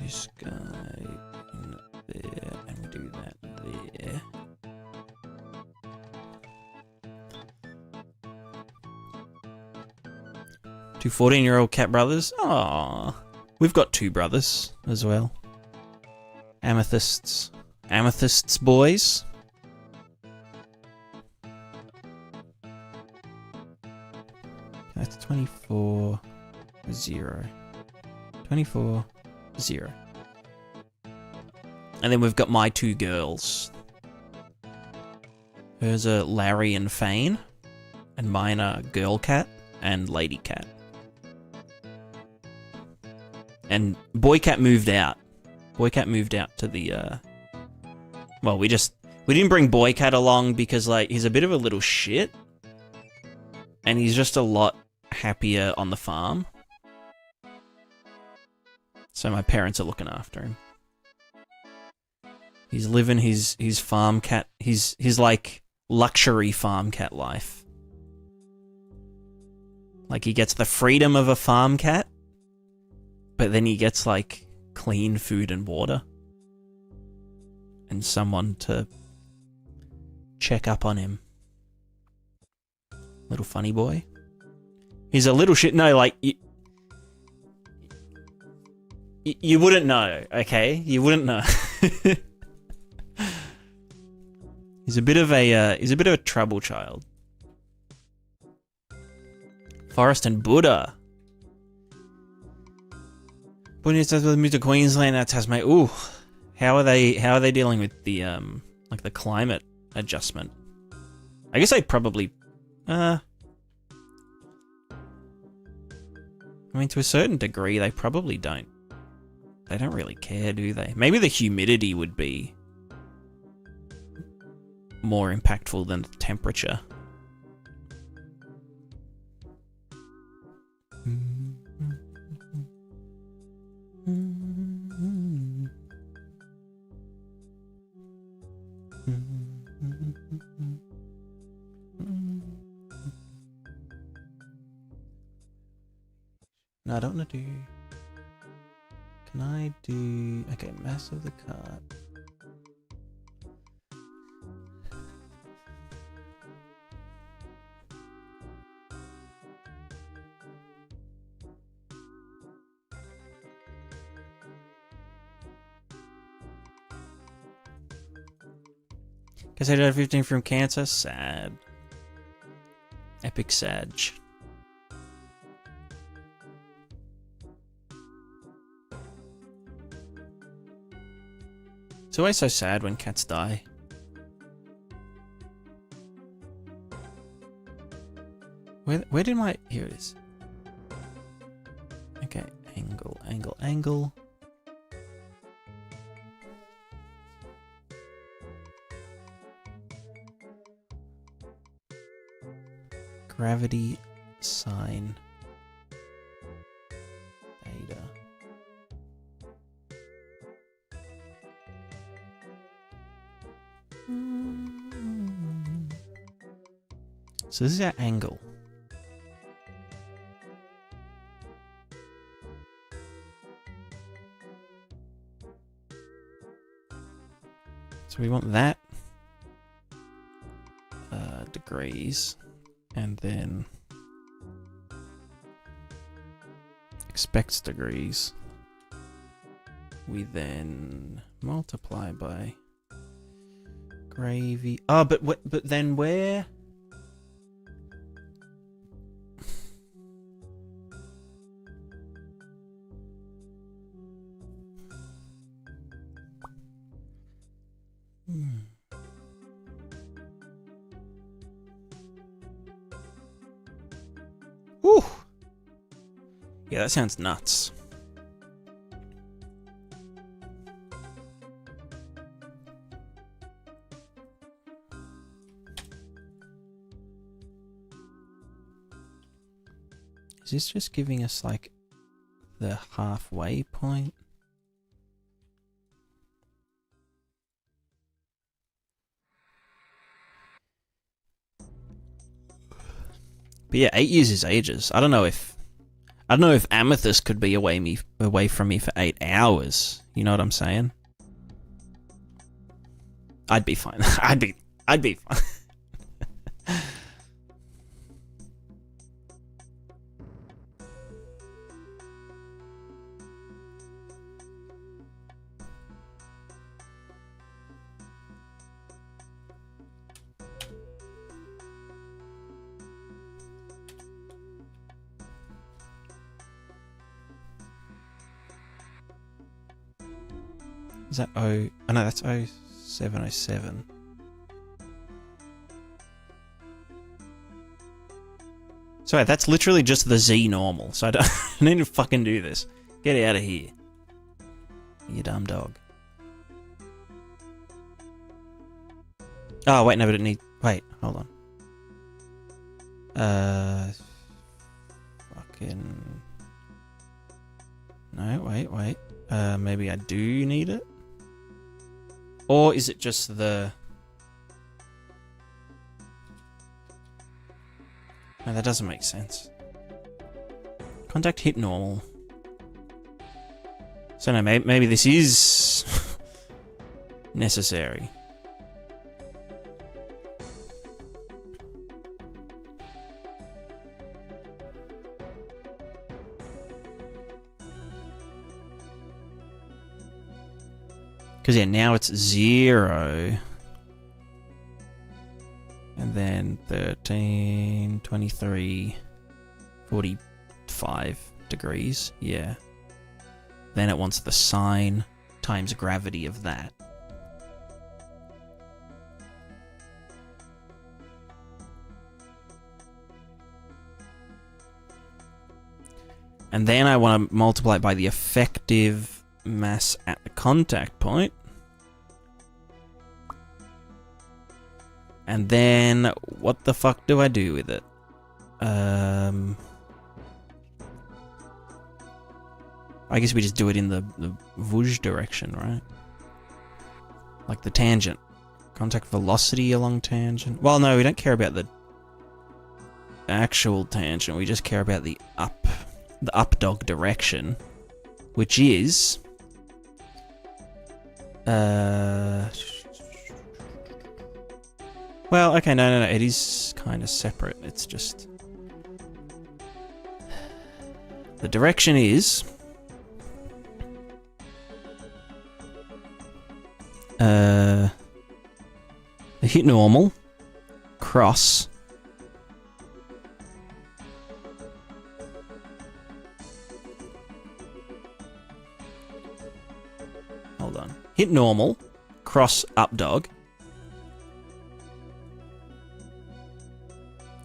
this guy in there, and we do that there. Two 14-year-old cat brothers. Aww. We've got two brothers as well. Amethysts. Amethysts boys. That's 24, 0. 24, 0. And then we've got my two girls. Hers are Larry and Fane. And mine are Girl Cat and Lady Cat. And Boy Cat moved out. Boy Cat moved out to the, well, we didn't bring Boy Cat along because, like, he's a bit of a little shit. And he's just a lot happier on the farm. So my parents are looking after him. He's living his farm cat, his like luxury farm cat life. Like, he gets the freedom of a farm cat, but then he gets, like, clean food and water. And someone to check up on him. Little funny boy. He's a little shit. No, like, you wouldn't know, okay? You wouldn't know. He's a bit of a trouble child. Forest and Buddha. Buddha says with Mr. Queensland, that's Tasmania. Ooh, how are they dealing with the like the climate adjustment? I guess they probably I mean, to a certain degree, they probably don't. They don't really care, do they? Maybe the humidity would be more impactful than the temperature. No, I don't want to do... Can I do... Okay, mass of the cart. Guess I did 15 from cancer. Sad. Epic Sag. It's always so sad when cats die. Where did my... Here it is. Okay, angle, angle, angle. Gravity, sine, beta. So this is our angle. So we want that degrees, and then expects degrees. We then multiply by gravy. Oh, but then where? Whew. Yeah, that sounds nuts. Is this just giving us like the halfway point? But yeah, 8 years is ages. I don't know if Amethyst could be away from me for 8 hours. You know what I'm saying? I'd be fine. I'd be fine. Is that O? Oh no, that's 0707. Sorry, that's literally just the Z normal, so I don't I need to fucking do this. Get out of here. You dumb dog. Oh, wait, no, but it needs... Wait, hold on. Fucking... No, wait. Maybe I do need it? Or is it just the... No, that doesn't make sense. Contact hit normal. So no, maybe this is necessary. Because yeah, now it's 0. And then 13, 23, 45 degrees. Yeah. Then it wants the sine times gravity of that. And then I want to multiply it by the effective mass at the contact point. And then, what the fuck do I do with it? I guess we just do it in the Uhhh direction, right? Like the tangent. Contact velocity along tangent. Well, no, we don't care about the actual tangent. We just care about the up dog direction, which is well, okay, no, it is kind of separate. It's just the direction is hit normal, cross, hold on, hit normal, cross up dog,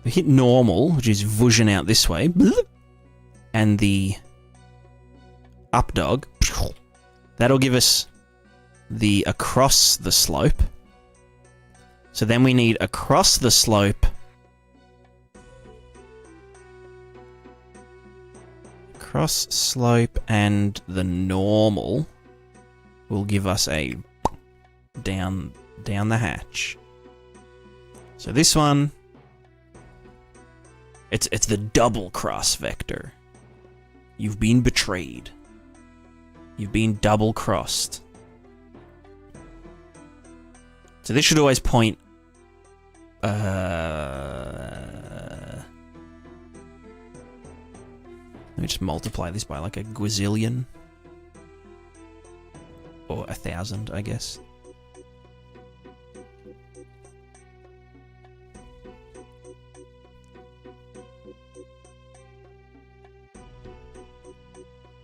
hit normal, which is vusion out this way, and the up dog, that'll give us the across the slope. So then we need across the slope, cross slope, and the normal will give us a down the hatch. So this one, it's the double cross vector. You've been betrayed. You've been double crossed. So this should always point let me just multiply this by like a gazillion. Or 1,000, I guess.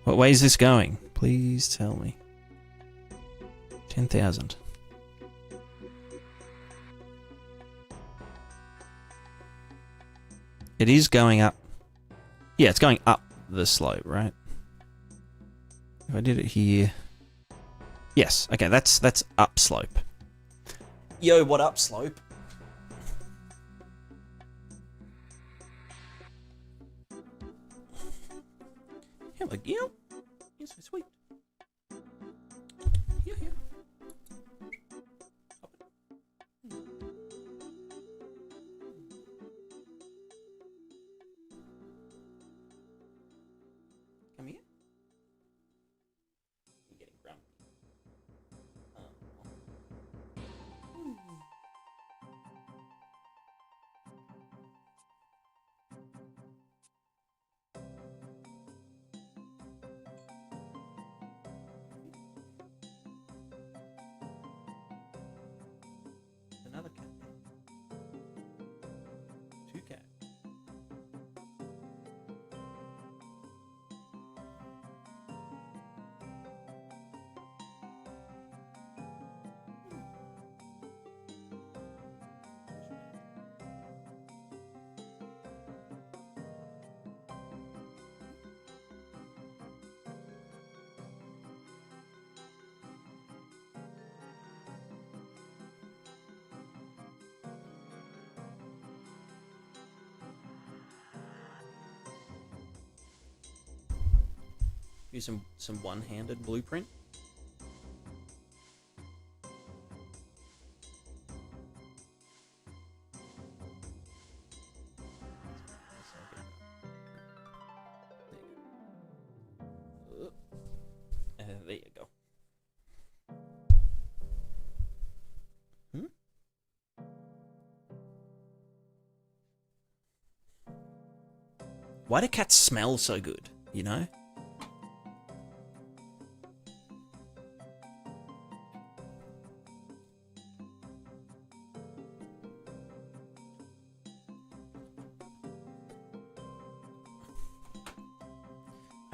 What way is this going? Please tell me. 10,000. It is going up. Yeah, it's going up the slope, right? If I did it here... Yes, okay, that's up slope. Yo, what up slope? Yeah, like, you know, it's so sweet. Yeah. Come here. I'm getting grumpy. Another cat. Two cats. Use some one-handed blueprint. There you go. Why do cats smell so good, you know?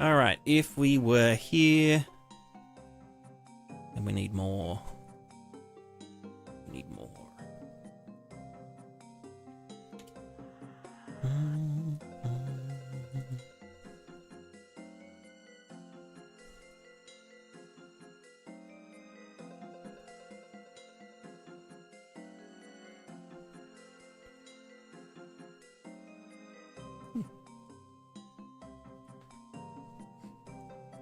Alright, if we were here, then we need more. We need more.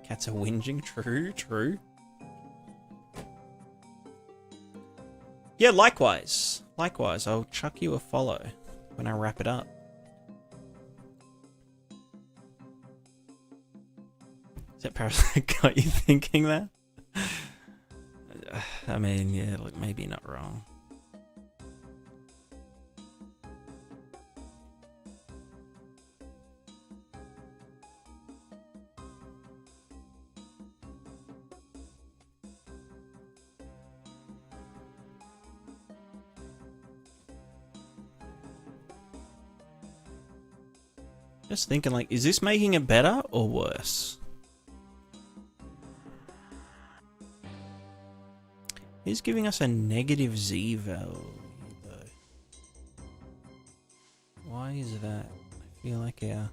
Cats are whinging. True, true. Yeah, likewise. Likewise, I'll chuck you a follow when I wrap it up. Is that Parasite got you thinking that? I mean, yeah, look, maybe not wrong. Just thinking, like, is this making it better or worse? He's giving us a negative Z value, though. Why is that? I feel like our...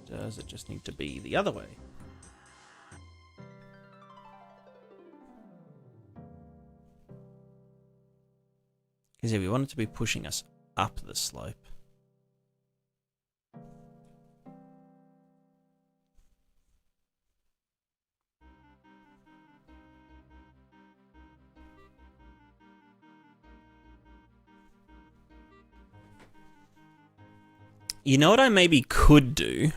Does it just need to be the other way? Because yeah, we want it to be pushing us up the slope. You know what I maybe could do?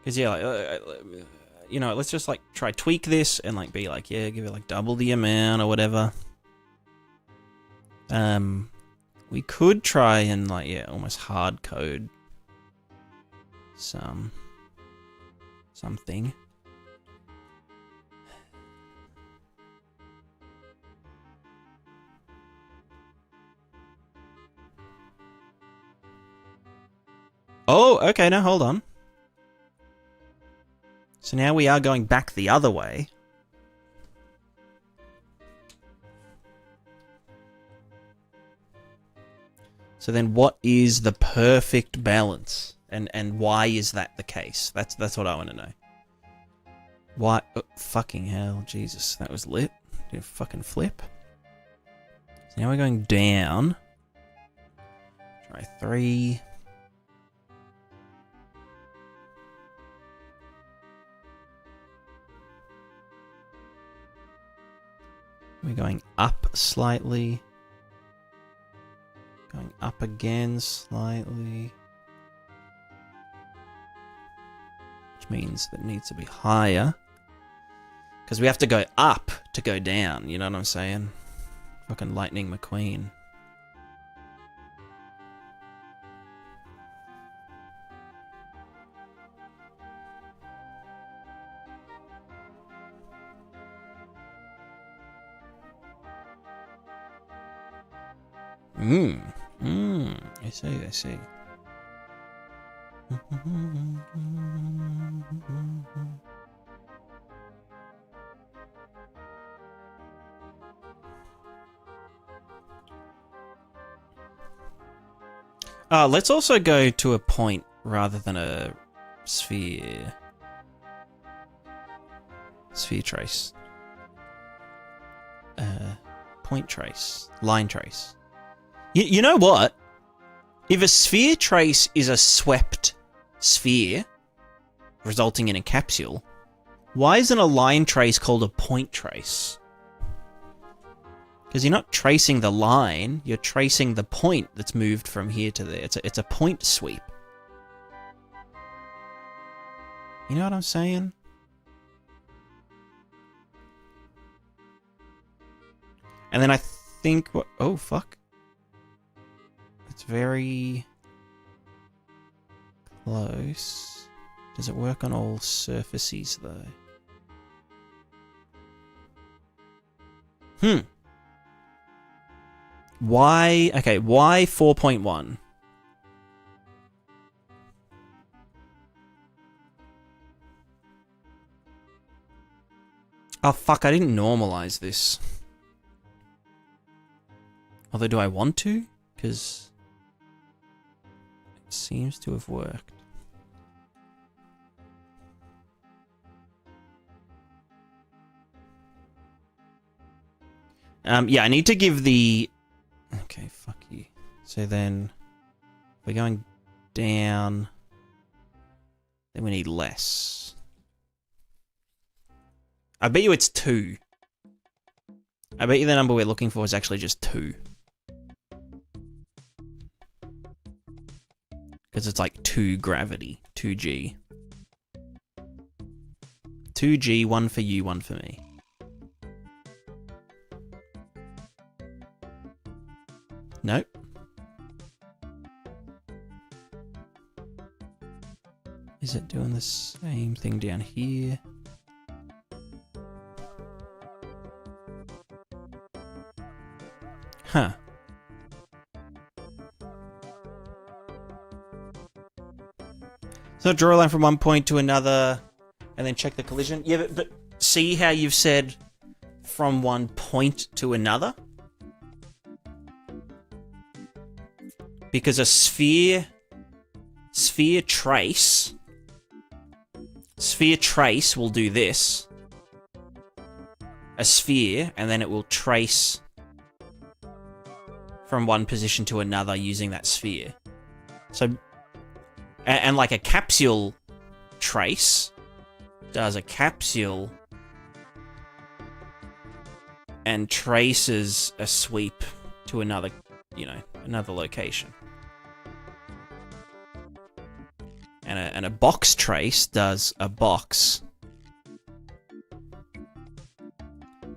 Because yeah, like, you know, let's just like try tweak this and like be like, yeah, give it like double the amount or whatever. We could try and like, yeah, almost hard code something. Oh, okay, now hold on. So now we are going back the other way. So then what is the perfect balance? And why is that the case? That's what I want to know. Why? Oh, fucking hell, Jesus, that was lit. Did it fucking flip? So now we're going down. Try 3. We're going up slightly. Going up again slightly. Which means that it needs to be higher. Because we have to go up to go down, you know what I'm saying? Fucking Lightning McQueen. I see, I see. Let's also go to a point rather than a sphere. Sphere trace. Point trace. Line trace. You know what? If a sphere trace is a swept sphere, resulting in a capsule, why isn't a line trace called a point trace? Because you're not tracing the line, you're tracing the point that's moved from here to there. It's a point sweep. You know what I'm saying? And then I think what... Oh, fuck. It's very close. Does it work on all surfaces, though? Why? Okay, why 4.1? Oh, fuck, I didn't normalize this. Although, do I want to? Because it seems to have worked. Yeah, I need to give the... Okay, fuck you. So then, we're going down. Then we need less. I bet you it's 2. I bet you the number we're looking for is actually just 2. Because it's like 2 gravity. 2G. 2G, 1 for you, 1 for me. Nope. Is it doing the same thing down here? Huh. So draw a line from one point to another and then check the collision. Yeah, but see how you've said from one point to another? Because a sphere trace will do this. A sphere, and then it will trace from one position to another using that sphere. So, and like a capsule trace does a capsule and traces a sweep to another, you know, another location. And a box trace does a box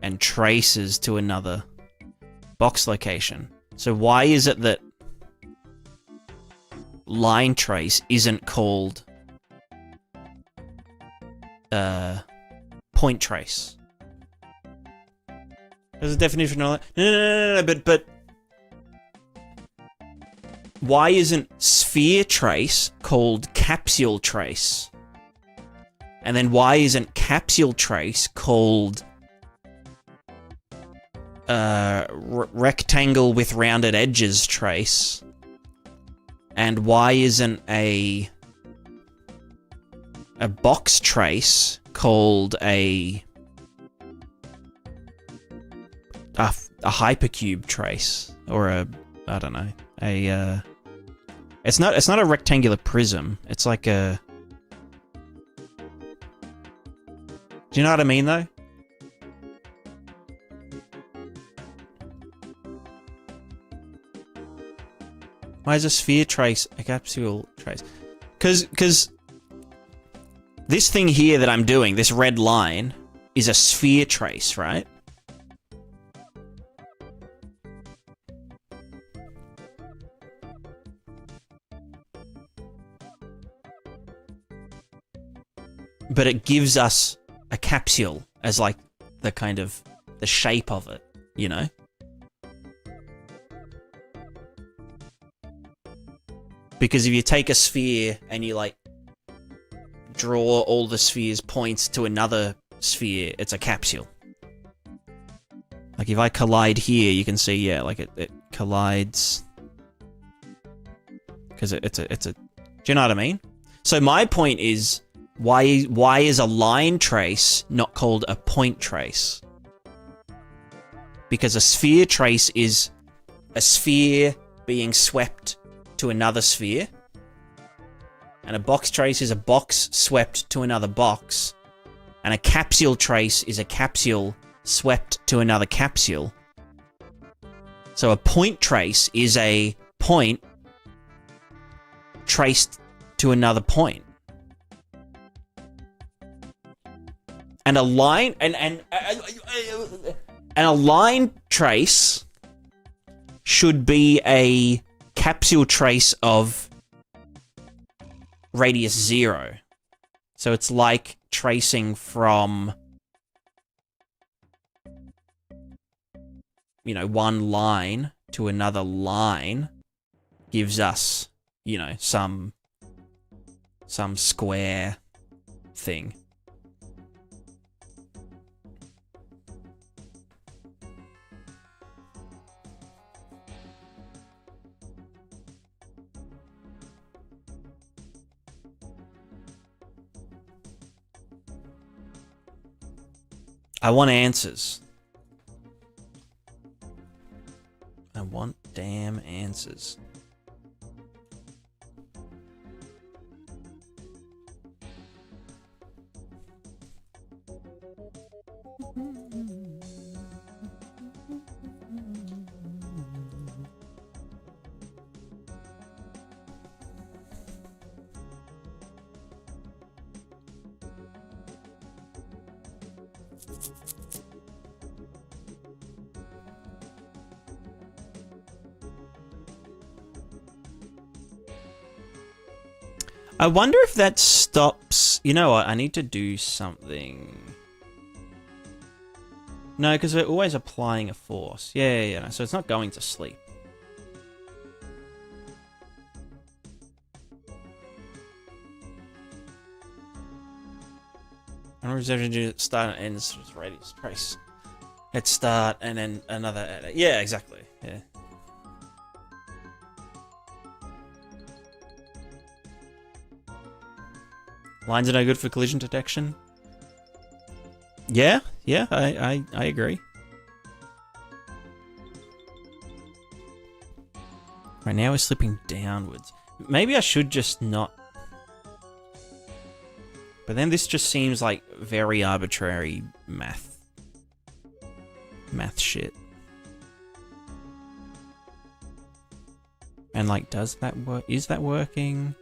and traces to another box location. So why is it that line trace isn't called point trace? There's a definition of that. No, but why isn't sphere trace called capsule trace? And then why isn't capsule trace called rectangle with rounded edges trace? And why isn't a box trace called a hypercube trace? Or a, I don't know, a it's not a rectangular prism. It's like a... Do you know what I mean, though? Why is a sphere trace a capsule trace? Because this thing here that I'm doing, this red line, is a sphere trace, right? But it gives us a capsule as like the kind of the shape of it, you know? Because if you take a sphere and you like draw all the sphere's points to another sphere, it's a capsule. Like if I collide here, you can see, yeah, like it collides. Because it's a... Do you know what I mean? So my point is, why is a line trace not called a point trace? Because a sphere trace is a sphere being swept to another sphere. And a box trace is a box swept to another box. And a capsule trace is a capsule swept to another capsule. So a point trace is a point traced to another point. And a line and a line trace should be a capsule trace of radius 0. So it's like tracing from, you know, one line to another line gives us, you know, some square thing. I want answers. I want damn answers. I wonder if that stops... You know what? I need to do something. No, because we're always applying a force. Yeah. So it's not going to sleep. Start and ends radius trace. Let's start and then another... Yeah, exactly. Yeah. Lines are no good for collision detection. Yeah, I agree. Right now we're slipping downwards. Maybe I should just not... But then this just seems like very arbitrary math shit. And like, does that work? Is that working?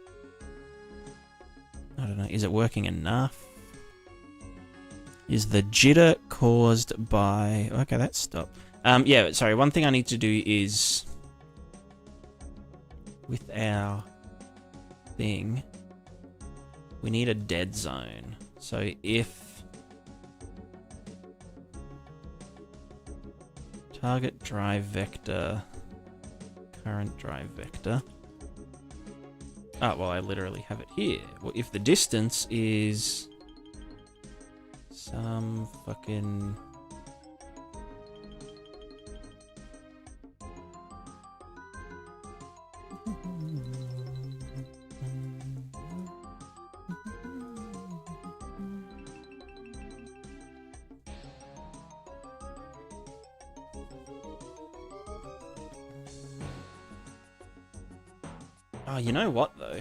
I don't know. Is it working enough? Is the jitter caused by... Okay, that stopped. Yeah, sorry. One thing I need to do is... With our thing, we need a dead zone. So if... Target drive vector... Current drive vector... Oh, well, I literally have it here. Well, if the distance is some fucking... Oh, you know what, though?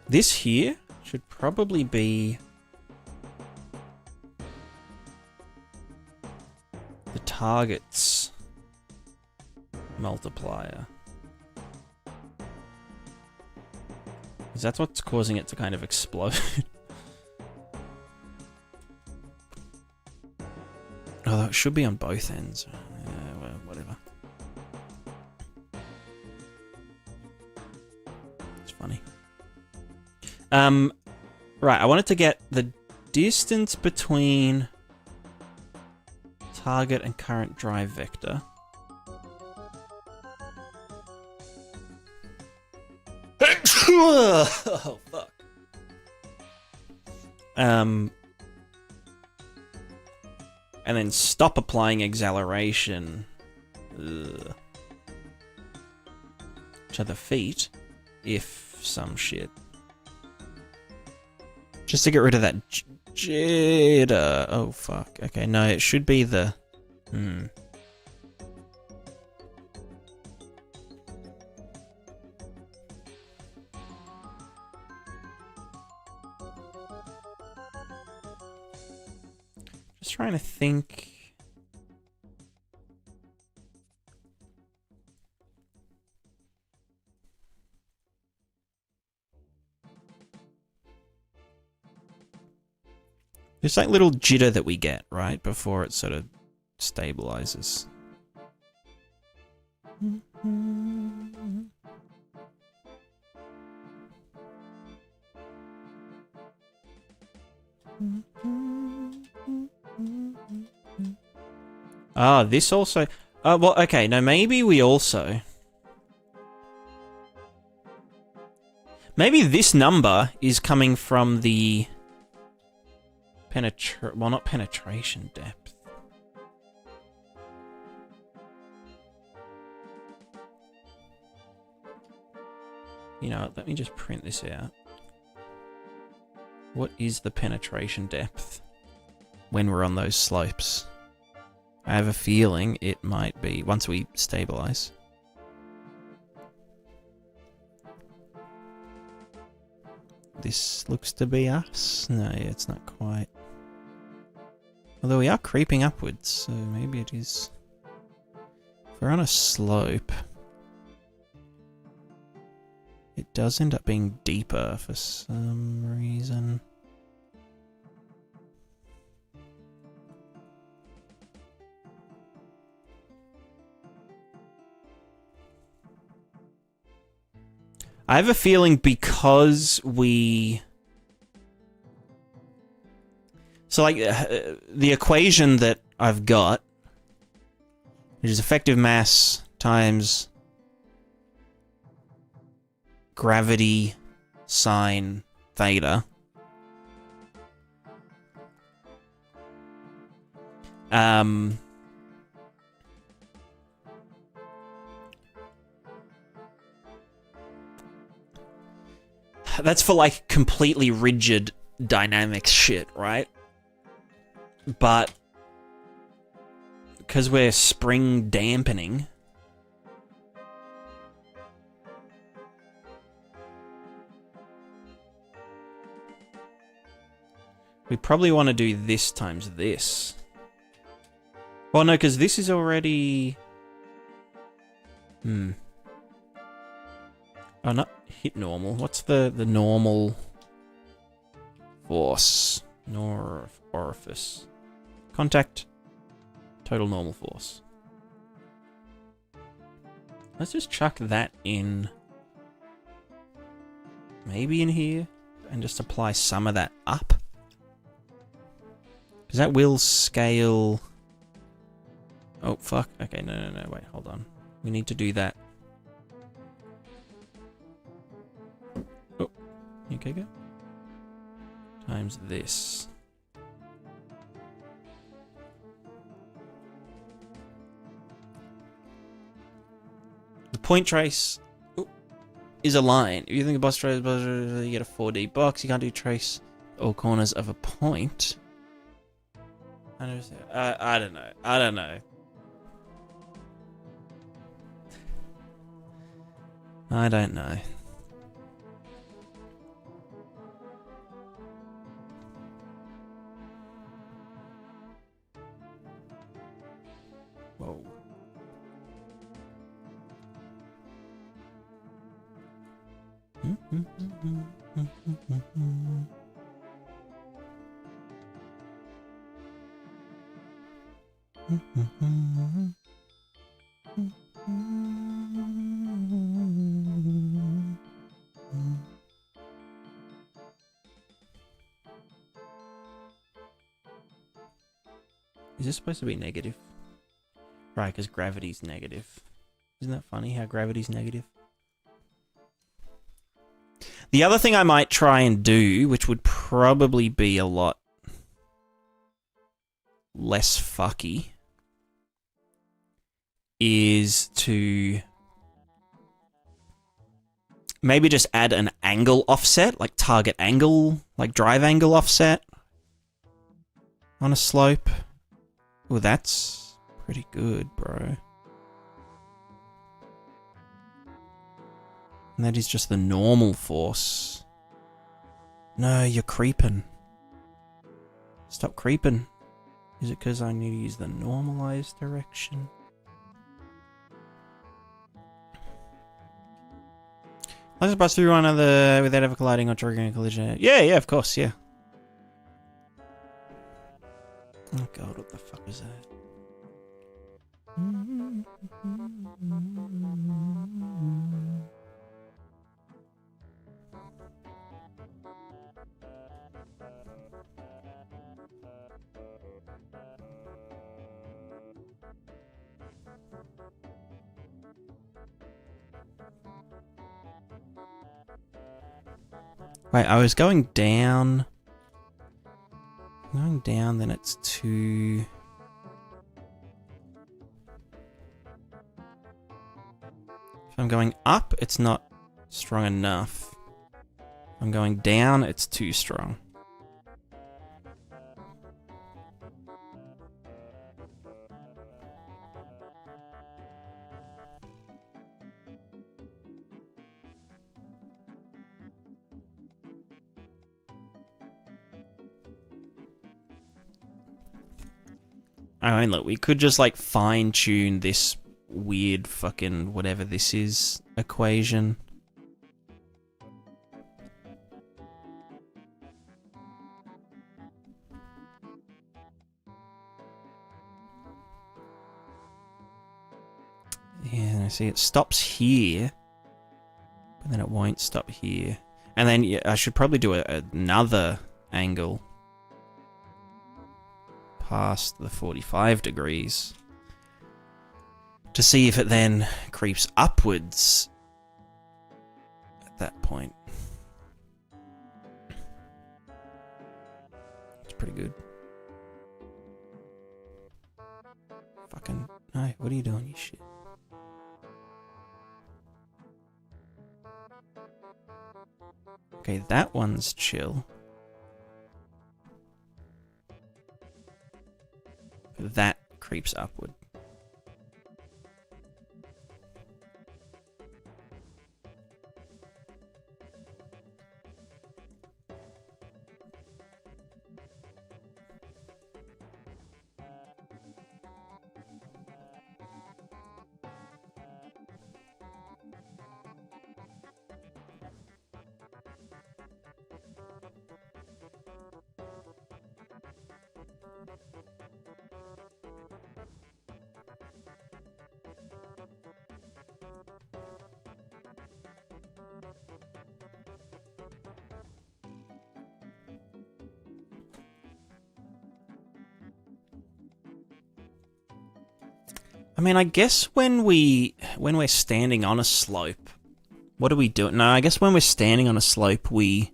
This here should probably be the target's multiplier. Because that's what's causing it to kind of explode. Although it should be on both ends. Well, whatever. It's funny. Right, I wanted to get the distance between target and current drive vector. Oh, fuck. And then stop applying acceleration. Ugh. To the feet, if some shit. Just to get rid of that jitter. Oh, fuck. Okay, no, it should be the... Just trying to think... There's that little jitter that we get, right? Before it sort of stabilizes. Ah, this also... well, okay, no, maybe we also... Maybe this number is coming from the... well, not penetration depth. You know what, let me just print this out. What is the penetration depth when we're on those slopes? I have a feeling it might be once we stabilize. This looks to be us. No, yeah, it's not quite. Although we are creeping upwards, so maybe it is. If we're on a slope, it does end up being deeper for some reason. I have a feeling because we... So, like, the equation that I've got, which is effective mass times gravity sine theta. That's for, like, completely rigid dynamics shit, right? But because we're spring dampening, we probably want to do this times this. Well, no, because this is already... Oh, not hit normal. What's the normal force? Orifice. Contact. Total normal force. Let's just chuck that in. Maybe in here. And just apply some of that up. Because that will scale... Oh, fuck. Okay, no. Wait, hold on. We need to do that. Oh. Okay, go. Times this. The point trace is a line. If you think a boss trace, you get a 4D box. You can't do trace all corners of a point. I don't know. I don't know. I don't know. Whoa. Is this supposed to be negative? Right, because gravity's negative. Isn't that funny how gravity's negative? The other thing I might try and do, which would probably be a lot less fucky, is to maybe just add an angle offset, like target angle, like drive angle offset on a slope. Oh, that's pretty good, bro. And that is just the normal force. No, you're creeping. Stop creeping. Is it because I need to use the normalized direction? Let's pass through one other without ever colliding or triggering a collision. Yeah, of course, yeah. Oh god, what the fuck is that? Wait, I was going down. Going down, then it's too... If I'm going up, it's not strong enough. If I'm going down, it's too strong. I mean, look, we could just like fine tune this weird fucking whatever this is equation. Yeah, I see it stops here, but then it won't stop here. And then yeah, I should probably do another angle past the 45 degrees to see if it then creeps upwards at that point. It's pretty good. Fucking, no, what are you doing, you shit? Okay, that one's chill. That creeps upward. I mean, I guess when we're standing on a slope, what do we do? No, I guess when we're standing on a slope, we're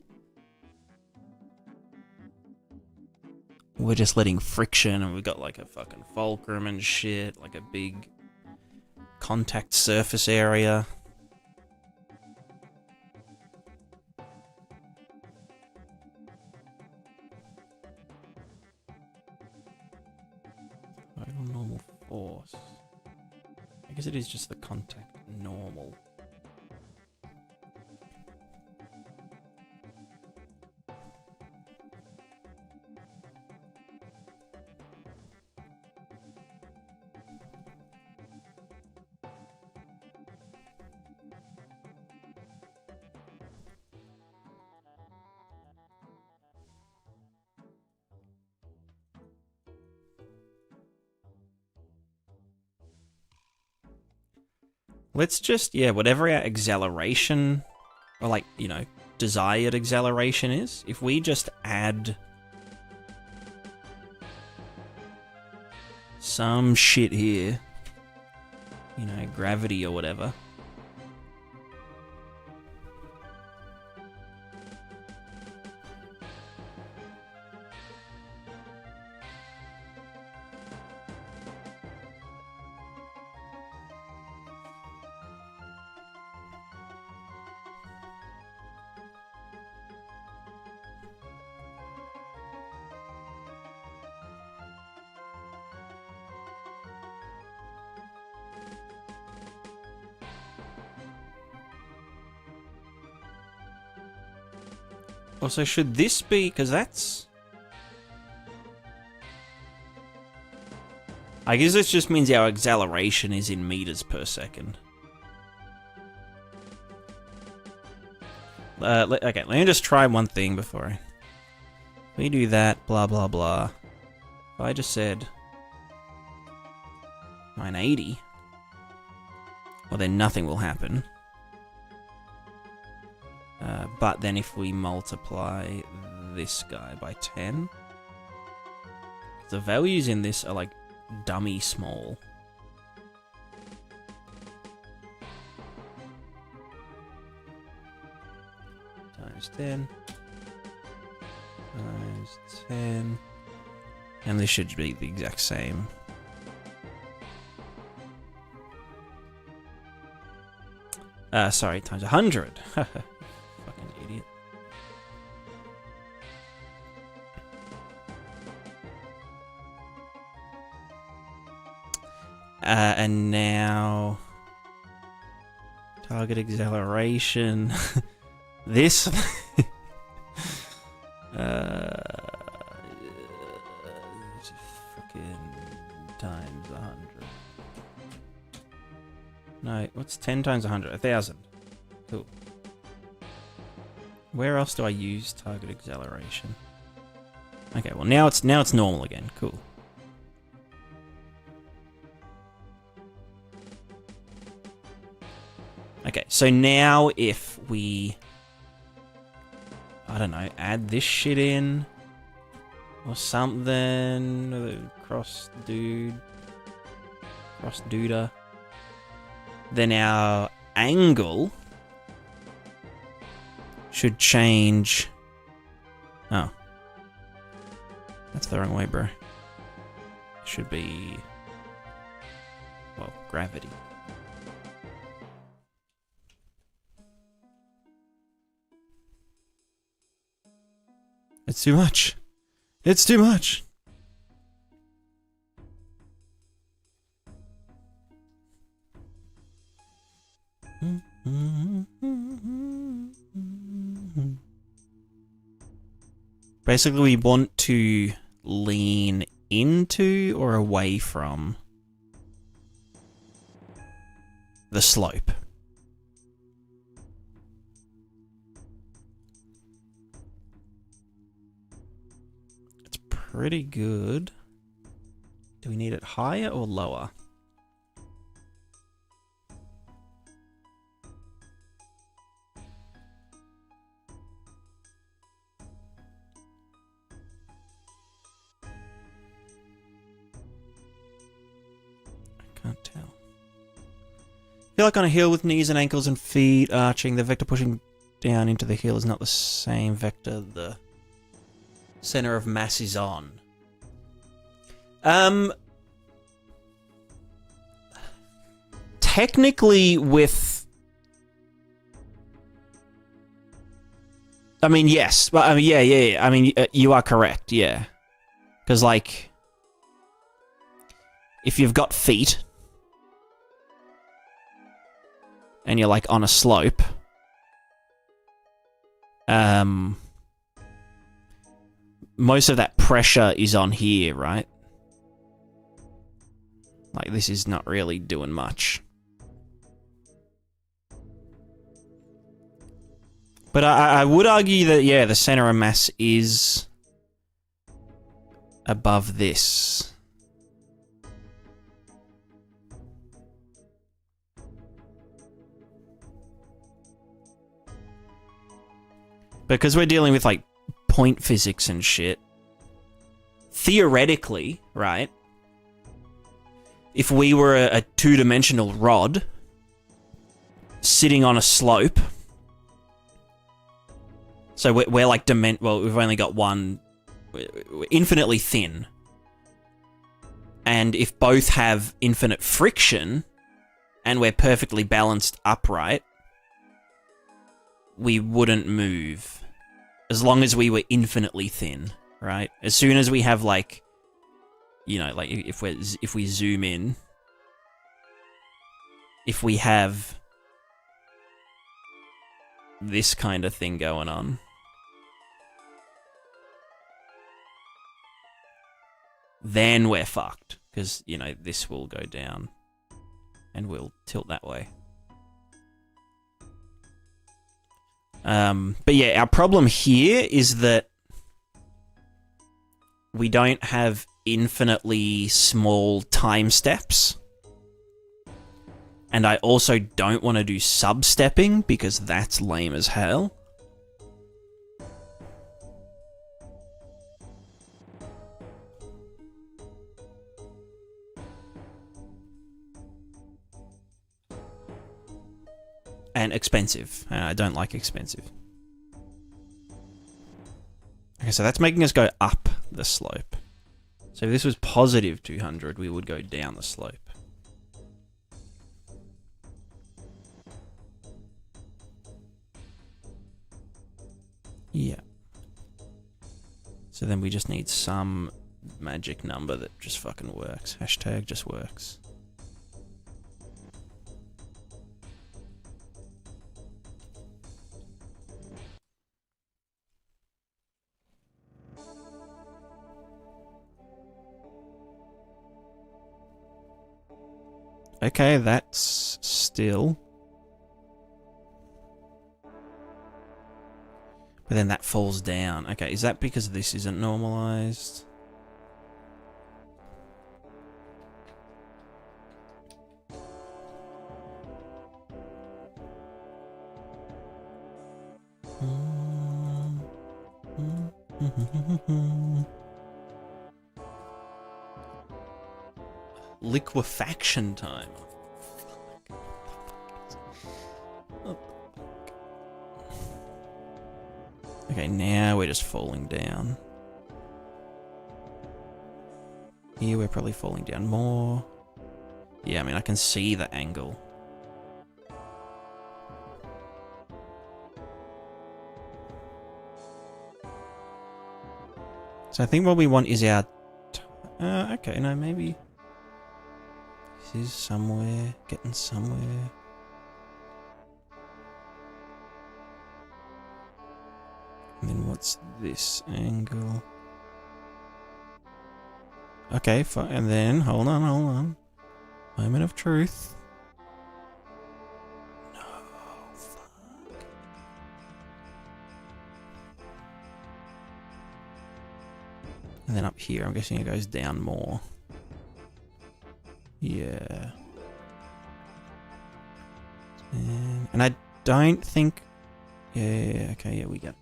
just letting friction, and we've got like a fucking fulcrum and shit, like a big contact surface area. Total normal force. I guess it is just the contact normal. Let's just, yeah, whatever our acceleration, or like, you know, desired acceleration is, if we just add some shit here, you know, gravity or whatever. Also, should this be... because that's... I guess this just means our acceleration is in meters per second. Okay, let me just try one thing before I... we do that, blah, blah, blah. If I just said... 980... well, then nothing will happen. But then if we multiply this guy by 10... the values in this are like dummy small. Times 10. Times 10. And this should be the exact same. Sorry, times 100. Fucking idiot. And now... target acceleration. This... fucking times 100. No, what's 10 times 100? 1,000. Cool. Where else do I use target acceleration? Okay, well now it's normal again. Cool. Okay, so now if we, I don't know, add this shit in or something, cross duder, then our angle should change. Oh. That's the wrong way, bro. It should be, well, gravity. It's too much. It's too much. Basically, we want to lean into or away from the slope. It's pretty good. Do we need it higher or lower? Can't tell. I feel like on a hill with knees and ankles and feet arching, the vector pushing down into the hill is not the same vector the center of mass is on. Technically with... I mean, yes. But I mean, yeah. I mean, you are correct, yeah. Because, like, if you've got feet and you're, like, on a slope, most of that pressure is on here, right? Like, this is not really doing much. But I would argue that, yeah, the center of mass is above this. Because we're dealing with, like, point physics and shit. Theoretically, right? If we were a two-dimensional rod sitting on a slope... So we're like well, we've only got one, we're infinitely thin. And if both have infinite friction, and we're perfectly balanced upright, we wouldn't move. As long as we were infinitely thin, right? As soon as we have, like, you know, like, if we zoom in, if we have this kind of thing going on, then we're fucked. Because, you know, this will go down. And we'll tilt that way. But yeah, our problem here is that we don't have infinitely small time steps. And I also don't want to do sub-stepping because that's lame as hell. And expensive. I don't like expensive. Okay, so that's making us go up the slope. So if this was positive 200, we would go down the slope. Yeah. So then we just need some magic number that just fucking works. Hashtag just works. Okay, that's still. But then that falls down. Okay, is that because this isn't normalized? Liquefaction time. Okay, now we're just falling down. Here we're probably falling down more. Yeah, I mean, I can see the angle. So I think what we want is our... okay, no, maybe... This is somewhere, getting somewhere. And then what's this angle? Okay, fine. And then, hold on. Moment of truth. No, fuck. And then up here, I'm guessing it goes down more. Yeah. And I don't think... Yeah, okay, yeah, we got...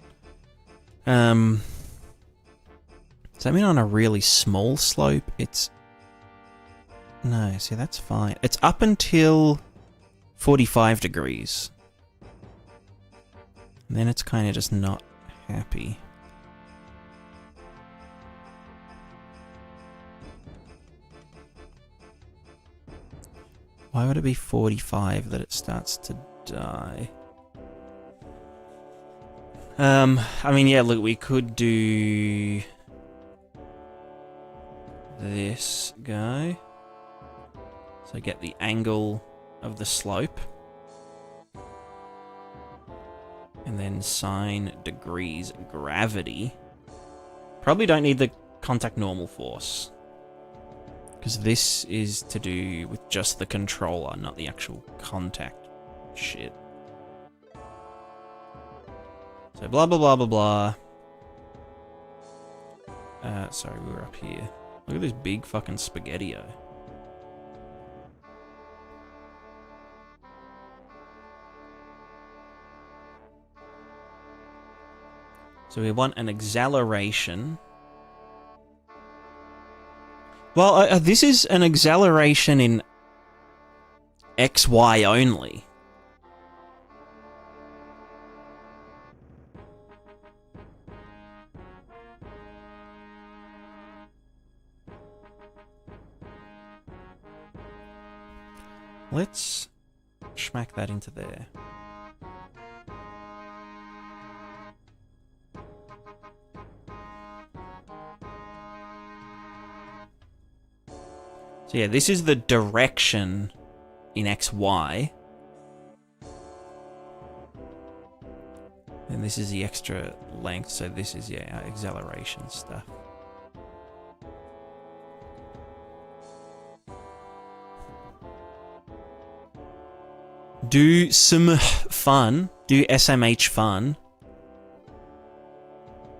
So I mean on a really small slope, it's... No, see, that's fine. It's up until 45 degrees. And then it's kind of just not happy. Why would it be 45 that it starts to die? I mean, yeah, look, we could do this guy. So get the angle of the slope. And then sine degrees gravity. Probably don't need the contact normal force. Because this is to do with just the controller, not the actual contact shit. So blah blah blah blah blah. Sorry, we were up here. Look at this big fucking spaghetti-o. So we want an acceleration. Well, this is an acceleration in XY only. Let's smack that into there. So yeah, this is the direction in XY. And this is the extra length, so this is, yeah, our acceleration stuff. Do some fun. Do SMH fun.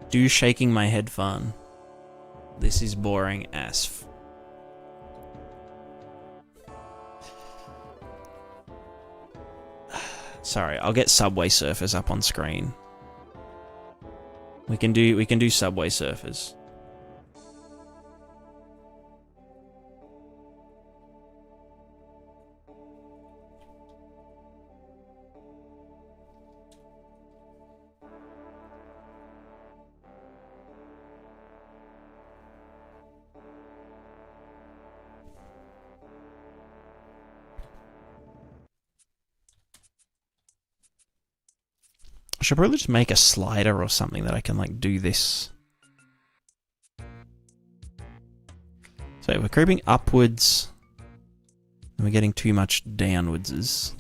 Do shaking my head fun. This is boring as f. Sorry, I'll get Subway Surfers up on screen. We can do Subway Surfers. I should probably just make a slider or something that I can, like, do this. So we're creeping upwards. And we're getting too much downwards.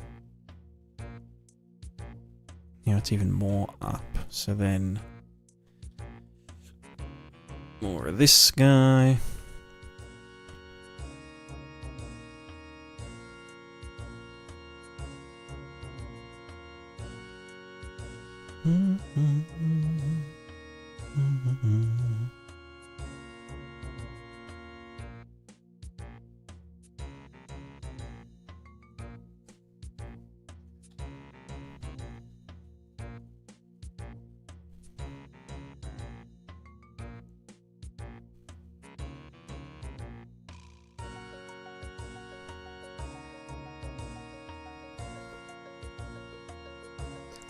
Now it's even more up. So then... more of this guy.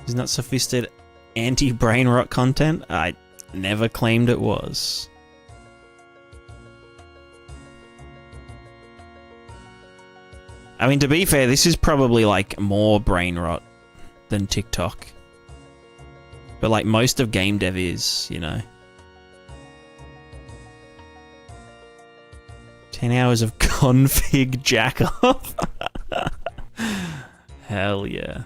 Isn't that sophisticated anti-brain rot content? I never claimed it was. I mean, to be fair, this is probably like more brain rot than TikTok. But like most of GameDev is, you know. 10 hours of config jack off. Hell yeah.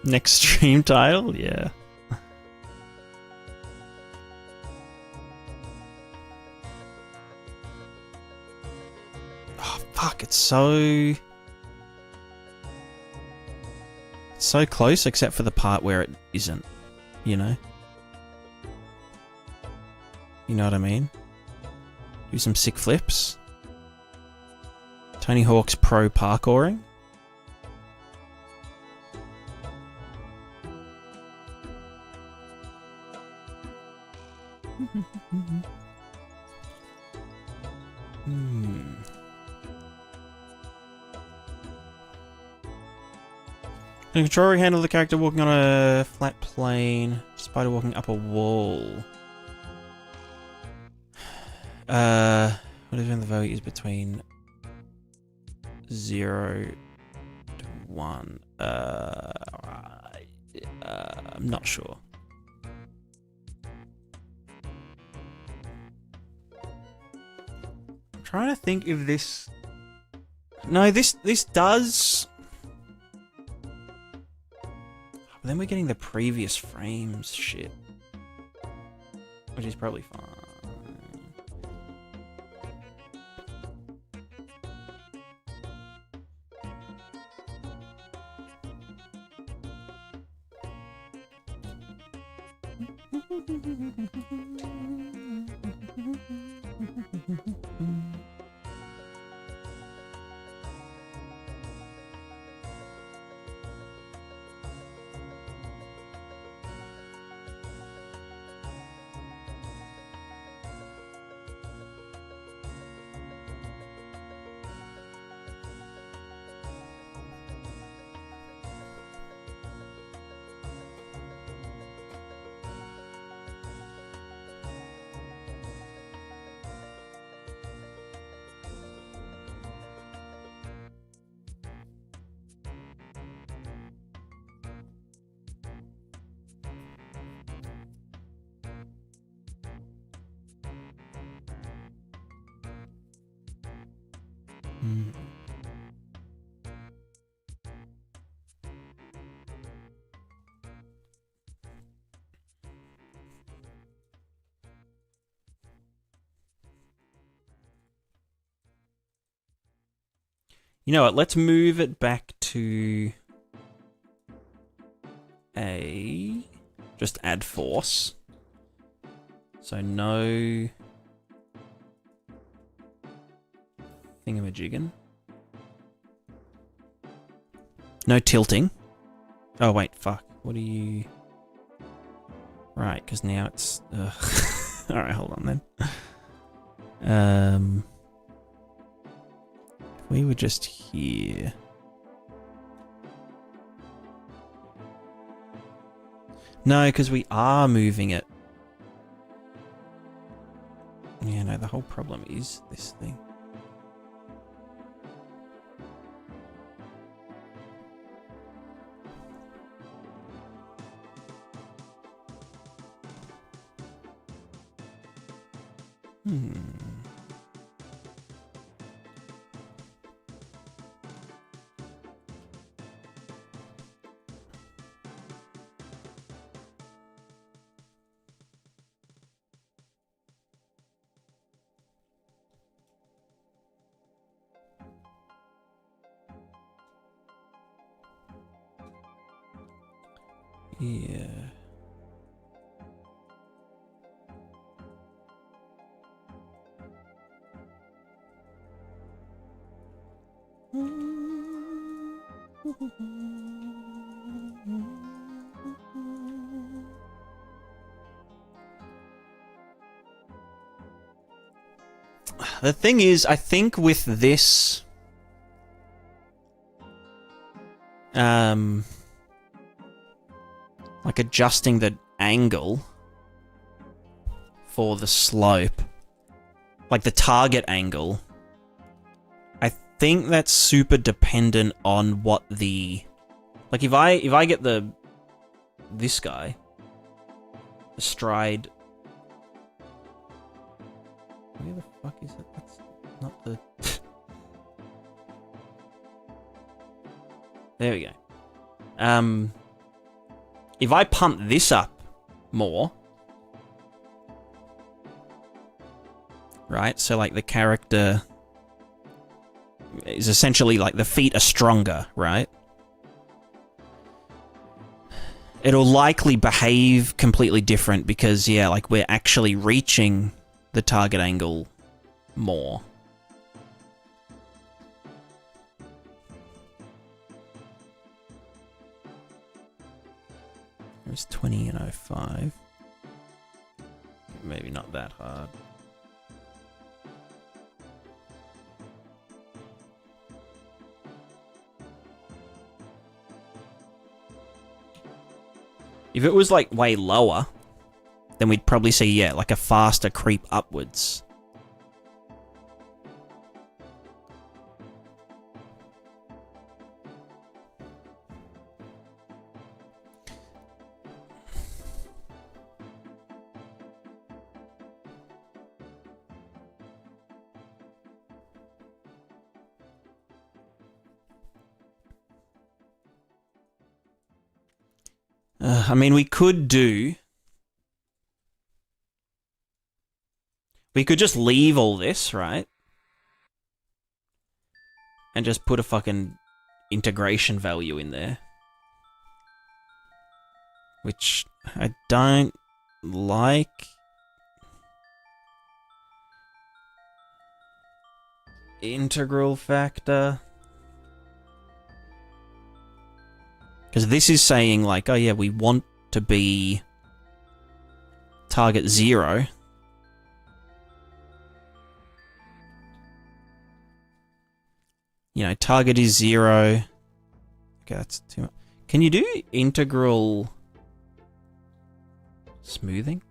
Next stream title? Yeah. Oh, fuck, it's so close except for the part where it isn't, you know? You know what I mean? Do some sick flips. Tony Hawk's pro parkouring. The controller handle the character walking on a flat plane, spider walking up a wall. Whatever the value is between 0 to 1. I'm not sure. I'm trying to think if this... No, this does... But then we're getting the previous frames shit. Which is probably fine. You know what? Let's move it back to a... Just add force. So no... Thingamajiggin. No tilting. Oh, wait, fuck. What are you... Right, because now it's... Alright, hold on then. If we were just here... No, because we are moving it. Yeah, no, the whole problem is this thing. Hmm. Yeah. The thing is, I think with this, like adjusting the angle for the slope, like the target angle, I think that's super dependent on what the, like if I get this guy, the stride. Where the fuck is it? That's not the. There we go. If I pump this up more, right? So like the character is essentially like the feet are stronger, right? It'll likely behave completely different because, yeah, like we're actually reaching the target angle more. It was 20 and 05. Maybe not that hard. If it was like way lower, then we'd probably see, yeah, like a faster creep upwards. I mean, we could just leave all this, right? And just put a fucking integration value in there. Which I don't like. Integral factor. Because this is saying like, oh yeah, we want to be target 0. You know, target is 0. Okay, that's too much. Can you do integral smoothing?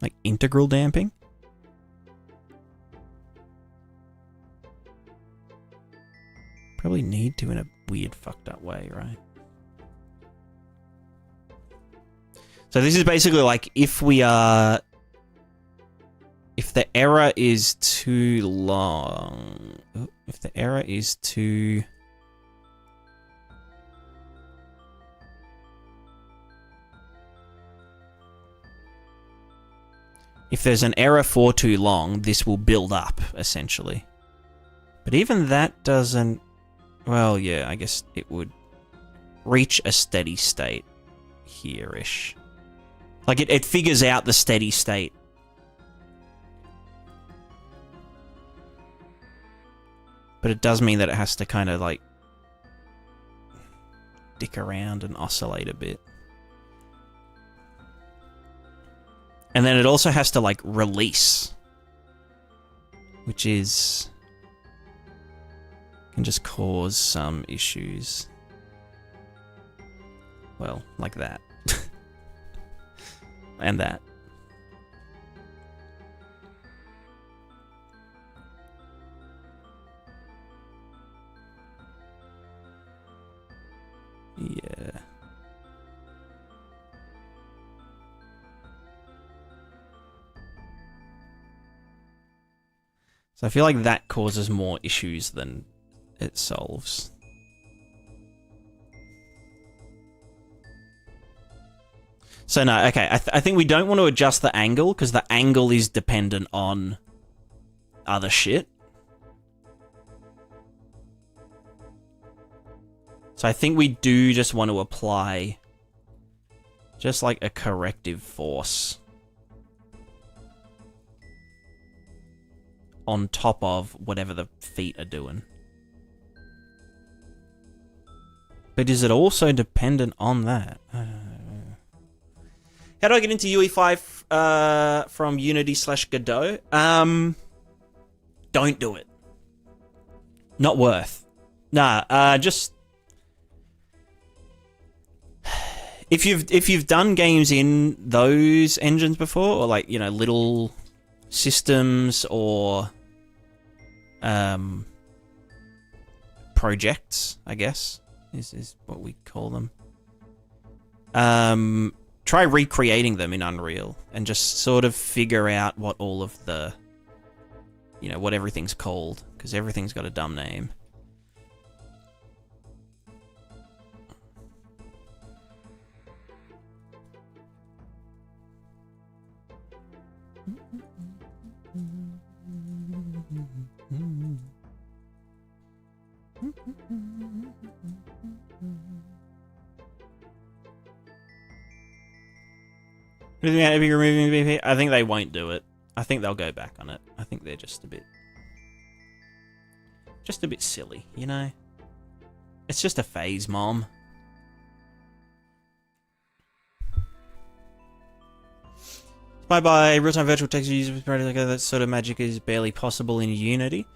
Like integral damping? Probably need to in a weird fucked up way, right? So this is basically like if we are... If the error is too long... If the error is too... If there's an error for too long, this will build up, essentially. But even that doesn't... Well, yeah, I guess it would reach a steady state here-ish. Like, it figures out the steady state. But it does mean that it has to kind of, like, dick around and oscillate a bit. And then it also has to, like, release. Which is... can just cause some issues. Well, like that. And that. Yeah. So I feel like that causes more issues than it solves. So no, okay, I think we don't want to adjust the angle, because the angle is dependent on other shit. So I think we do just want to apply just like a corrective force on top of whatever the feet are doing. But is it also dependent on that? How do I get into UE5 from Unity/Godot? Don't do it. Not worth. Nah, just if you've done games in those engines before, or like, you know, little systems or projects, I guess is what we call them. Try recreating them in Unreal and just sort of figure out what all of the, you know, what everything's called, because everything's got a dumb name. Removing VP? I think they won't do it. I think they'll go back on it. I think they're just a bit silly, you know? It's just a phase, Mom. Bye-bye. Real-time virtual text users, that sort of magic is barely possible in Unity.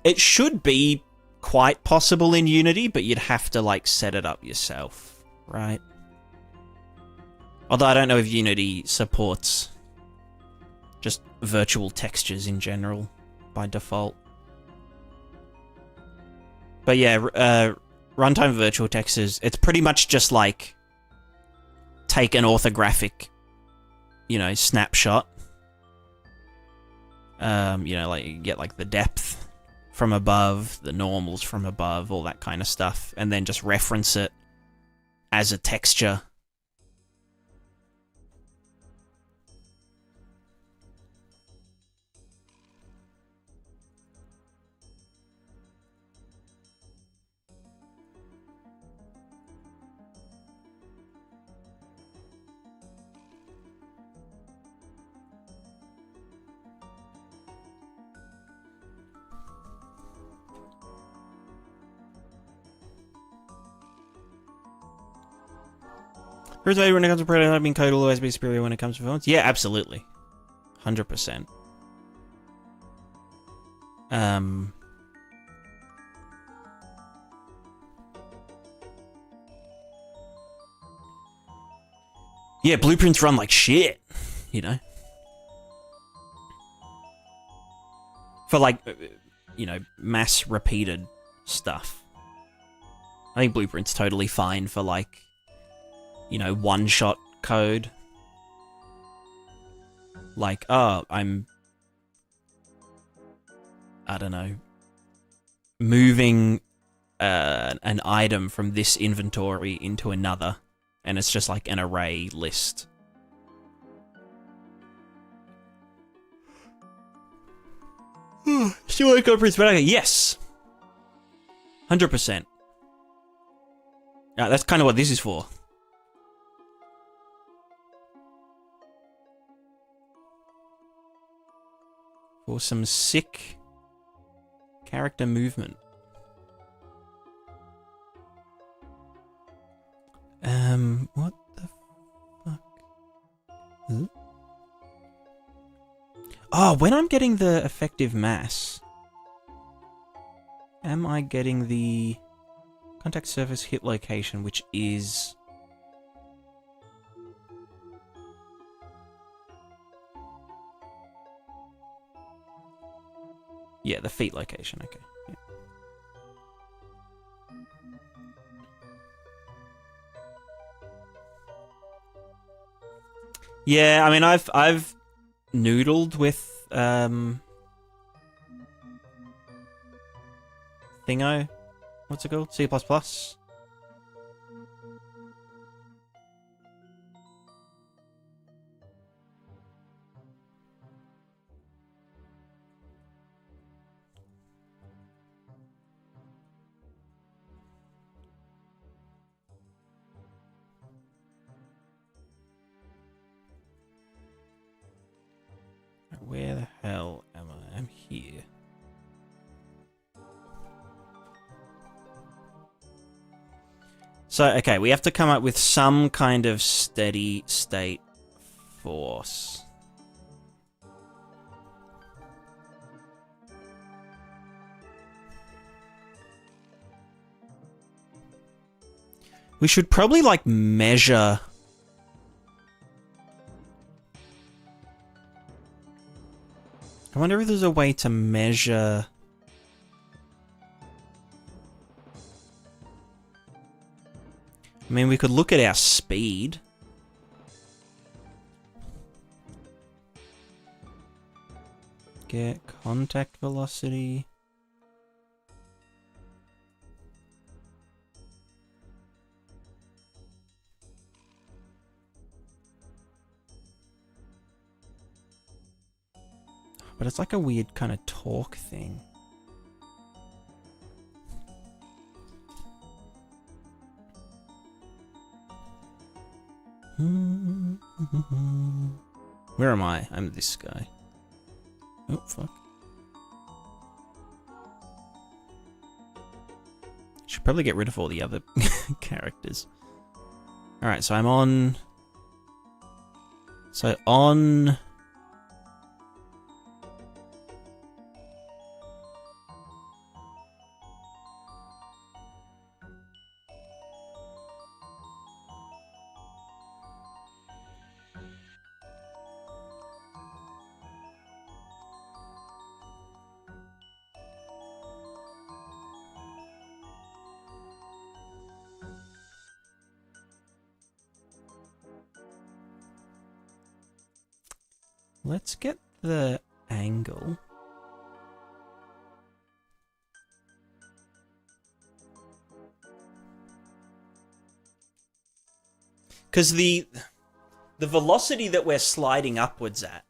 It should be quite possible in Unity, but you'd have to, like, set it up yourself, right? Although I don't know if Unity supports just virtual textures in general by default. But yeah, runtime virtual textures, it's pretty much just like take an orthographic, you know, snapshot. You know, like you get like the depth from above, the normals from above, all that kind of stuff, and then just reference it as a texture. Here's why when it comes to prototyping, code will always be superior when it comes to performance. Yeah, absolutely. 100%. Yeah, blueprints run like shit, you know? For like, you know, mass repeated stuff. I think blueprints totally fine for like, you know, one-shot code. Like, oh, I don't know, moving an item from this inventory into another, and it's just like an array list. Still want to go Prince Better? Yes! 100%. That's kind of what this is for. For some sick character movement. What the fuck? Huh? Oh, when I'm getting the effective mass, am I getting the contact surface hit location, which is... yeah, the feet location, okay. Yeah. Yeah, I mean, I've noodled with thingo. What's it called? C++. Where the hell am I? I'm here. So, okay, we have to come up with some kind of steady state force. We should probably, like, measure... I wonder if there's a way to measure... I mean, we could look at our speed. Get contact velocity. But it's like a weird kind of torque thing. Where am I? I'm this guy. Oh, fuck. Should probably get rid of all the other characters. Alright, so I'm on... So on... Let's get the angle. Because the velocity that we're sliding upwards at,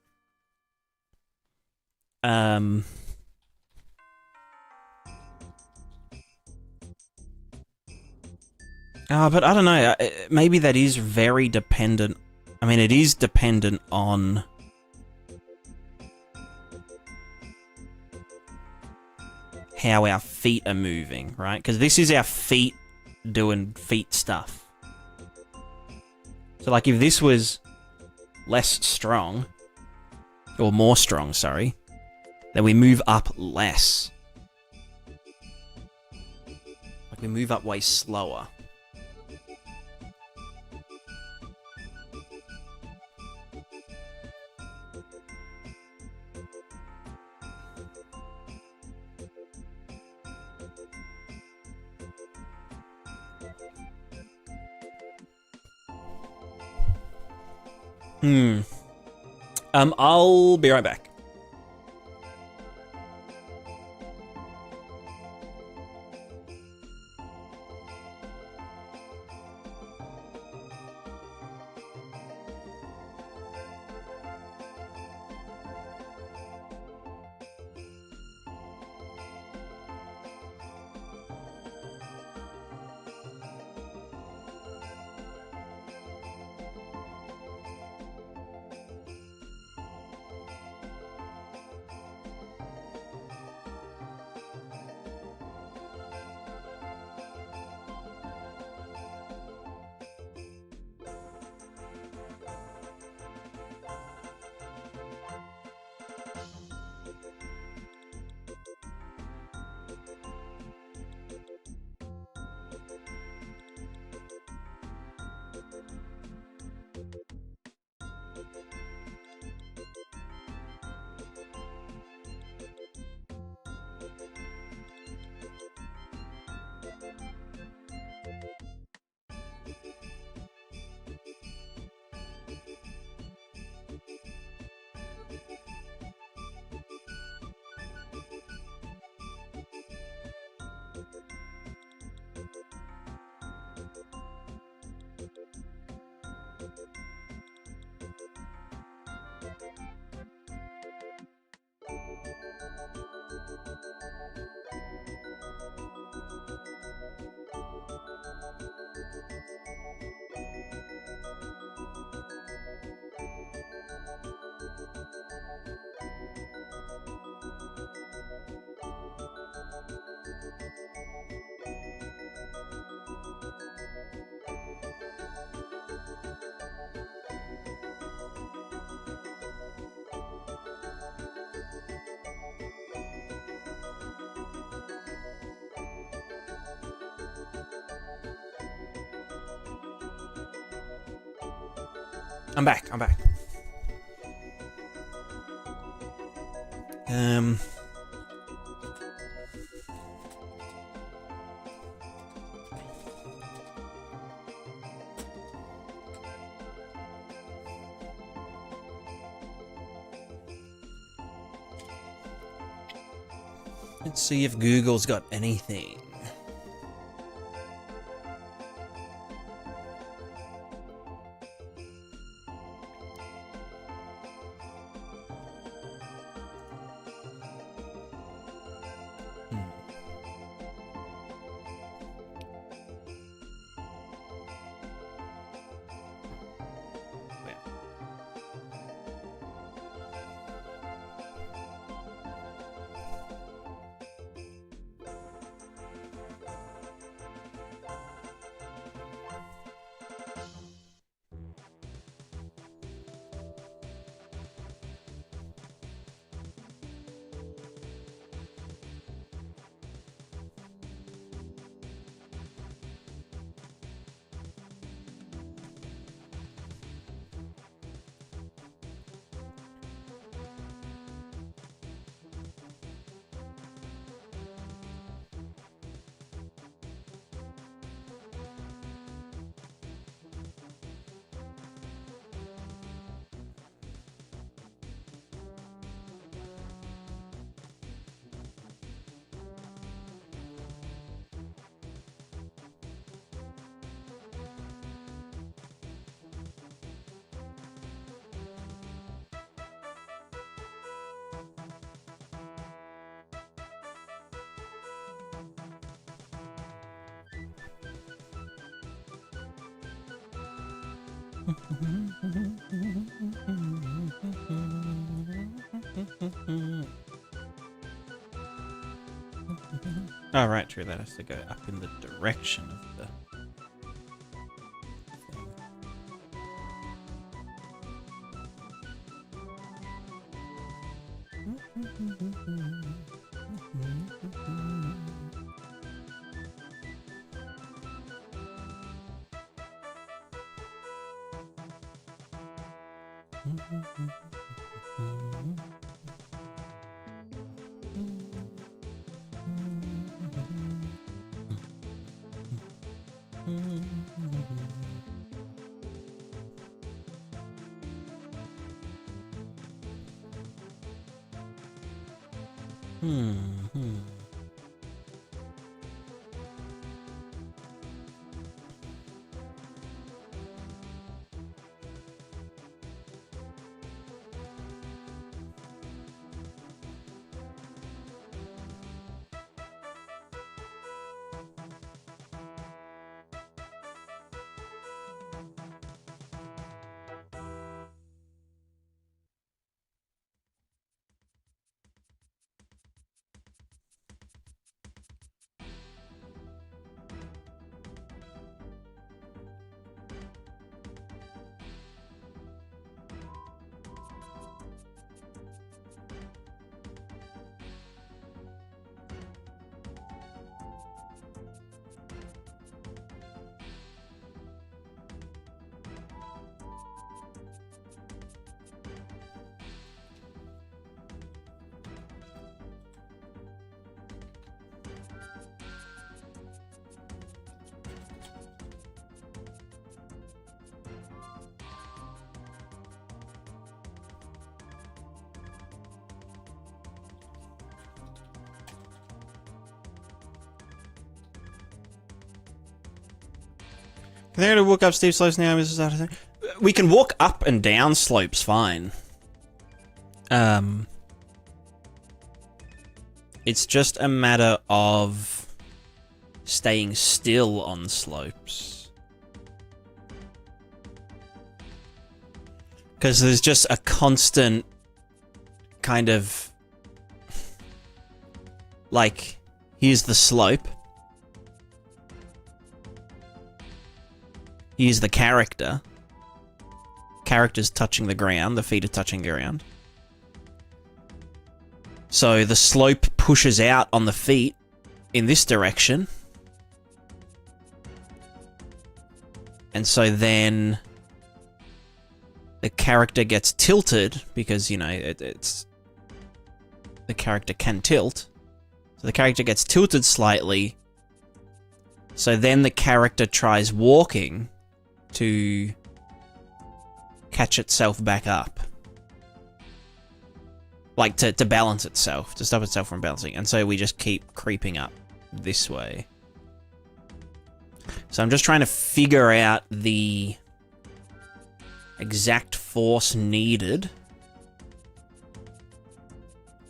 but I don't know. Maybe that is very dependent. I mean, it is dependent on how our feet are moving, right? Because this is our feet doing feet stuff. So, like, if this was less strong, or more strong, sorry, then we move up less. Like, we move up way slower. I'll be right back. I'm back. Let's see if Google's got anything. Oh, right, true. That has to go up in the direction of the... Can they walk up steep slopes now? We can walk up and down slopes fine. It's just a matter of staying still on slopes. Because there's just a constant kind of... like, here's the slope. Here's the character. Character's touching the ground, the feet are touching the ground. So the slope pushes out on the feet in this direction. And so then the character gets tilted because, you know, it's... The character can tilt. So the character gets tilted slightly. So then the character tries walking to catch itself back up. Like, to balance itself, to stop itself from bouncing. And so we just keep creeping up this way. So I'm just trying to figure out the exact force needed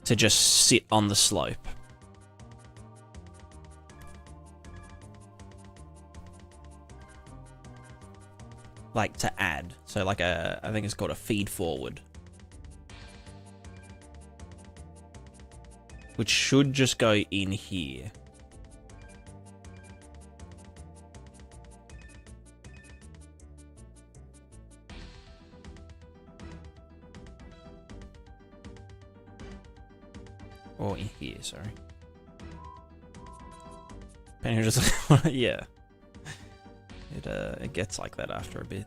to just sit on the slope. Like, to add. So like a, I think it's called a feed forward. Which should just go in here. Or in here, sorry. Penny just, yeah. It gets like that after a bit.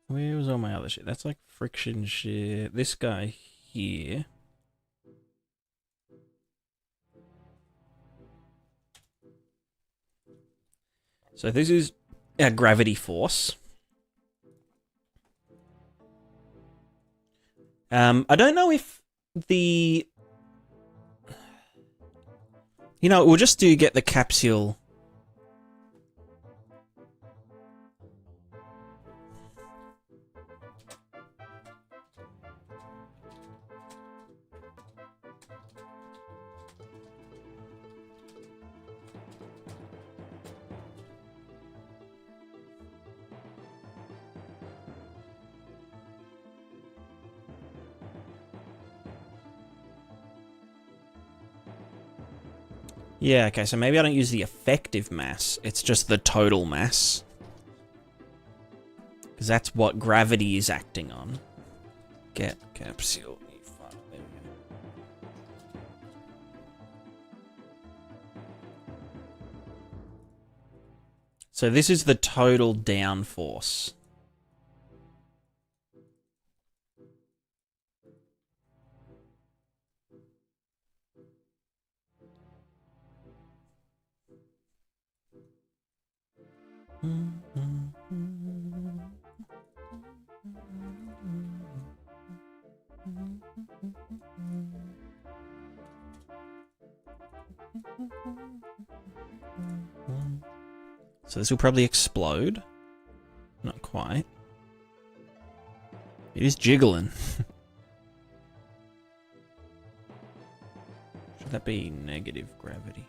Where was all my other shit? That's like friction shit. This guy here. So this is our gravity force. I don't know if the... You know, we'll just get the capsule... Yeah, okay, so maybe I don't use the effective mass, it's just the total mass. Because that's what gravity is acting on. Get capsule UE5, there we go. So this is the total downforce. So this will probably explode. Not quite. It is jiggling. Should that be negative gravity?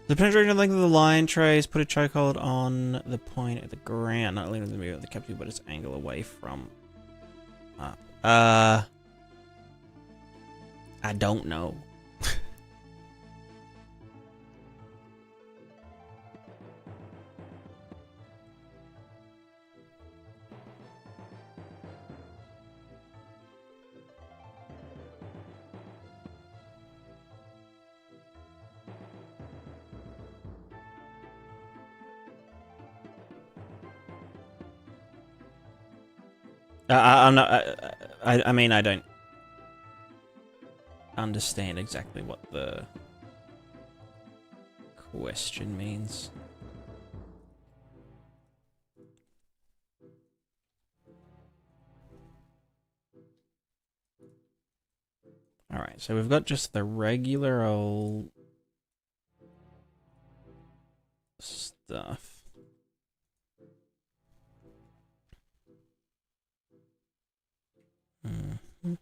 The penetration length of the line trays put a chokehold on the point at the ground, not leaving the mirror of the capsule, but its angle away from up. I don't know. I'm not. I mean, I don't understand exactly what the question means. Alright, so we've got just the regular old stuff. Mm-hmm.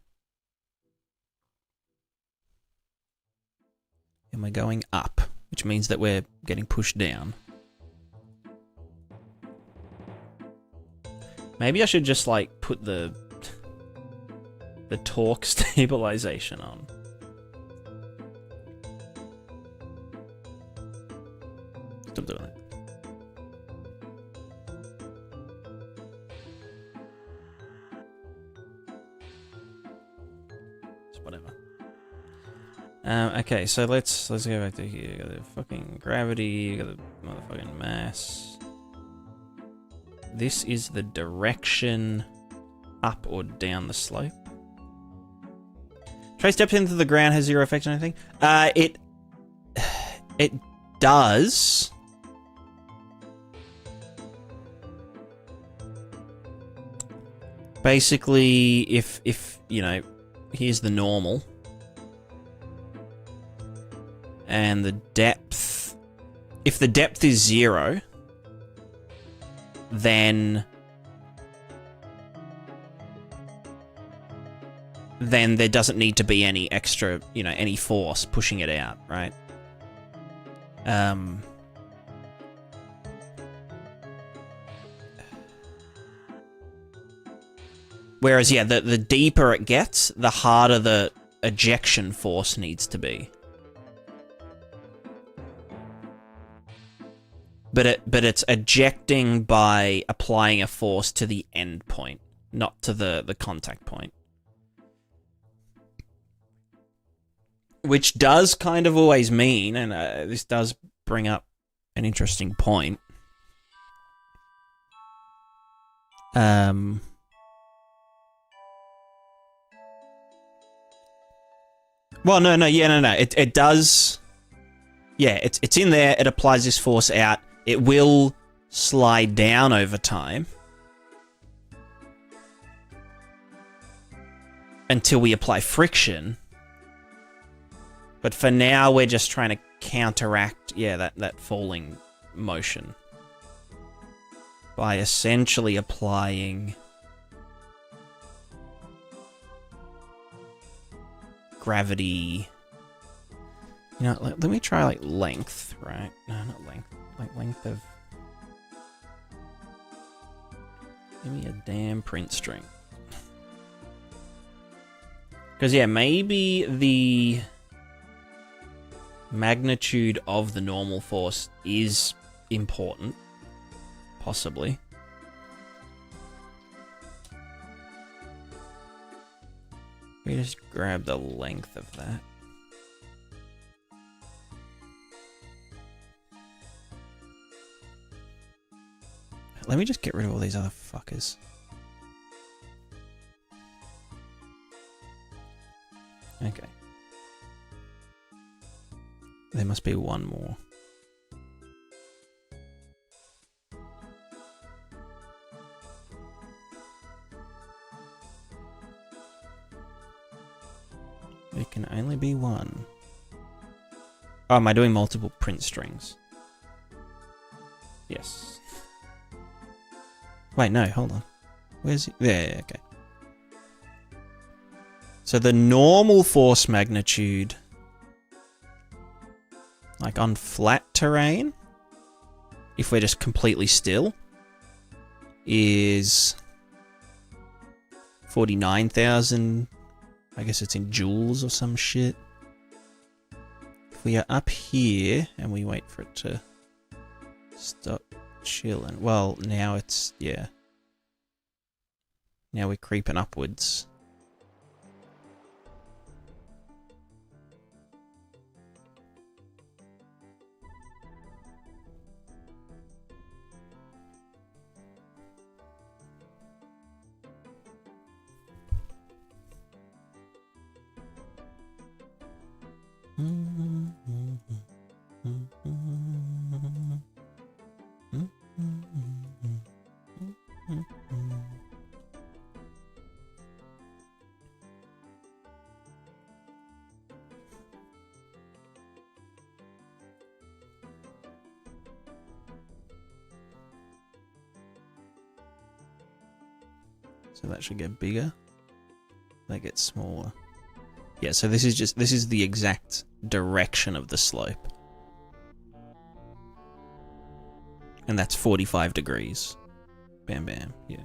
And we're going up, which means that we're getting pushed down. Maybe I should just, like, put the torque stabilization on. Stop doing it. It's whatever. Okay, so let's go back to here. You got the fucking gravity, you got the motherfucking mass. This is the direction up or down the slope. Trace depth into the ground has zero effect on anything. It does. Basically, if you know, here's the normal. And the depth, if the depth is 0, then there doesn't need to be any extra, you know, any force pushing it out, right? Whereas, yeah, the deeper it gets, the harder the ejection force needs to be. But it's ejecting by applying a force to the end point, not to the contact point. Which does kind of always mean, and this does bring up an interesting point. Well, no. It does. Yeah, it's in there. It applies this force out. It will slide down over time until we apply friction. But for now, we're just trying to counteract, yeah, that falling motion by essentially applying gravity. You know, let me try, like, length, right? No, not length. Like, length of... Give me a damn print string. Because, yeah, maybe the magnitude of the normal force is important. Possibly. We just grab the length of that. Let me just get rid of all these other fuckers. Okay. There must be one more. There can only be one. Oh, am I doing multiple print strings? Yes. Wait, no, hold on. Where's he? There, okay. So the normal force magnitude, like on flat terrain, if we're just completely still, is 49,000. I guess it's in joules or some shit. If we are up here and we wait for it to stop chilling. Well, now it's, yeah. Now we're creeping upwards. So that should get bigger. That gets smaller. Yeah, so this is the exact direction of the slope. And that's 45 degrees. Bam, bam, yeah.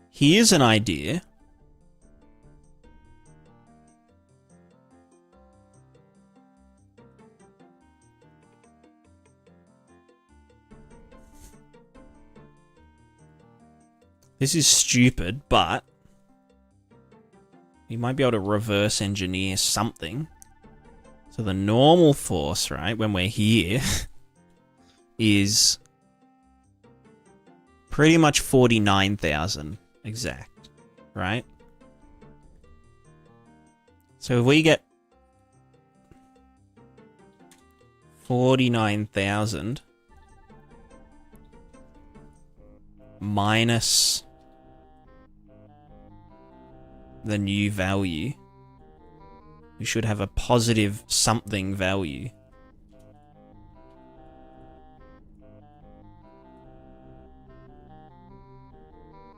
Here's an idea. This is stupid, but you might be able to reverse engineer something. So the normal force, right, when we're here, is pretty much 49,000 exact, right? So if we get 49,000 minus the new value, we should have a positive something value.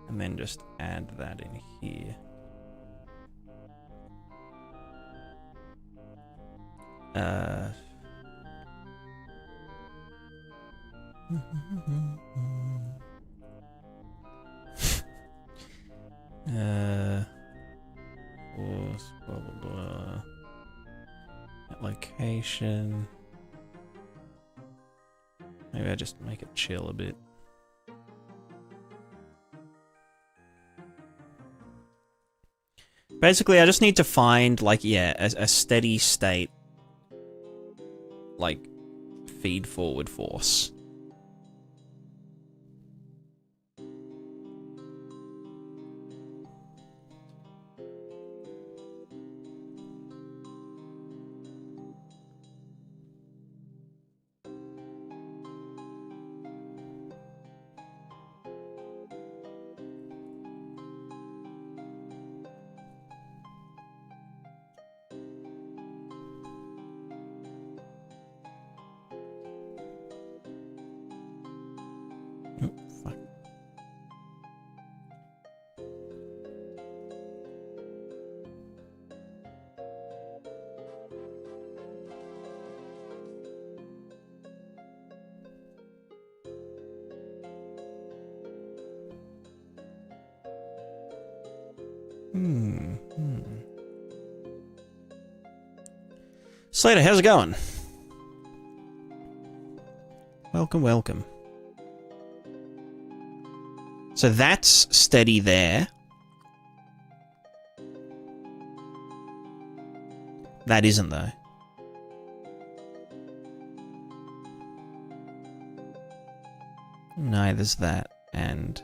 And then just add that in here. Force, blah, blah, blah. At location. Maybe I just make it chill a bit. Basically, I just need to find, like, yeah, a steady state, like, feed forward force. Slater, how's it going? Welcome, welcome. So that's steady there. That isn't, though. No, there's that, and...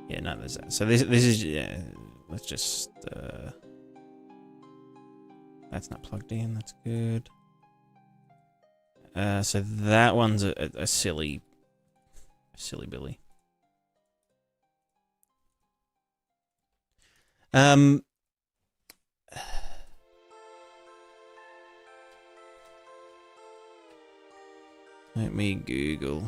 yeah, no, there's that. So this is... yeah, let's just... that's not plugged in, that's good. So that one's a silly Billy. Let me Google.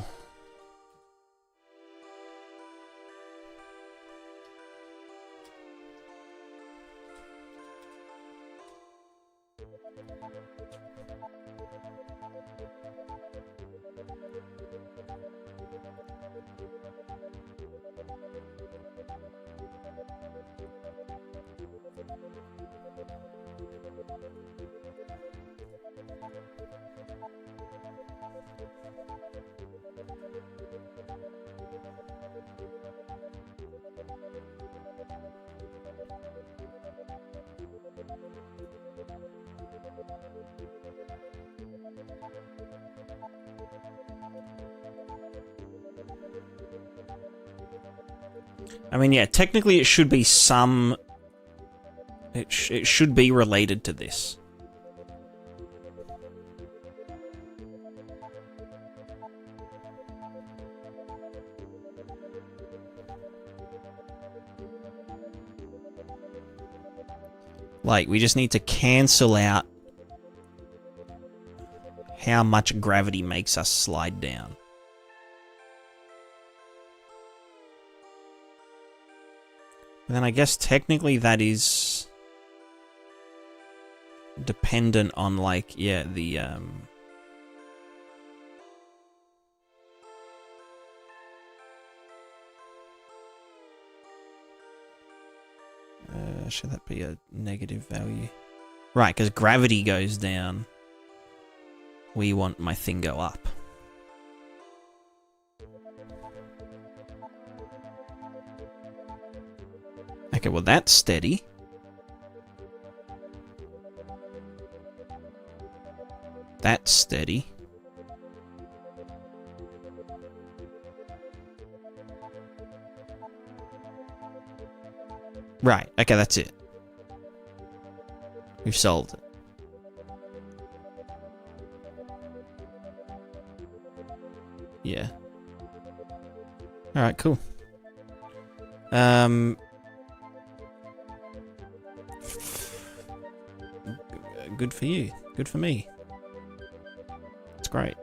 I mean, yeah, technically it should be some... It should be related to this. Like, we just need to cancel out how much gravity makes us slide down. And then I guess technically that is dependent on, like, yeah, the, should that be a negative value? Right, because gravity goes down. We want my thing go up. Okay, well that's steady. That's steady. Right, okay, that's it. We've solved it. Yeah. Alright, cool. Good for you. Good for me. It's great.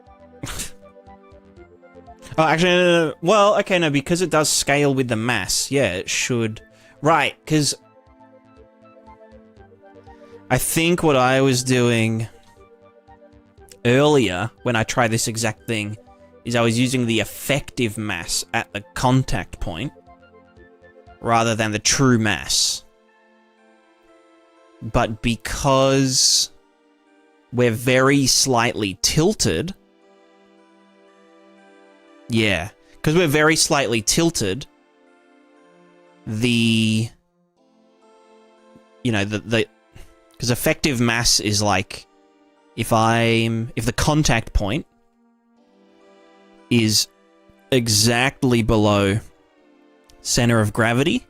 Oh, actually, no. Well, okay, no, because it does scale with the mass. Yeah, it should... Right, because... I think what I was doing earlier, when I tried this exact thing, is I was using the effective mass at the contact point, rather than the true mass. But because we're very slightly tilted... Yeah, because we're very slightly tilted, the... You know, because effective mass is like, if the contact point is exactly below center of gravity,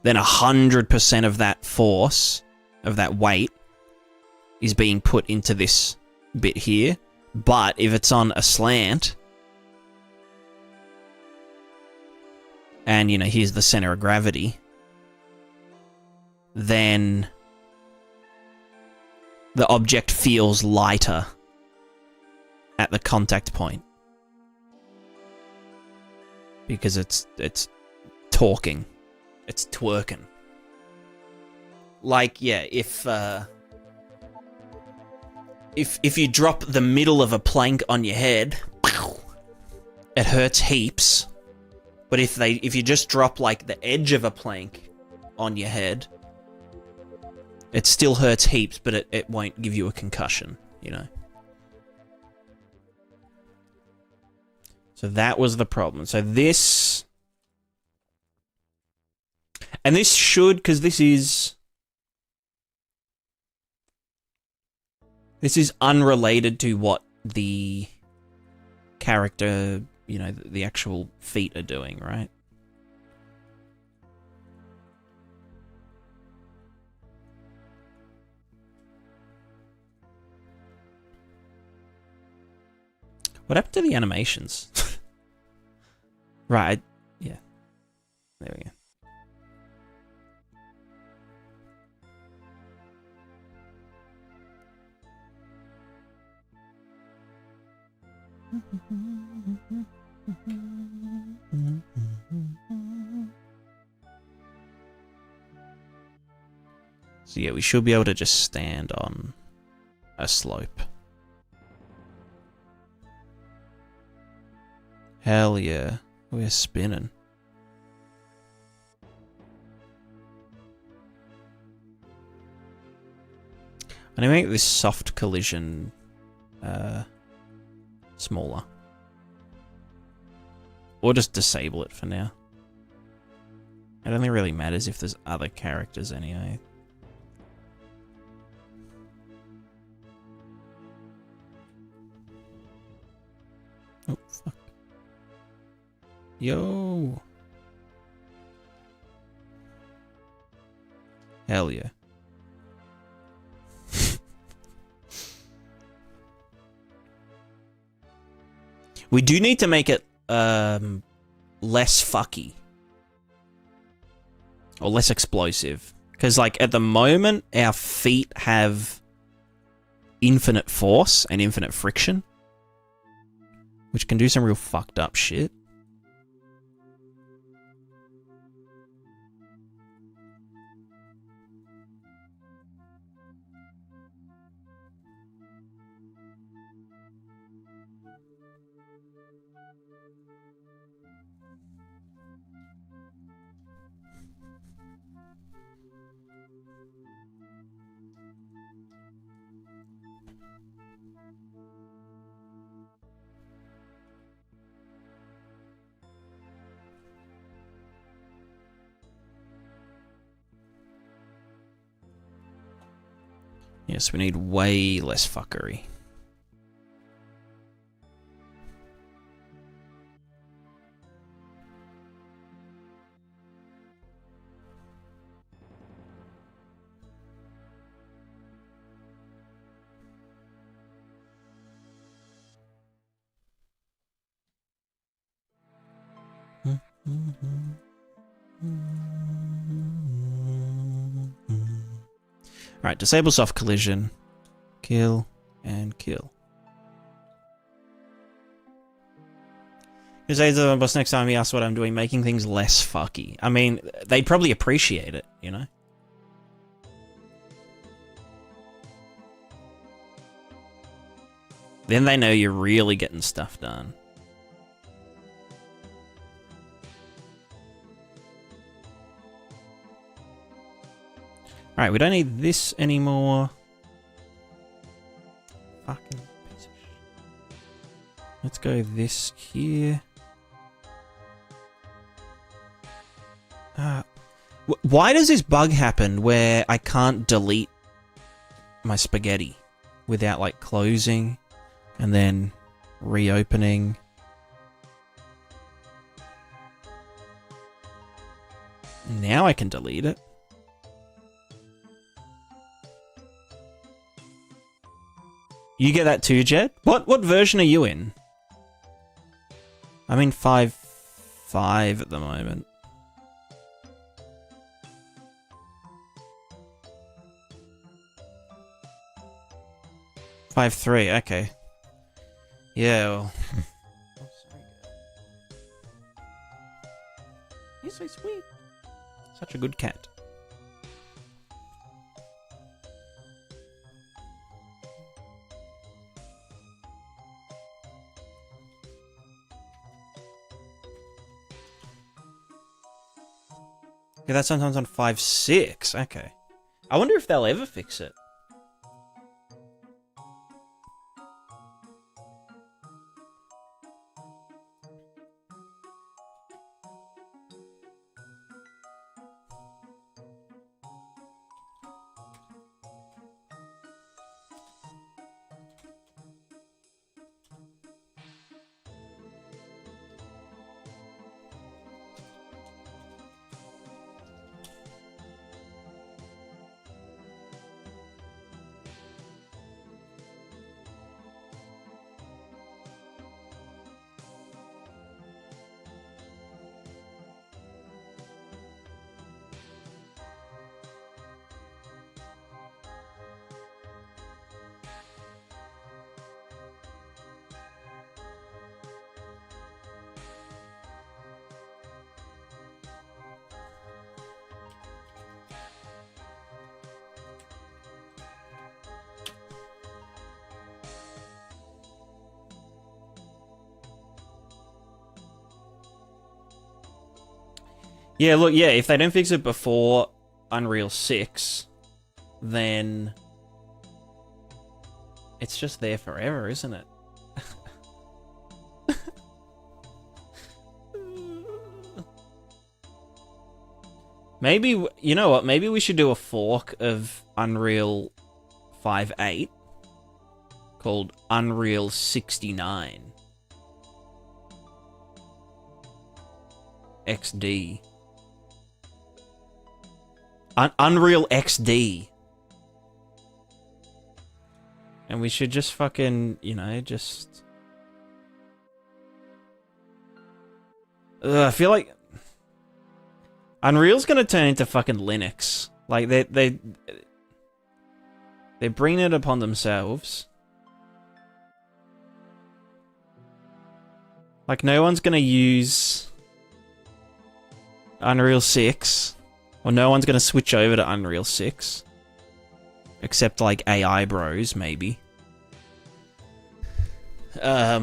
then 100% of that force, of that weight, is being put into this bit here. But if it's on a slant, and, you know, here's the center of gravity, then the object feels lighter at the contact point. Because it's talking. It's twerking. Like, yeah, if you drop the middle of a plank on your head, it hurts heaps. But if you just drop, like, the edge of a plank on your head, it still hurts heaps, but it won't give you a concussion, you know? So that was the problem. So this... And this should, because this is unrelated to what the character, you know, the actual feet are doing, right? What happened to the animations? Right, yeah. There we go. So yeah, we should be able to just stand on a slope. Hell yeah, we're spinning. I'm gonna make this soft collision smaller. Or just disable it for now. It only really matters if there's other characters anyway. Oh, fuck. Yo! Hell yeah. We do need to make it less fucky. Or less explosive. Because, like, at the moment, our feet have infinite force and infinite friction. Which can do some real fucked up shit. Yes, we need way less fuckery. Alright, disable soft collision. Kill and kill. Because the boss next time he asks what I'm doing, making things less fucky. I mean, they probably appreciate it, you know? Then they know you're really getting stuff done. Alright, we don't need this anymore. Fucking piece of shit. Let's go this here. Why does this bug happen where I can't delete my spaghetti without, like, closing and then reopening? Now I can delete it. You get that too, Jed? What version are you in? I'm in 5.5 at the moment. 5.3, okay. Yeah, well. Oh, sorry. He's so sweet. Such a good cat. Yeah, that's sometimes on 5.6. Okay. I wonder if they'll ever fix it. Yeah, look, yeah, if they don't fix it before Unreal 6, then it's just there forever, isn't it? Maybe, you know what, maybe we should do a fork of Unreal 5.8 called Unreal 69 XD. Unreal XD. And we should just fucking, you know, just... I feel like Unreal's gonna turn into fucking Linux. Like, they're bringing it upon themselves. Like, no one's gonna use Unreal 6. Or no one's gonna switch over to Unreal 6. Except, like, AI bros, maybe. AI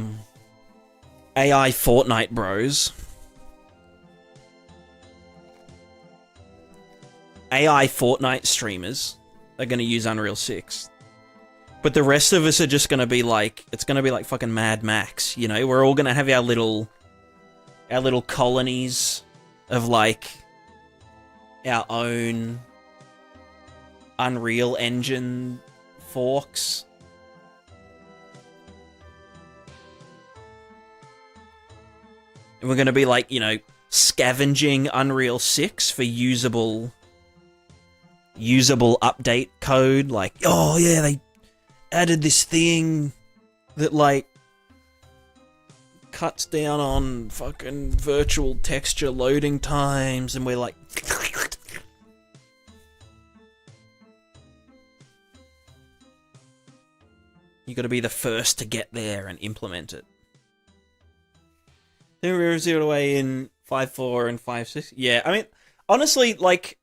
Fortnite bros. AI Fortnite streamers are gonna use Unreal 6. But the rest of us are just gonna be like, it's gonna be like fucking Mad Max, you know? We're all gonna have our little colonies of like our own Unreal Engine forks. And we're gonna be like, you know, scavenging Unreal 6 for usable update code. Like, oh yeah, they added this thing that like cuts down on fucking virtual texture loading times, and we're like, you gotta be the first to get there and implement it. Then we zeroed away in 5.4 and 5.6. Yeah, I mean, honestly, like,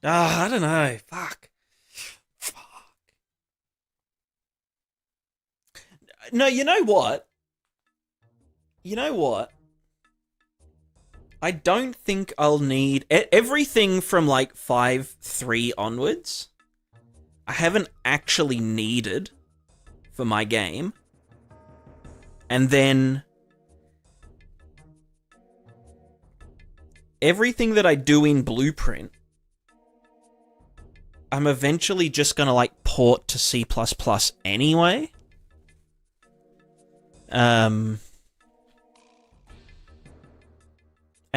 I don't know. Fuck. No, you know what? I don't think I'll need everything from like 5.3 onwards. I haven't actually needed for my game. And then everything that I do in Blueprint, I'm eventually just gonna like port to C++ anyway. And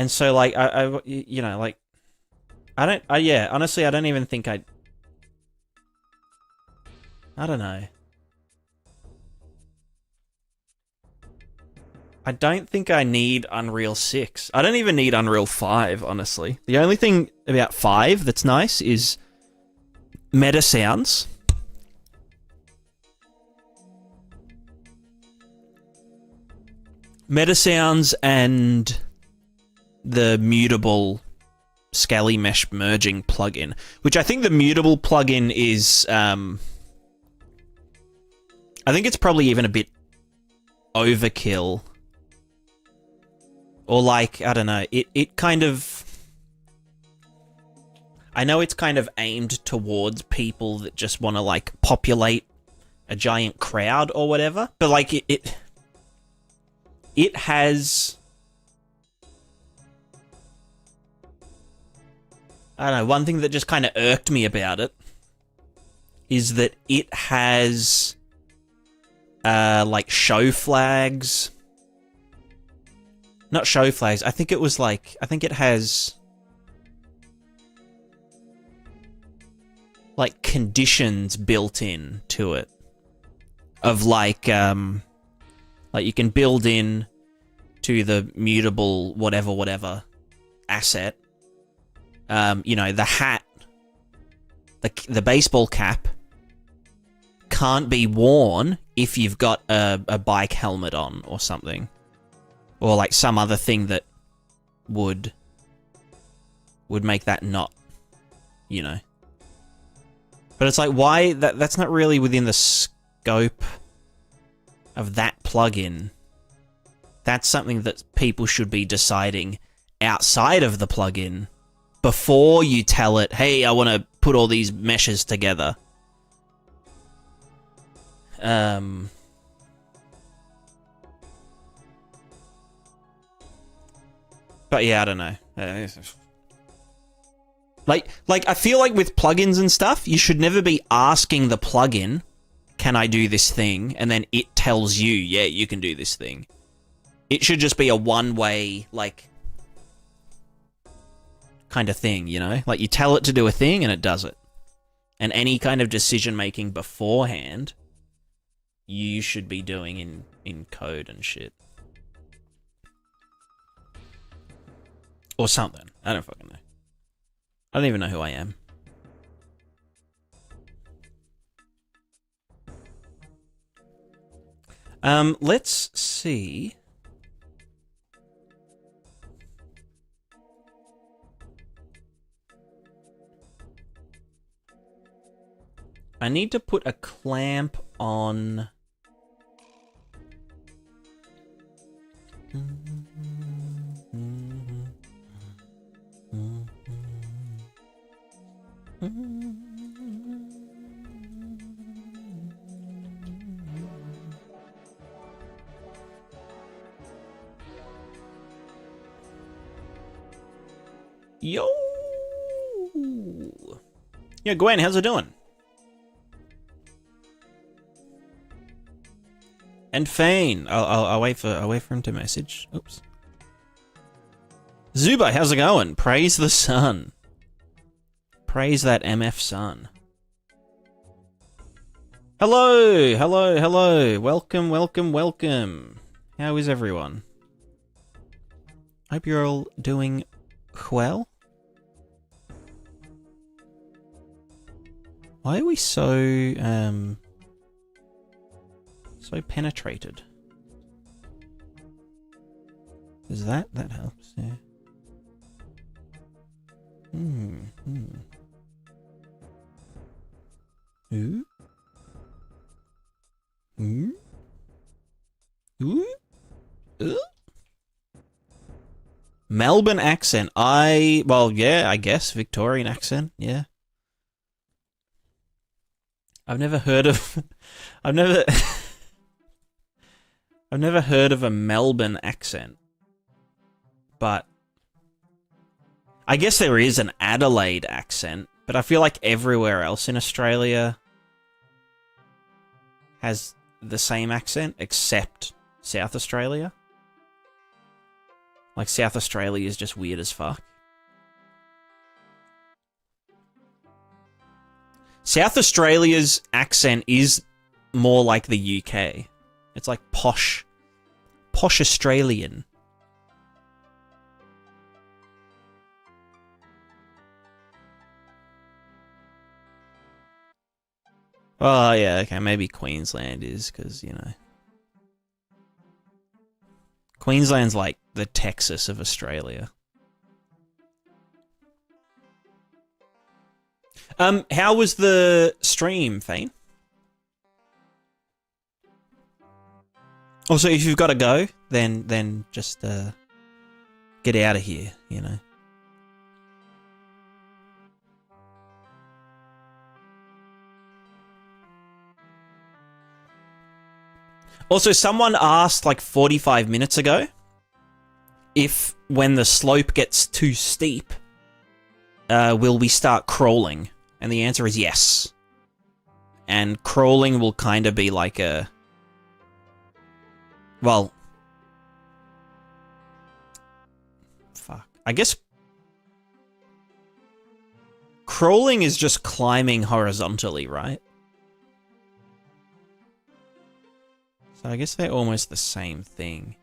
so like I you know, like yeah, honestly I don't even think I don't know. I don't think I need Unreal 6. I don't even need Unreal 5, honestly. The only thing about 5 that's nice is meta sounds. Meta sounds and the mutable Scaly Mesh merging plugin, which I think the mutable plugin is, I think it's probably even a bit overkill. Or like, I don't know, it kind of... I know it's kind of aimed towards people that just want to like populate a giant crowd or whatever, but like it has... I don't know, one thing that just kind of irked me about it is that it has like show flags. Not show flags, I think it was like, I think it has like conditions built in to it of like you can build in to the mutable whatever asset, you know, the hat, the baseball cap can't be worn if you've got a bike helmet on or something, or like some other thing that would make that not, you know. But it's like, why? That's not really within the scope of that plugin. That's something that people should be deciding outside of the plugin before you tell it, hey, I want to put all these meshes together. But yeah, I don't know. Like I feel like with plugins and stuff, you should never be asking the plugin, can I do this thing? And then it tells you, yeah, you can do this thing. It should just be a one-way, like, kind of thing, you know? Like, you tell it to do a thing and it does it. And any kind of decision-making beforehand, you should be doing in code and shit. Or something. I don't fucking know. I don't even know who I am. Let's see. I need to put a clamp on... Yo! Yeah, Gwen, how's it doing? And Fane. I'll wait for him to message. Oops. Zuba, how's it going? Praise the sun. Praise that MF sun. Hello, hello, hello. Welcome, welcome, welcome. How is everyone? Hope you're all doing well. Why are we so penetrated? Is that helps, yeah. Ooh? Ooh? Ooh? Ooh? Melbourne accent. Well, yeah, I guess. Victorian accent, yeah. I've never heard of... I've never heard of a Melbourne accent. But... I guess there is an Adelaide accent, but I feel like everywhere else in Australia has the same accent, except South Australia. Like, South Australia is just weird as fuck. South Australia's accent is more like the UK. It's like posh Australian. Oh, yeah, okay, maybe Queensland is, because, you know. Queensland's like the Texas of Australia. How was the stream, Fane? Also, if you've got to go, then just get out of here, you know. Also, someone asked like 45 minutes ago if when the slope gets too steep, will we start crawling? And the answer is yes. And crawling will kind of be like a... Well... Fuck. I guess... Crawling is just climbing horizontally, right? So I guess they're almost the same thing.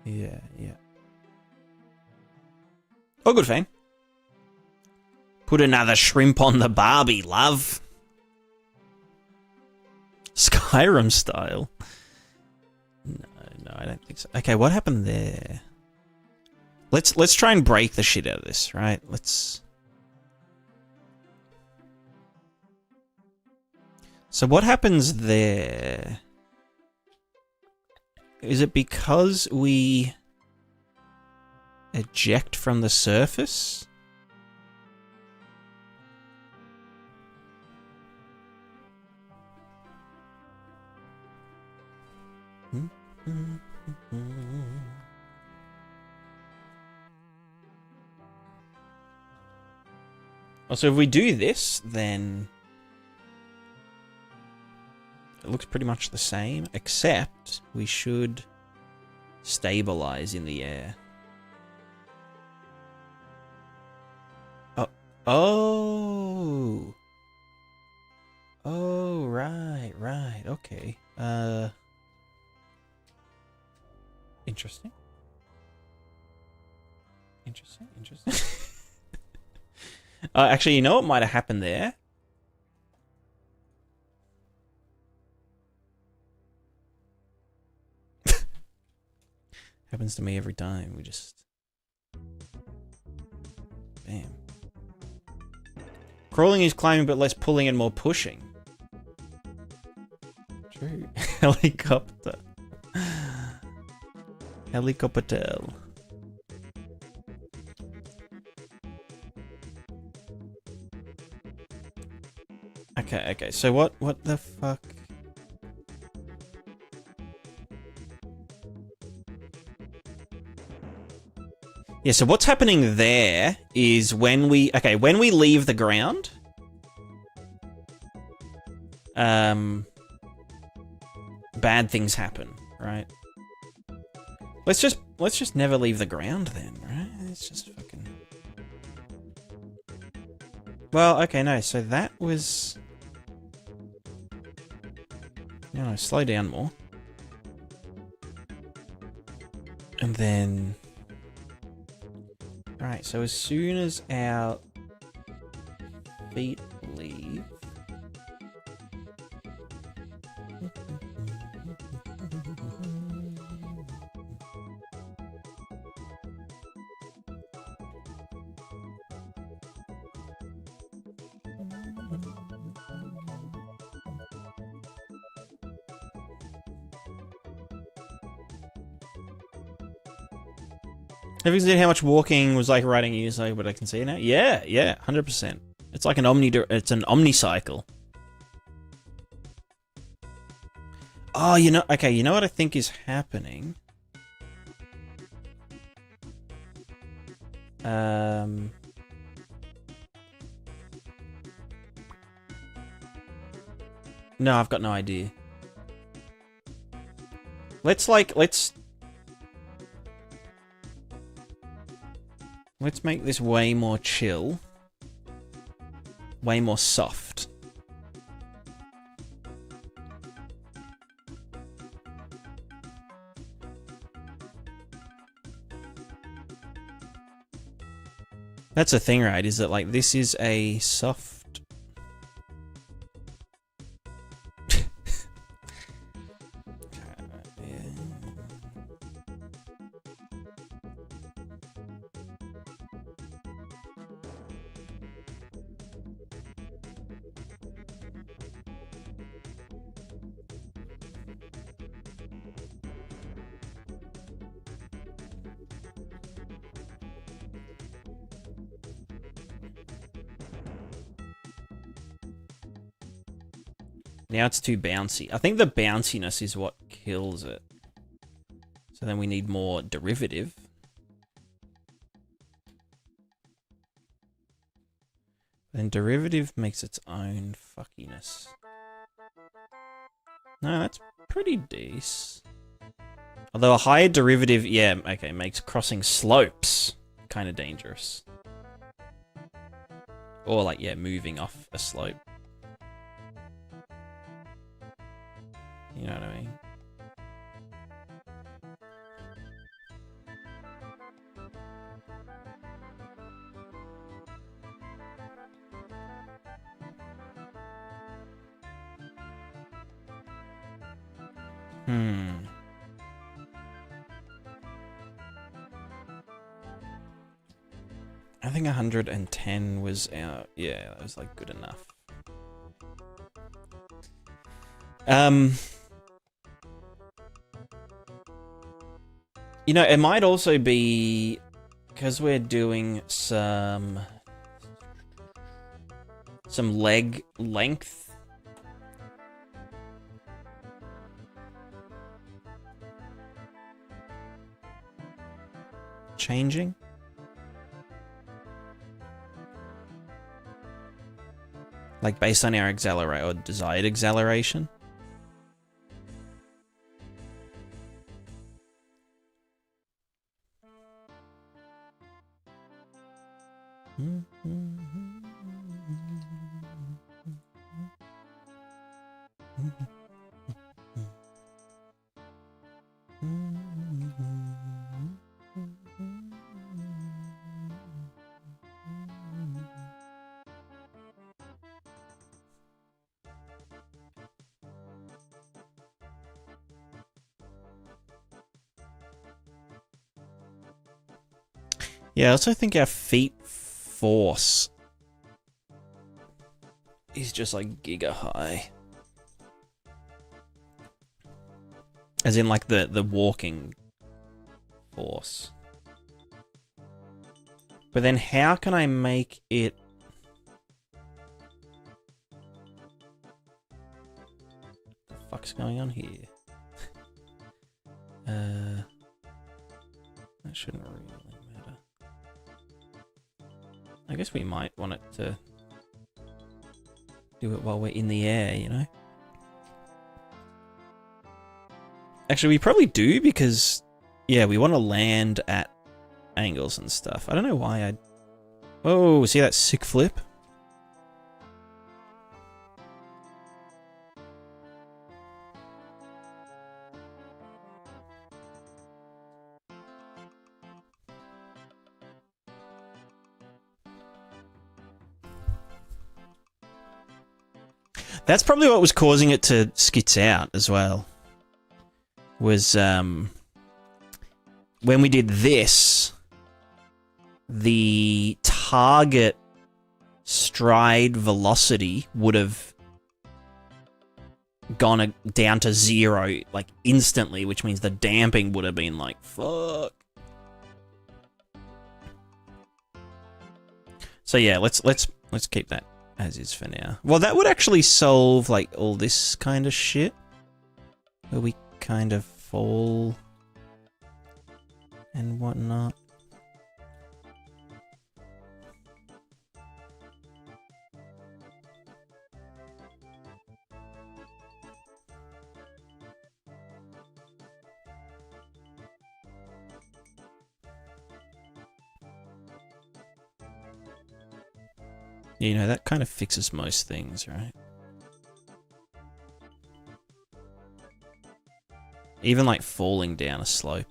Yeah, yeah. Oh, good, Fane. Put another shrimp on the Barbie, love. Skyrim style. No, I don't think so. Okay, what happened there? Let's try and break the shit out of this, right? Let's... So what happens there? Is it because we eject from the surface? Also, if we do this, then it looks pretty much the same, except we should stabilize in the air. Oh. Oh, right, right. Okay. Interesting. Interesting, interesting. Actually, you know what might have happened there? Happens to me every time. We just... Bam. Crawling is climbing, but less pulling and more pushing. True. Helicopter. Helicopter. Okay, okay. So what the fuck? Yeah, so what's happening there is when we leave the ground, bad things happen, right? Let's just never leave the ground then, right? It's just fucking... Well, okay, no, so that was... No, slow down more. And then... Right, so as soon as our feet leave... Have you seen how much walking was like riding years ago, but I can see it now? Yeah, yeah, 100%. It's like an omni cycle. Oh, you know, okay, you know what I think is happening? No, I've got no idea. Let's make this way more chill. Way more soft. That's the thing, right? Is that like this is a soft... Now it's too bouncy. I think the bounciness is what kills it. So then we need more derivative. Then derivative makes its own fuckiness. No, that's pretty decent. Although a higher derivative, yeah, okay, makes crossing slopes kind of dangerous. Or like, yeah, moving off a slope. You know what I mean? I think 110 was our... Yeah, that was like good enough. You know, it might also be... Because we're doing some leg length. Changing. Like based on our acceleration or desired acceleration. Yeah, I also think our feet force is just like giga high. As in like the walking force. But then how can I make it... What the fuck's going on here? That shouldn't really matter. I guess we might want it to do it while we're in the air, you know? Actually, we probably do because, yeah, we want to land at angles and stuff. I don't know why I... Oh, see that sick flip? That's probably what was causing it to skits out as well. Was, when we did this, the target stride velocity would have gone down to 0, like, instantly, which means the damping would have been like, fuck. So yeah, let's keep that as is for now. Well, that would actually solve, like, all this kind of shit. Where we kind of fall and whatnot. You know, that kind of fixes most things, right? Even like falling down a slope.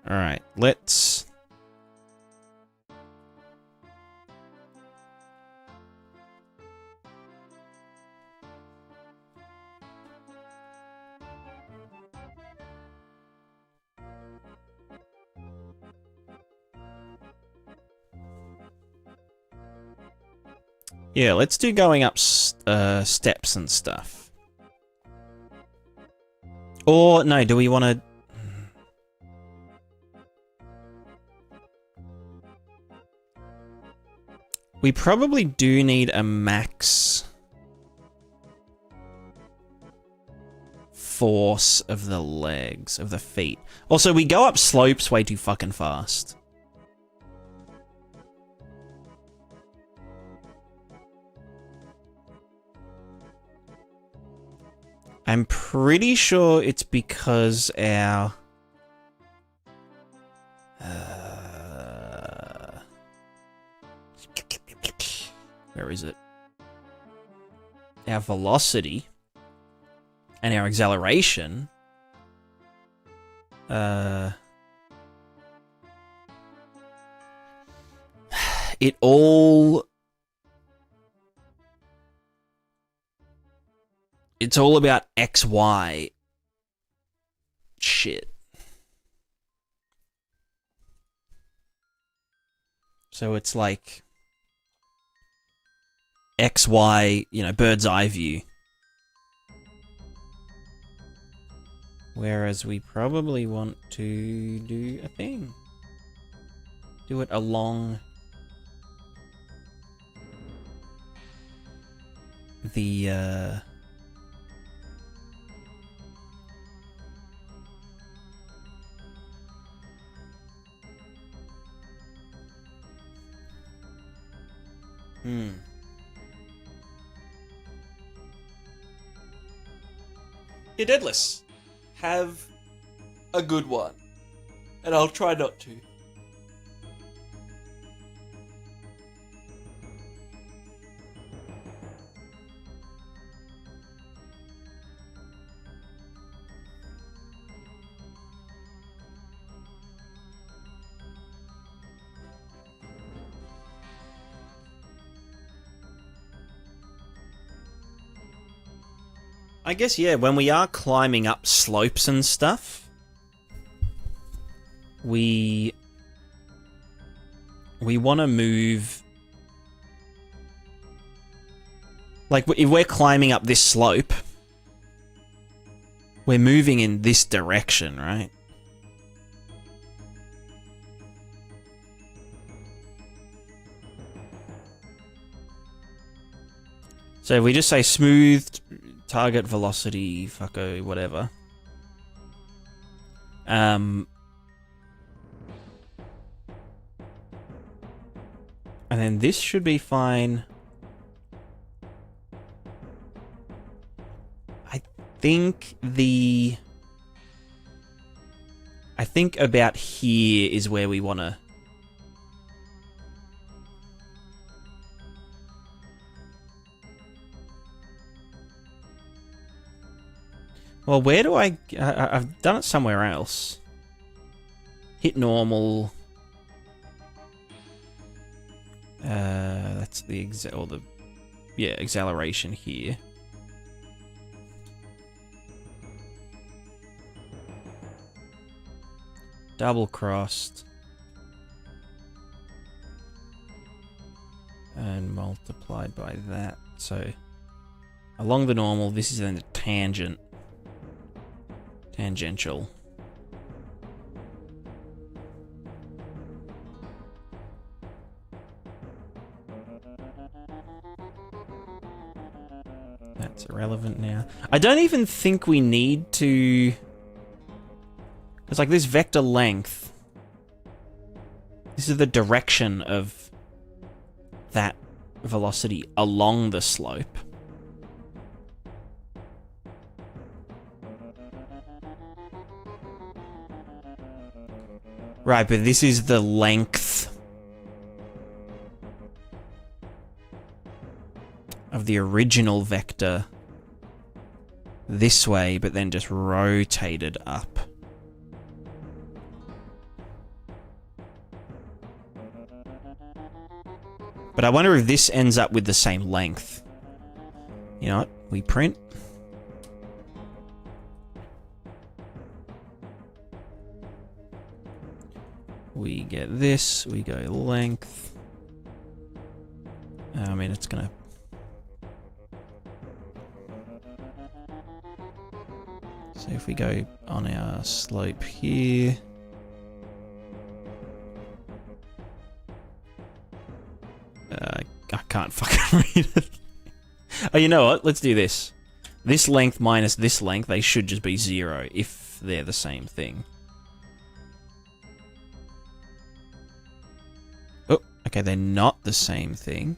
All right, let's... Yeah, let's do going up steps and stuff. Or, no, do we want to... We probably do need a max force of the legs, of the feet. Also, we go up slopes way too fucking fast. I'm pretty sure it's because our... where is it? Our velocity and our acceleration it all... It's all about XY shit. So it's like XY, you know, bird's eye view. Whereas we probably want to do a thing. Do it along the You're deadless. Have a good one. And I'll try not to. I guess, yeah, when we are climbing up slopes and stuff, we want to move... Like, if we're climbing up this slope, we're moving in this direction, right? So if we just say smooth target velocity, fucko, whatever. And then this should be fine. I think about here is where we want to... Well, where do I've done it somewhere else. Hit normal. That's the acceleration here. Double crossed. And multiplied by that. So, along the normal, this is then the tangent. Tangential. That's irrelevant now. I don't even think we need to... Because, like, this vector length... This is the direction of that velocity along the slope. Right, but this is the length of the original vector this way, but then just rotated up. But I wonder if this ends up with the same length. You know what? We print. We get this. We go length. I mean, it's gonna... So if we go on our slope here... I can't fucking read it. Oh, you know what? Let's do this. This length minus this length, they should just be 0 if they're the same thing. Oh, okay, they're not the same thing.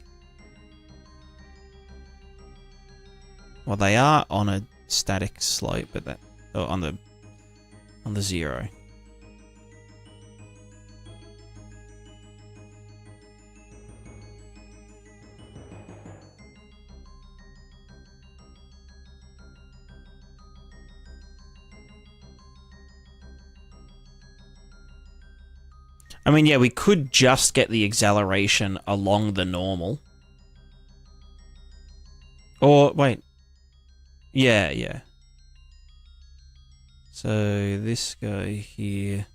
Well, they are on a static slope, but that... Oh, on the 0. I mean, yeah, we could just get the acceleration along the normal. Or, wait. Yeah, yeah. So, this guy here...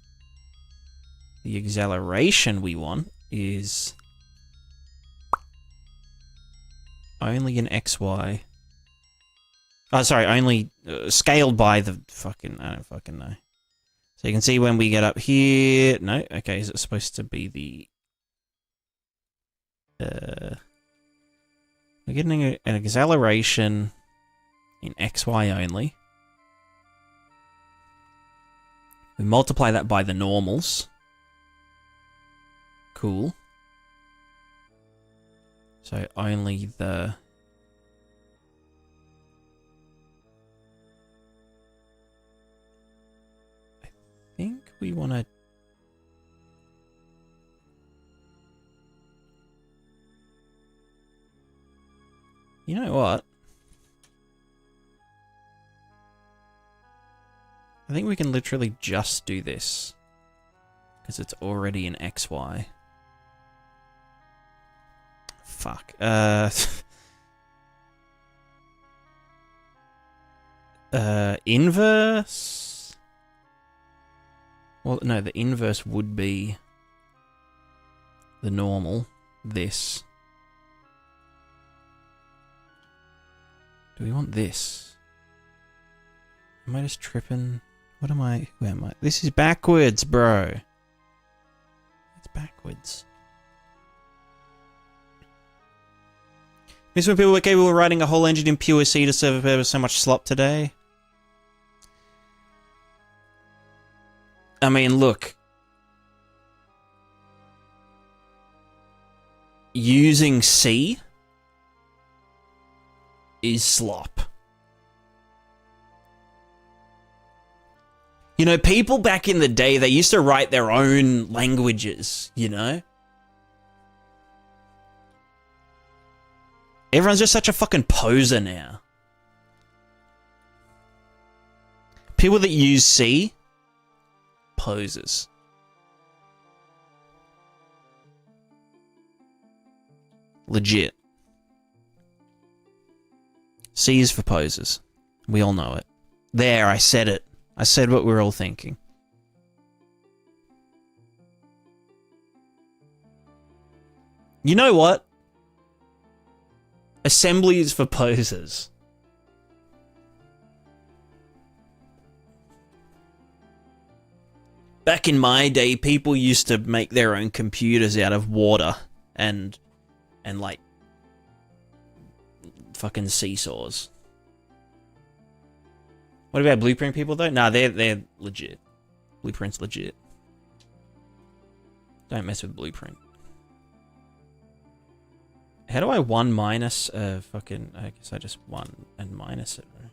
The acceleration we want is... only in XY. Oh, sorry, only scaled by the fucking... I don't fucking know. So you can see when we get up here... No, okay, is it supposed to be the... We're getting an acceleration in XY only. We multiply that by the normals. Cool. So only the... I think we want to... You know what? I think we can literally just do this. Because it's already in XY. Fuck. Inverse? Well, no, the inverse would be the normal. This. Do we want this? Am I just tripping? What am I? Where am I? This is backwards, bro. It's backwards. Miss when people were capable of writing a whole engine in pure C to serve a purpose so much slop today. I mean, look. Using C is slop. You know, people back in the day, they used to write their own languages, you know? Everyone's just such a fucking poser now. People that use C, posers. Legit. C is for posers. We all know it. There, I said it. I said what we're all thinking. You know what? Assembly is for posers. Back in my day, people used to make their own computers out of water and like fucking seesaws. What about Blueprint people though? Nah, they're legit. Blueprint's legit. Don't mess with Blueprint. How do I 1 minus fucking... I guess I just 1 and minus it, right?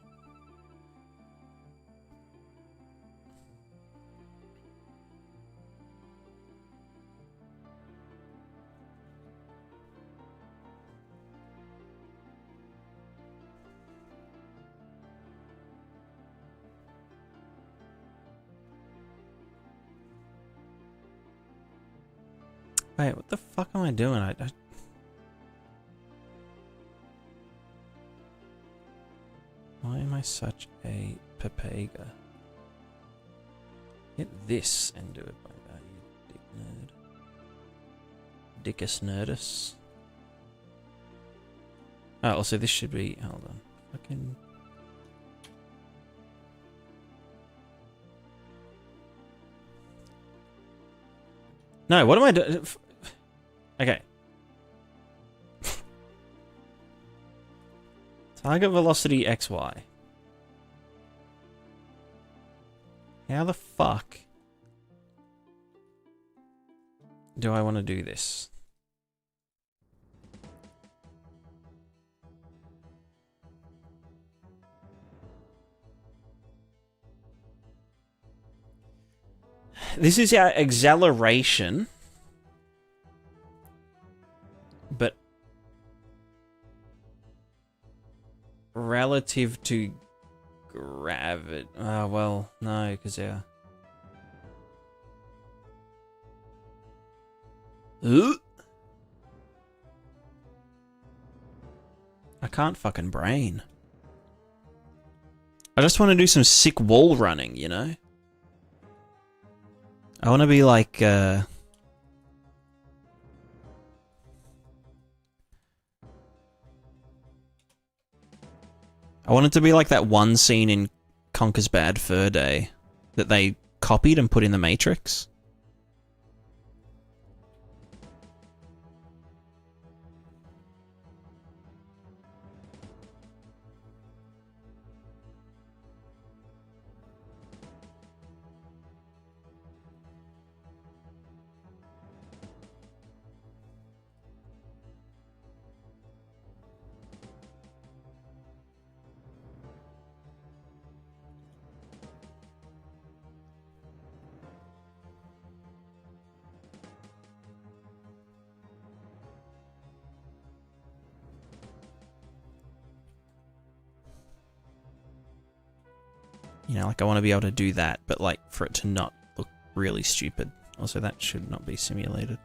Wait, what the fuck am I doing? Why am I such a papega? Hit this and do it by that, you dick nerd. Dickus nerdus. Oh, also this should be... Hold on. Fucking... No, what am I doing? Okay. Target velocity XY. How the fuck do I want to do this? This is our acceleration, but relative to gravity. Oh, well, no, because our... I can't fucking brain. I just want to do some sick wall running, you know? I want to be like, I want it to be like that one scene in Conker's Bad Fur Day that they copied and put in the Matrix. You know, like I want to be able to do that, but like for it to not look really stupid. Also, that should not be simulated.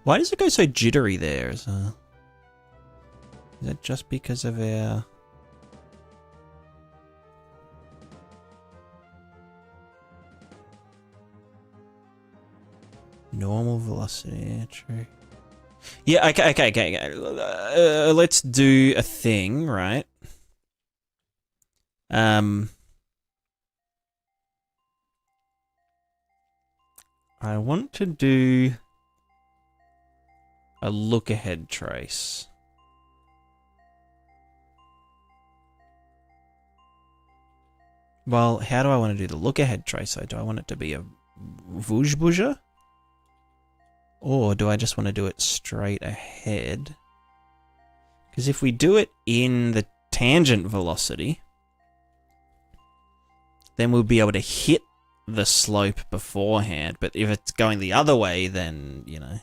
Why does it go so jittery there? Is that just because of our... normal velocity? True. Yeah, okay. Let's do a thing, right? I want to do a look ahead trace. Well, how do I want to do the look ahead trace though? Do I want it to be a vuzh-buzher? Or do I just want to do it straight ahead? Because if we do it in the tangent velocity, then we'll be able to hit the slope beforehand. But if it's going the other way, then, you know.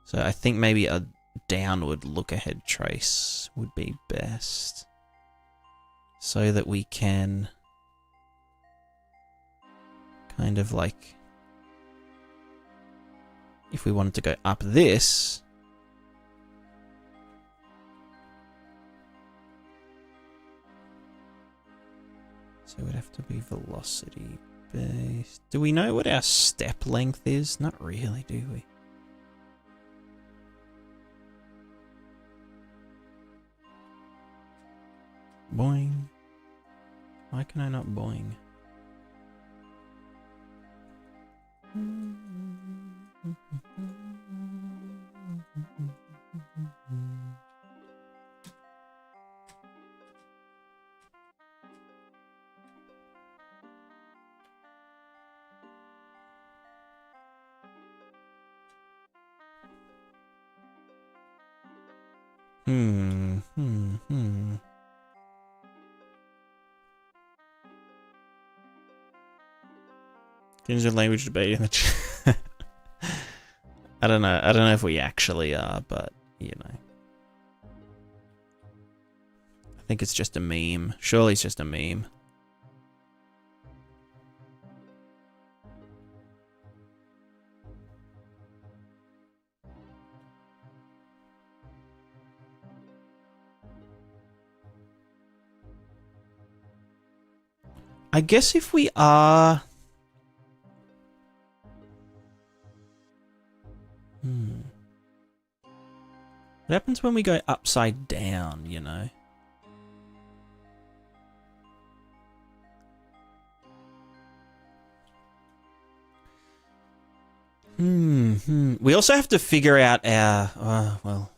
So I think maybe a downward look ahead trace would be best. So that we can kind of like, if we wanted to go up this, so it would have to be velocity based. Do we know what our step length is? Not really, do we? Boing. Why can I not boing? Change the language debate in the chat. I don't know. I don't know if we actually are, but, you know. I think it's just a meme. Surely it's just a meme. I guess if we are... What happens when we go upside down, you know? We also have to figure out our... well...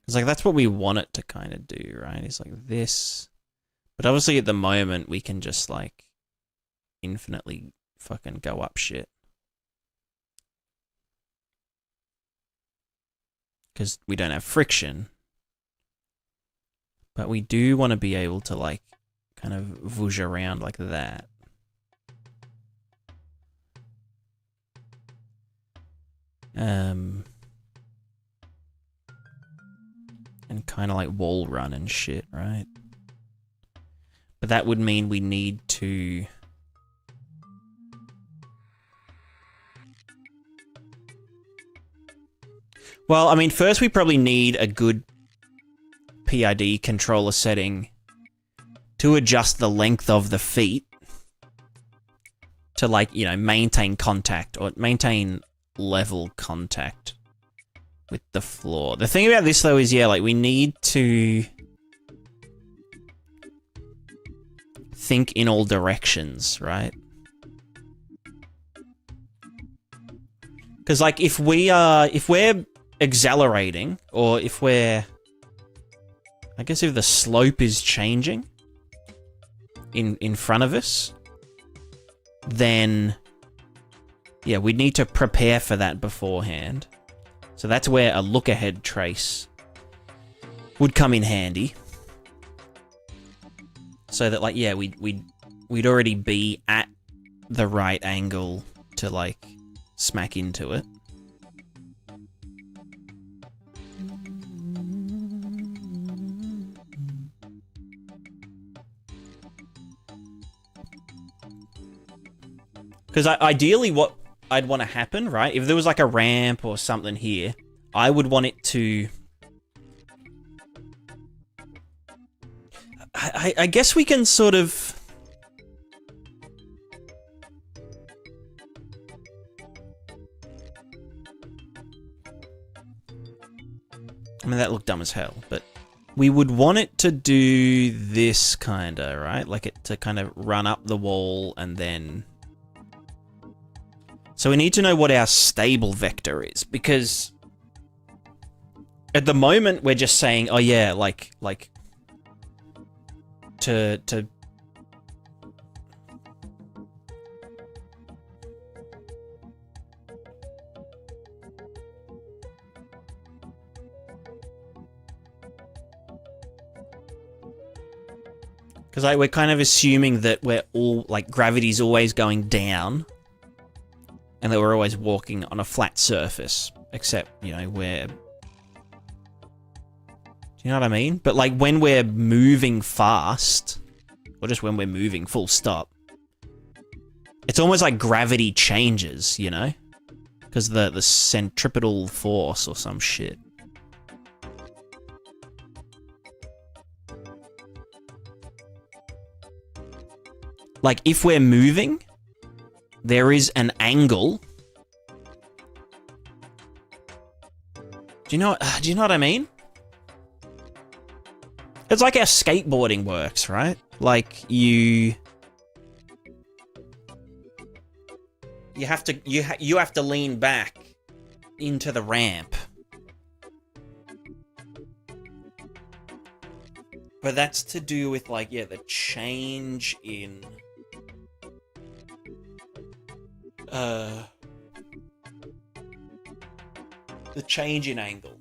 It's like, that's what we want it to kind of do, right? It's like this. But obviously at the moment, we can just, like, infinitely fucking go up shit. Because we don't have friction. But we do want to be able to, like, kind of vuzh around like that. And kind of like wall run and shit, right? But that would mean we need to... Well, I mean, first we probably need a good PID controller setting to adjust the length of the feet to, like, you know, maintain contact or maintain level contact with the floor. The thing about this, though, is, yeah, like, we need to think in all directions, right? Because, like, if we're accelerating, or if we're... I guess if the slope is changing in front of us, then, yeah, we need to prepare for that beforehand. So that's where a look-ahead trace would come in handy. So that, like, yeah, we'd already be at the right angle to, like, smack into it. Because ideally what I'd want to happen, right? If there was like a ramp or something here, I would want it to... I guess we can sort of... I mean, that looked dumb as hell, but we would want it to do this kinda, right? Like it to kind of run up the wall and then... So we need to know what our stable vector is, because at the moment we're just saying, oh yeah, like to because we're kind of assuming that we're all like gravity's always going down and that we're always walking on a flat surface, except, you know, we're... Do you know what I mean? But like when we're moving fast, or just when we're moving full stop, it's almost like gravity changes, you know? Because the centripetal force or some shit. Like if we're moving, there is an angle. Do you know what I mean? It's like how skateboarding works, right? Like you have to lean back into the ramp. But that's to do with like, yeah, the change in the change in angle.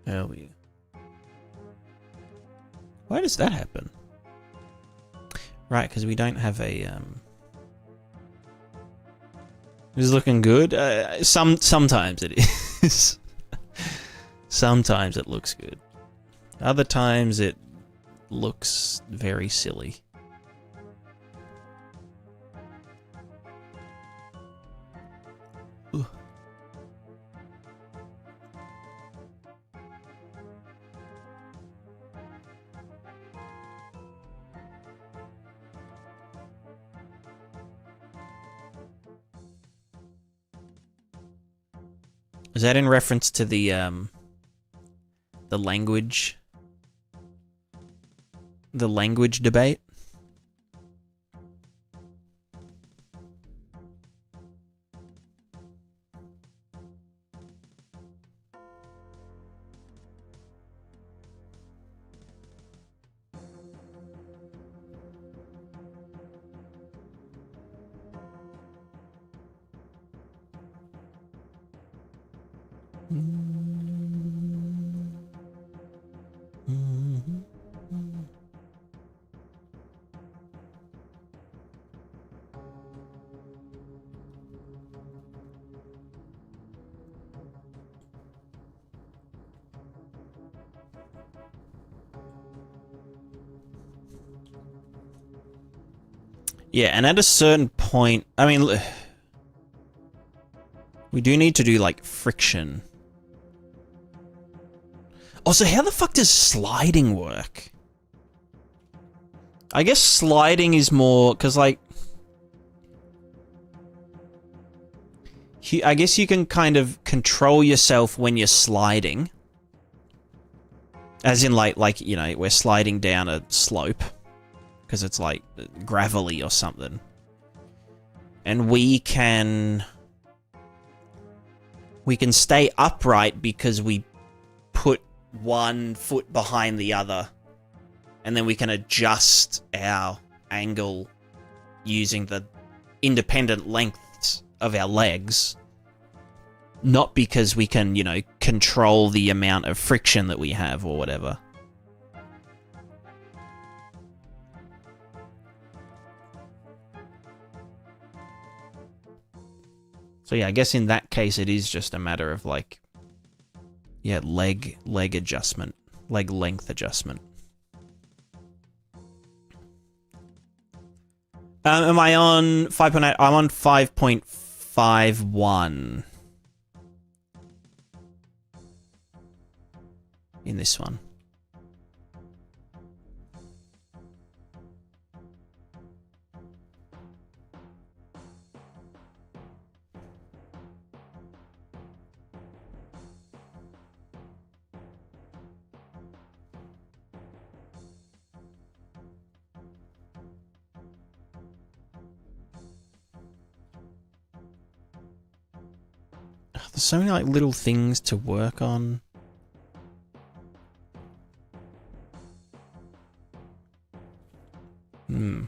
Hell yeah. Why does that happen? Right, because we don't have a Is it looking good? Sometimes it is. Sometimes it looks good. Other times it looks very silly. Ooh. Is that in reference to the language debate? Yeah, and at a certain point, I mean, we do need to do, like, friction. Also, how the fuck does sliding work? I guess sliding is more, because, like... I guess you can kind of control yourself when you're sliding. As in, like you know, we're sliding down a slope. Because it's, like, gravelly or something. And we can stay upright because we put one foot behind the other. And then we can adjust our angle using the independent lengths of our legs. Not because we can, you know, control the amount of friction that we have or whatever. So yeah, I guess in that case it is just a matter of like, yeah, leg adjustment, leg length adjustment. Am I on 5.8? I'm on 5.51 in this one. There's so many like little things to work on. Hmm.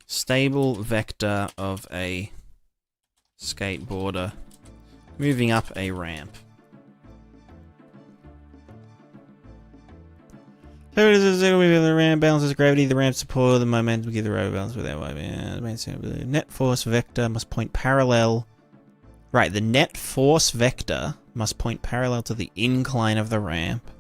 Stable vector of a skateboarder moving up a ramp. So it is the ramp balances gravity, the ramp support, the momentum give the road balance without net force vector must point parallel. Right, the net force vector must point parallel to the incline of the ramp.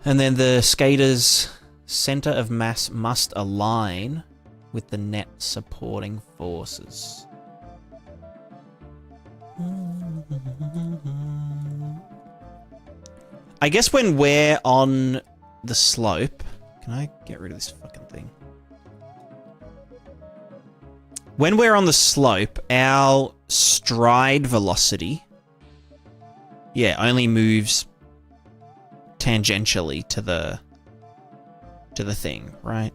And then the skater's center of mass must align with the net supporting forces. I guess when we're on the slope... Can I get rid of this fucking thing? When we're on the slope, our stride velocity... Yeah, only moves tangentially to the thing, right?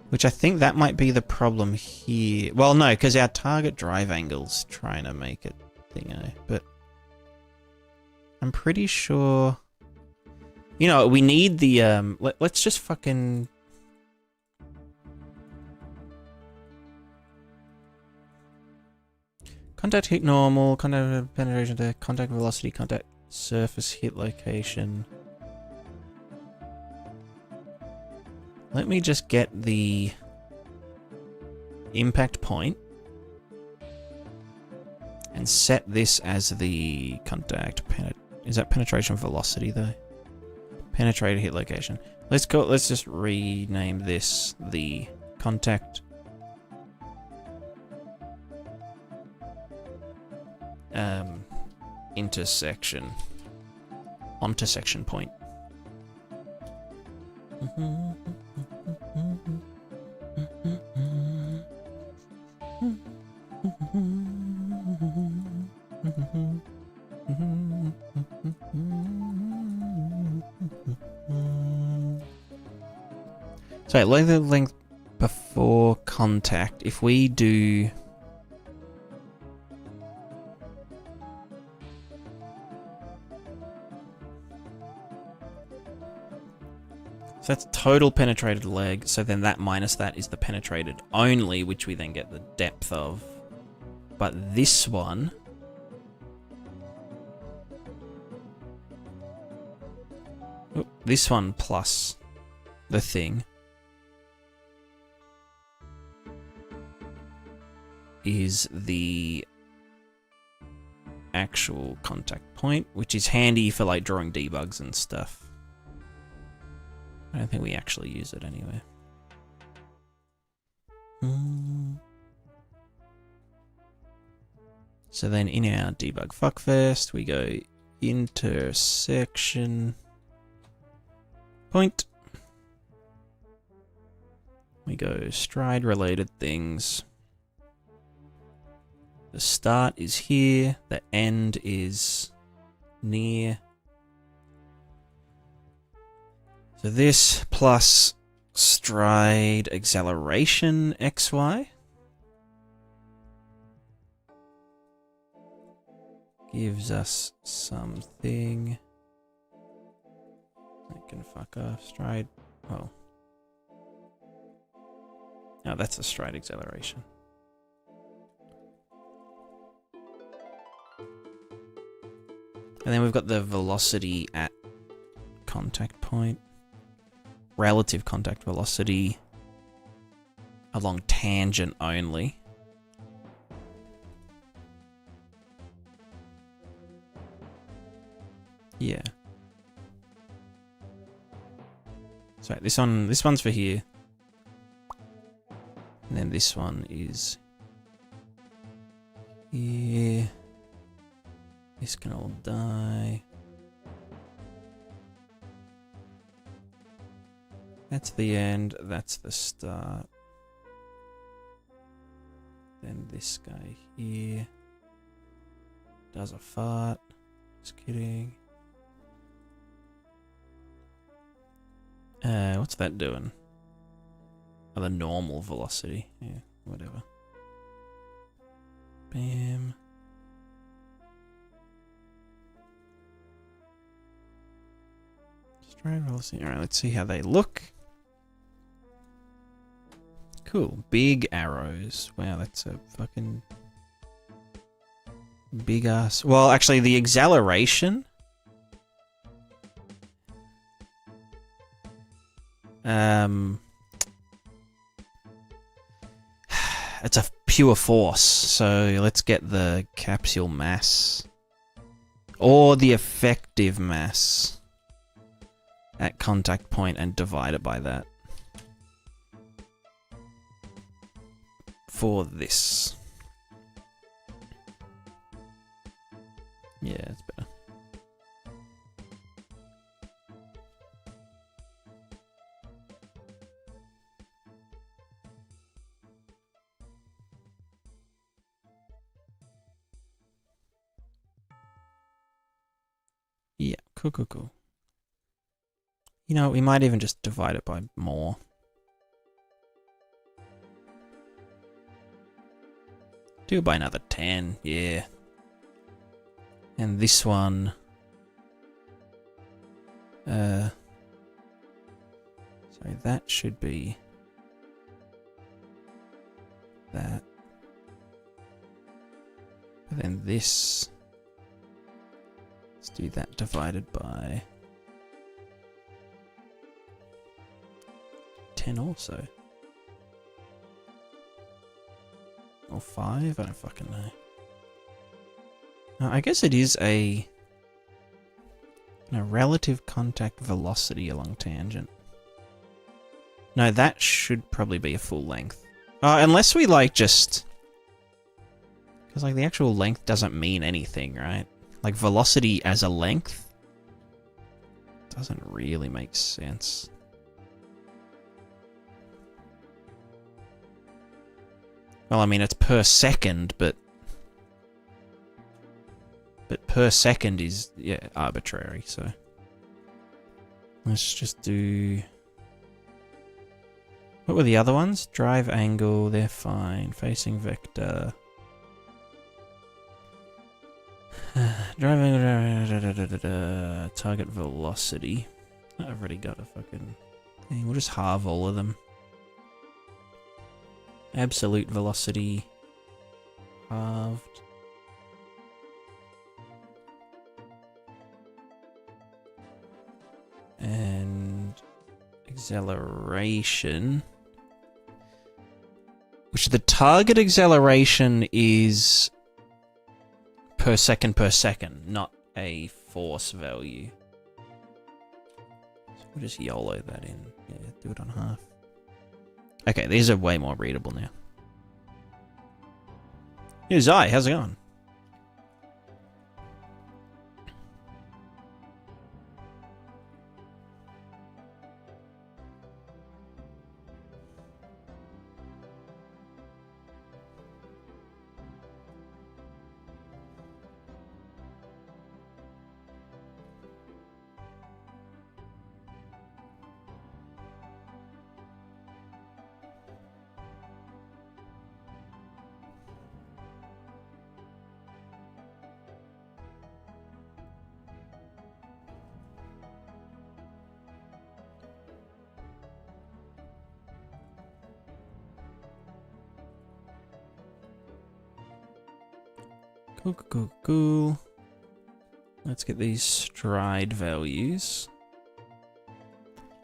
Which I think that might be the problem here. Well, no, because our target drive angle's trying to make it thingo, but I'm pretty sure... You know, we need the, let's just fucking... Contact hit normal, contact penetration to contact velocity, contact surface hit location. Let me just get the impact point and set this as the contact is that penetration velocity though? Penetrated hit location. Let's just rename this the contact intersection point. So length before contact, if we do so that's total penetrated leg, so then that minus that is the penetrated only, which we then get the depth of. But this one... this one plus the thing is the actual contact point, which is handy for like drawing debugs and stuff. I don't think we actually use it anyway. So then in our debug fuckfest, we go intersection point. We go stride related things. The start is here, the end is near. So this plus stride acceleration XY gives us something. I can fuck off. Stride. Oh. Oh, that's a stride acceleration. And then we've got the velocity at contact point. Relative contact velocity along tangent only. Yeah. Sorry, this one's for here. And then this one is here. This can all die. That's the end, that's the start. Then this guy here does a fart. Just kidding. What's that doing? Oh, the normal velocity. Yeah, whatever. Bam. Stride velocity. Alright, let's see how they look. Cool. Big arrows. Wow, that's a fucking big ass. Well, actually, the acceleration. It's a pure force, so let's get the capsule mass. Or the effective mass at contact point and divide it by that. For this. Yeah, it's better. Yeah, cool. You know, we might even just divide it by more. Do it by another 10, yeah. And this one... sorry, that should be... that. And then this... let's do that divided by... 10 also. Or 5? I don't fucking know. I guess it is a relative contact velocity along tangent. No, that should probably be a full length. Unless we like just... because like the actual length doesn't mean anything, right? Like velocity as a length doesn't really make sense. Well, I mean, it's per second, but per second is, yeah, arbitrary, so. Let's just do... what were the other ones? Drive angle, they're fine. Facing vector. Drive angle, target velocity. I've already got a fucking thing. We'll just halve all of them. Absolute velocity halved. And acceleration, which the target acceleration is per second, not a force value. So we'll just YOLO that in. Yeah, do it on half. Okay, these are way more readable now. Hey, Zai, how's it going? Cool. Let's get these stride values.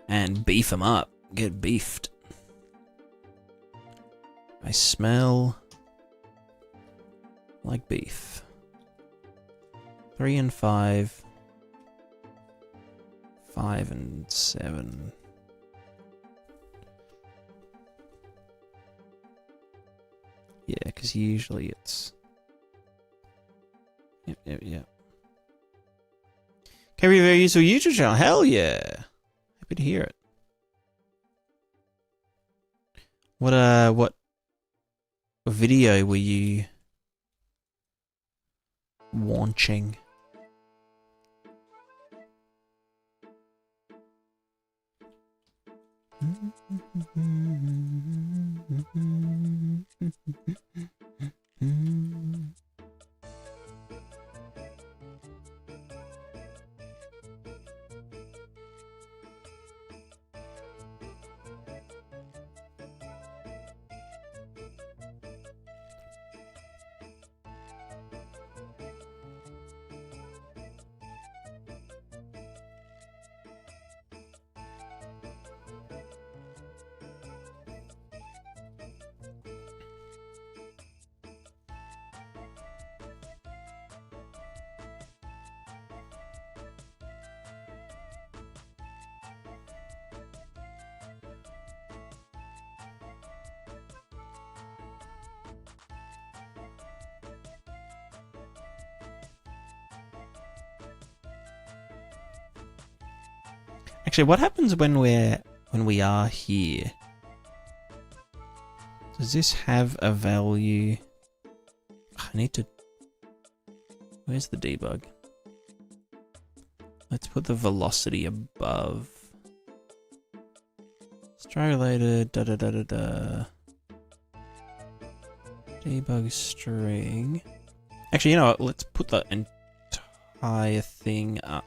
And beef them up. Get beefed. I smell like beef. 3 and 5. 5 and 7. Yeah, because usually it's... Yep. Can we use a YouTube channel? Hell yeah! Happy to hear it. What video were you launching? Actually, what happens when we are here? Does this have a value? I need to... Where's the debug? Let's put the velocity above. Stride related, Debug string. Actually, you know what? Let's put the entire thing up.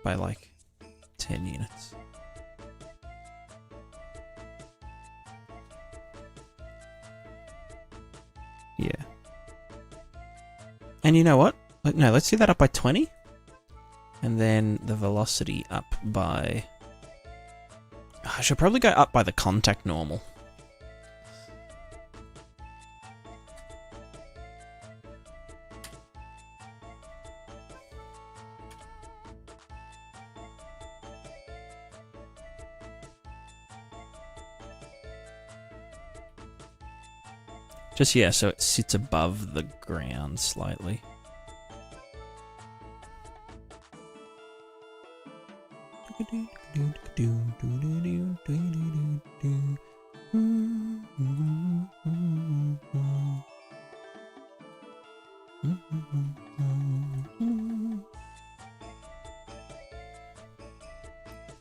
By like 10 units. Yeah. And you know what? No, let's do that up by 20. And then the velocity up by... I should probably go up by the contact normal. Just, yeah, so it sits above the ground slightly.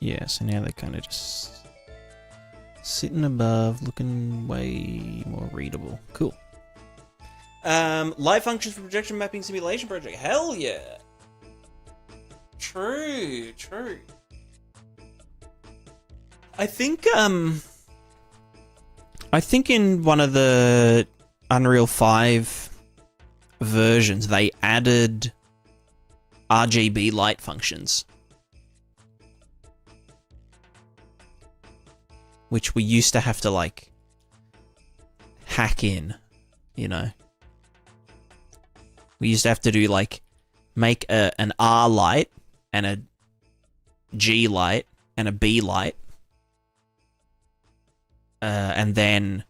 Yeah, so now they're kind of just sitting above, looking way more readable. Cool. Live functions for projection mapping simulation project. Hell yeah. True. I think in one of the Unreal 5 versions they added RGB light functions, which we used to have to like hack in, you know. We used to have to do like make an R light and a G light and a B light, and then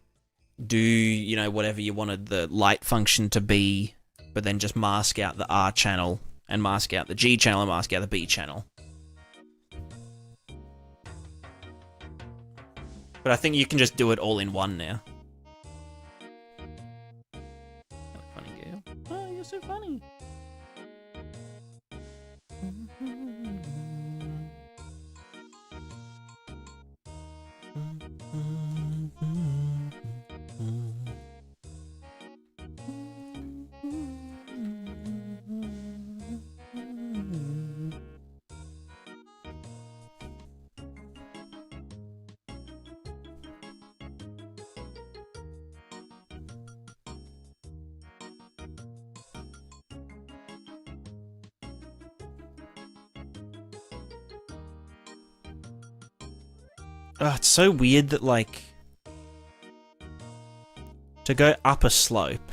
do, you know, whatever you wanted the light function to be, but then just mask out the R channel and mask out the G channel and mask out the B channel. But I think you can just do it all in one now. Funny girl. Oh, you're so funny. Oh, it's so weird that, like, to go up a slope.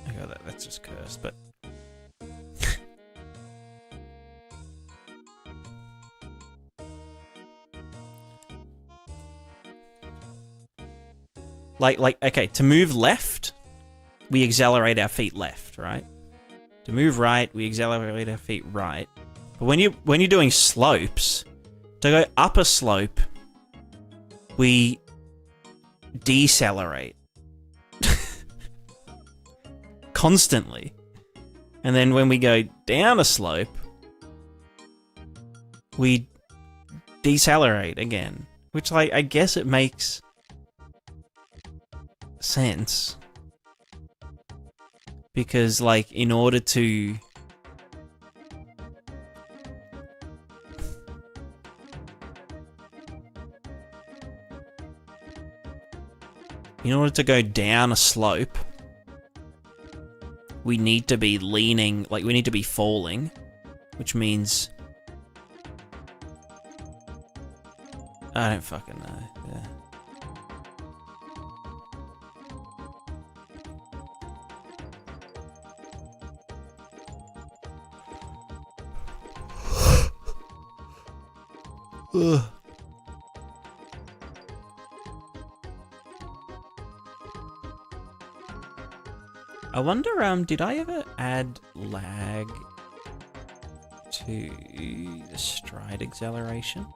Okay, that's just cursed, but like okay, to move left, we accelerate our feet left, right? To move right, we accelerate our feet right. But when you're doing slopes, to go up a slope, we decelerate constantly. And then when we go down a slope, we decelerate again. Which, like, I guess it makes sense. Because, like, in order to go down a slope, we need to be leaning, like, we need to be falling, which means I don't fucking know. Yeah. Ugh. I wonder, did I ever add lag to the stride acceleration?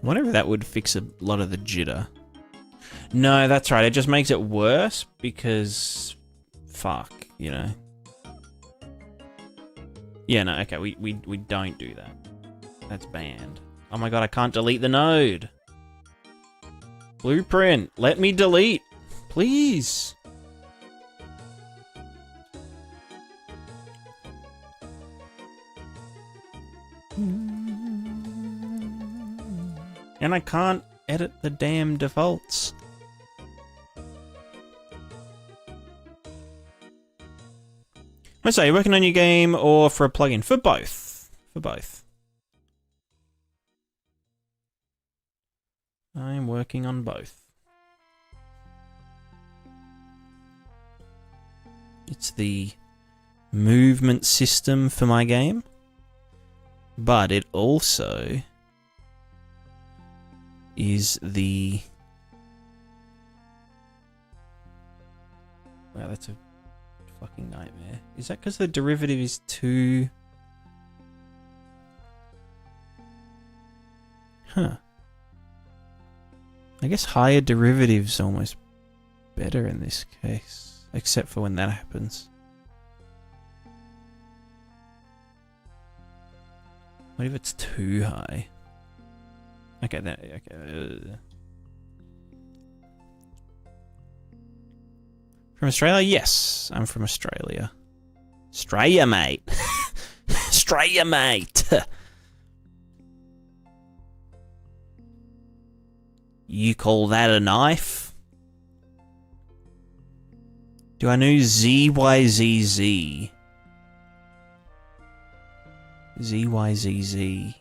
I wonder if that would fix a lot of the jitter. No, that's right. It just makes it worse because... fuck, you know. Yeah, no, okay. We don't do that. That's banned. Oh my god, I can't delete the node. Blueprint, let me delete. Please. And I can't edit the damn defaults. I say, you working on your game or for a plugin? For both. For both. I'm working on both. It's the movement system for my game, but it also is the... wow, that's a fucking nightmare. Is that because the derivative is too... huh. I guess higher derivative's almost better in this case, except for when that happens. What if it's too high? Okay, then. Okay. From Australia? Yes, I'm from Australia. Australia, mate. Australia, mate. You call that a knife? Do I know ZYZZ? ZYZZ.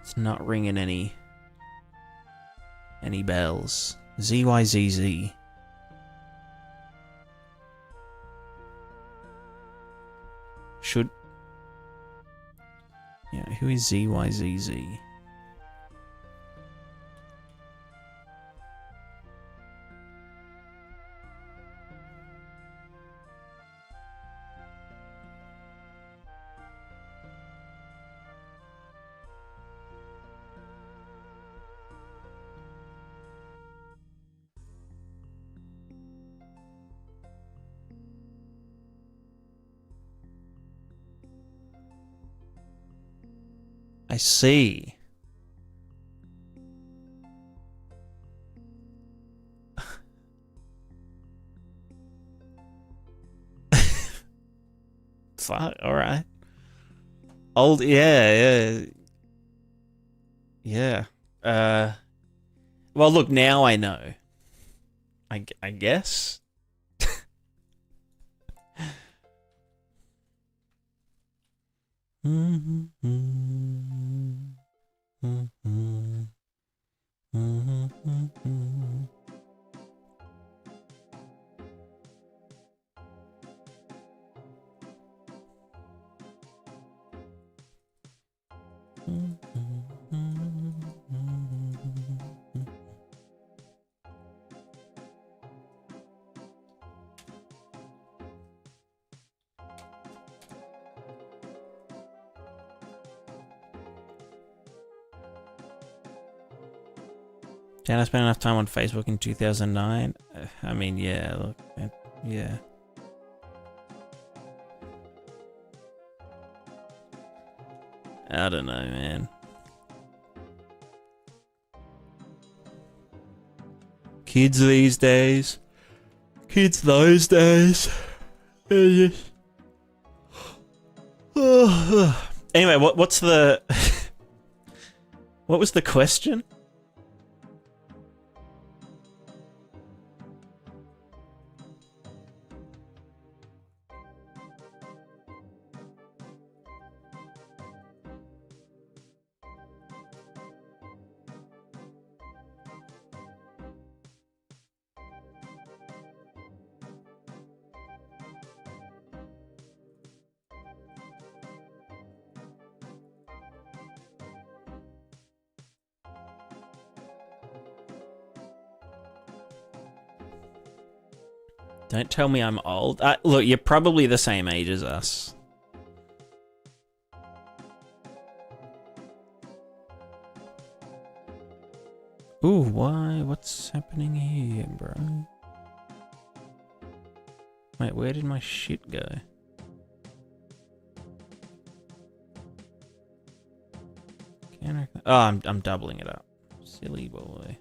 It's not ringing any bells. ZYZZ. Should... Yeah, who is ZYZZ? I see. Fuck, alright. Old, yeah. Yeah. Well, look, now I know. I guess. Can I spend enough time on Facebook in 2009? I mean, yeah, look, yeah. I don't know, man. Kids these days. Kids those days. Anyway, what's the... What was the question? Don't tell me I'm old. Look, you're probably the same age as us. Ooh, why? What's happening here, bro? Wait, where did my shit go? Oh, I'm doubling it up. Silly boy.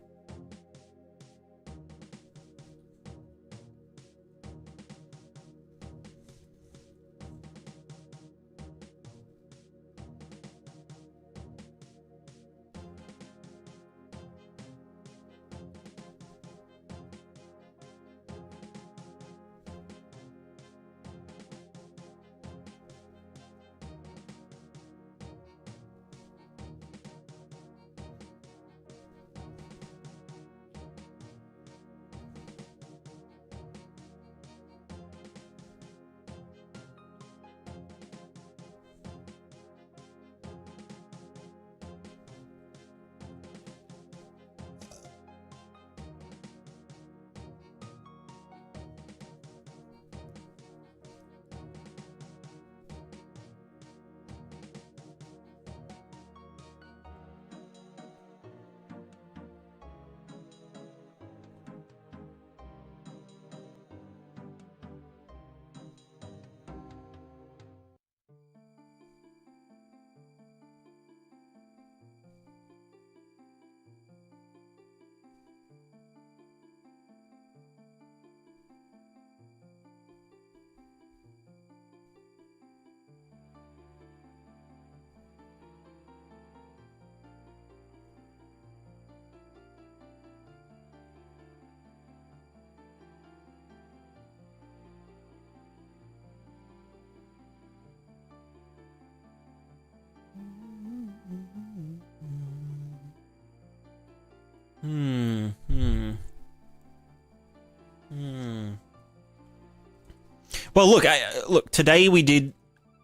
Well, look. Today we did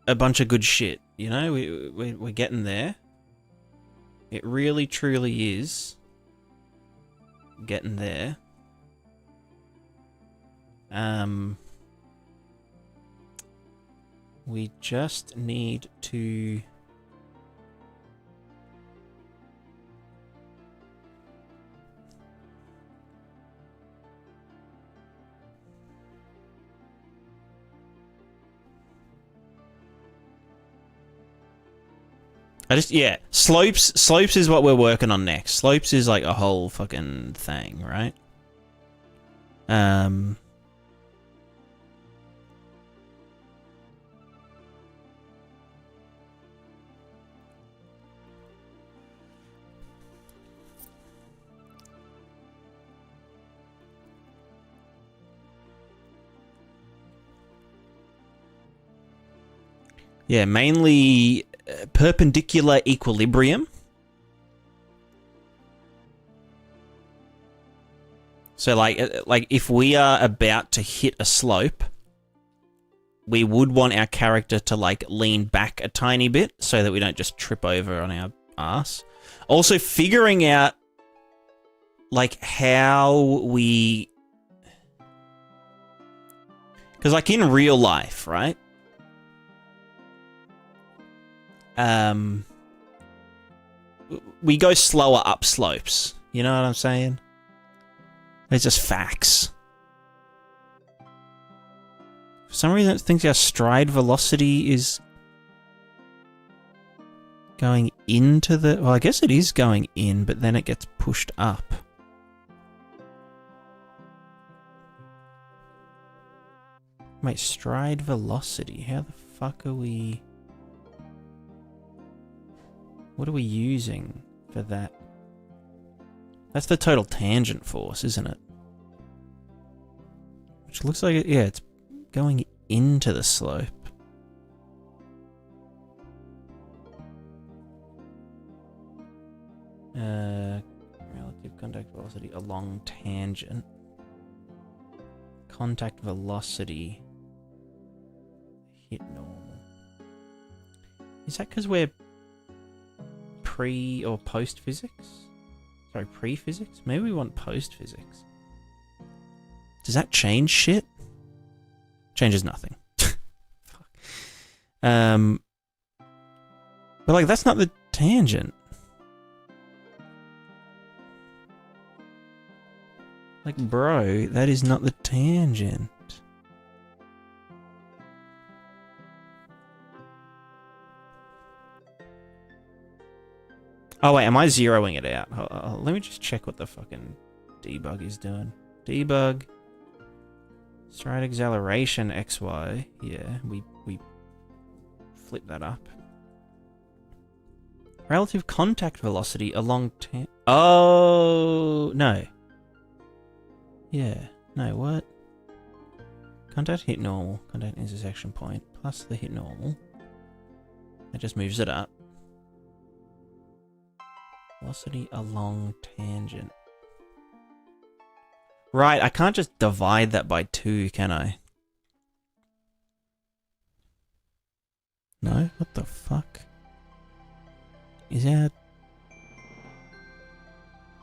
a bunch of good shit. You know, we're getting there. It really, truly is getting there. We just need to... yeah, slopes is what we're working on next. Slopes is like a whole fucking thing, right? Yeah, mainly perpendicular equilibrium. So like if we are about to hit a slope, we would want our character to like lean back a tiny bit so that we don't just trip over on our ass. Also figuring out like how we... Because like in real life, right? We go slower up slopes. You know what I'm saying? It's just facts. For some reason, it thinks our stride velocity is going into the... Well, I guess it is going in, but then it gets pushed up. Wait, stride velocity. How the fuck are we... What are we using for that? That's the total tangent force, isn't it? Which looks like, yeah, it's going into the slope. Relative contact velocity along tangent. Contact velocity hit normal. Is that because we're pre or post physics? Sorry, pre-physics? Maybe we want post-physics. Does that change shit? Changes nothing. Fuck. But like that's not the tangent. Like bro, that is not the tangent. Oh wait, am I zeroing it out? Let me just check what the fucking debug is doing. Debug. Stride acceleration XY. Yeah, we flip that up. Relative contact velocity along oh no. Yeah. No, what? Contact hit normal. Contact intersection point plus the hit normal. That just moves it up. Velocity along tangent. Right, I can't just divide that by 2, can I? No? What the fuck? Is our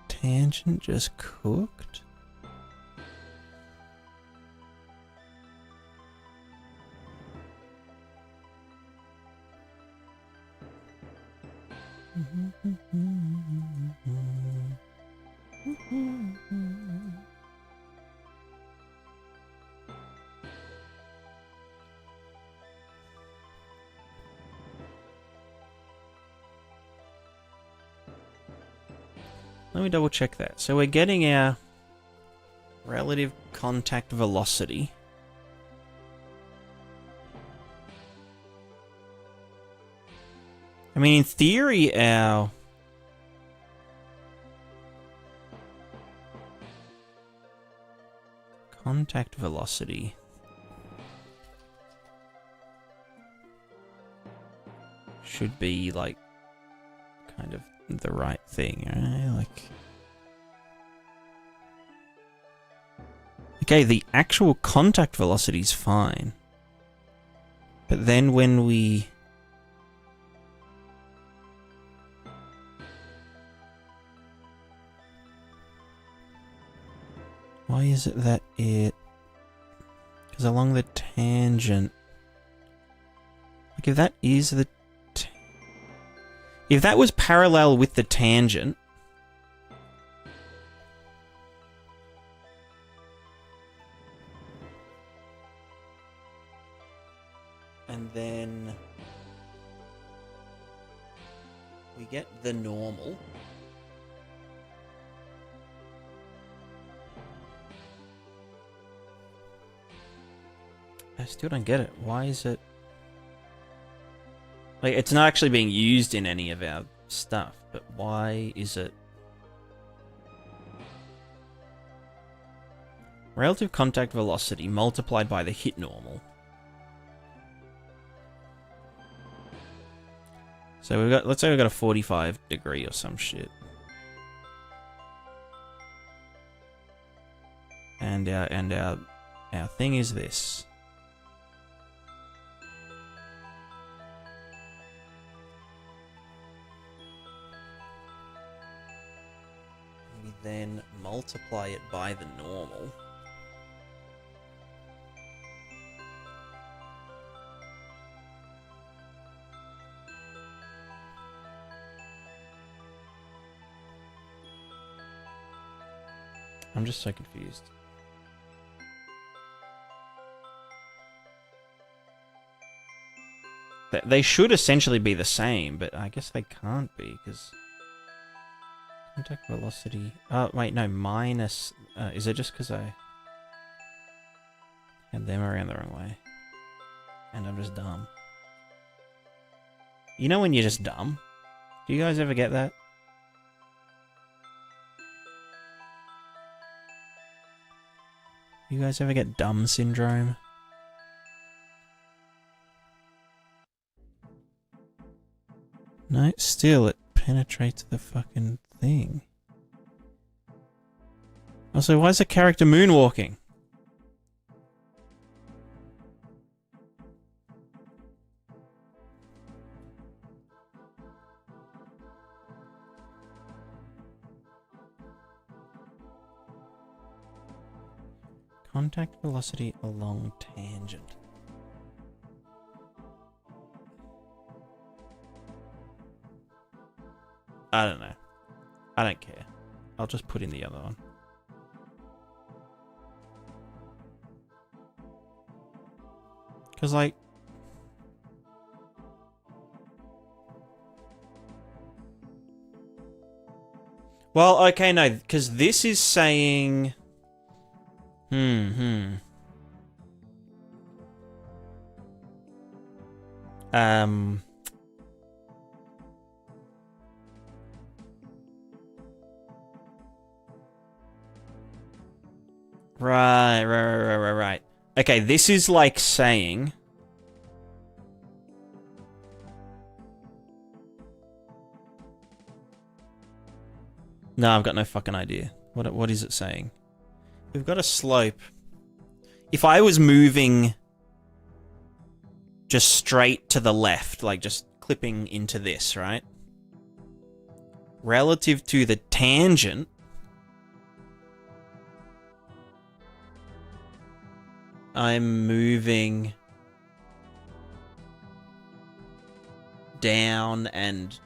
tangent just cooked? Let me double check that. So we're getting our relative contact velocity. I mean, in theory, our contact velocity should be like kind of the right thing, right? Like, okay, the actual contact velocity is fine. But then when we... Why is it that it... Because along the tangent... Like if that is the... If that was parallel with the tangent... And then... We get the normal... I still don't get it. Why is it... Like, it's not actually being used in any of our stuff, but why is it... Relative contact velocity multiplied by the hit normal. So we've got, let's say we've got a 45 degree or some shit. And our thing is this. We then multiply it by the normal. I'm just so confused. They should essentially be the same, but I guess they can't be, because... Contact velocity... Oh, wait, no, minus... is it just because I... had them around the wrong way? And I'm just dumb. You know when you're just dumb? Do you guys ever get that? You guys ever get dumb syndrome? No, still it penetrates the fucking thing. Also, why is the character moonwalking? Contact velocity along tangent. I don't know. I don't care. I'll just put in the other one. Because, like... Well, okay, no, because this is saying... Right. Okay, this is like saying... No, I've got no fucking idea. What is it saying? We've got a slope. If I was moving just straight to the left, like just clipping into this, right? Relative to the tangent, I'm moving down and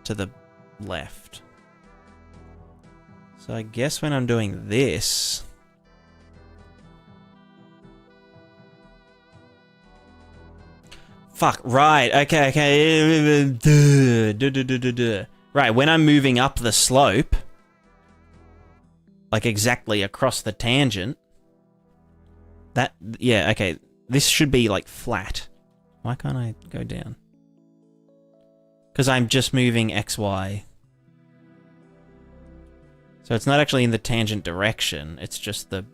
to the left. So I guess when I'm doing this... Fuck, right, okay. Right, when I'm moving up the slope, like exactly across the tangent, that, yeah, okay, this should be like flat. Why can't I go down? Because I'm just moving XY. So it's not actually in the tangent direction, it's just the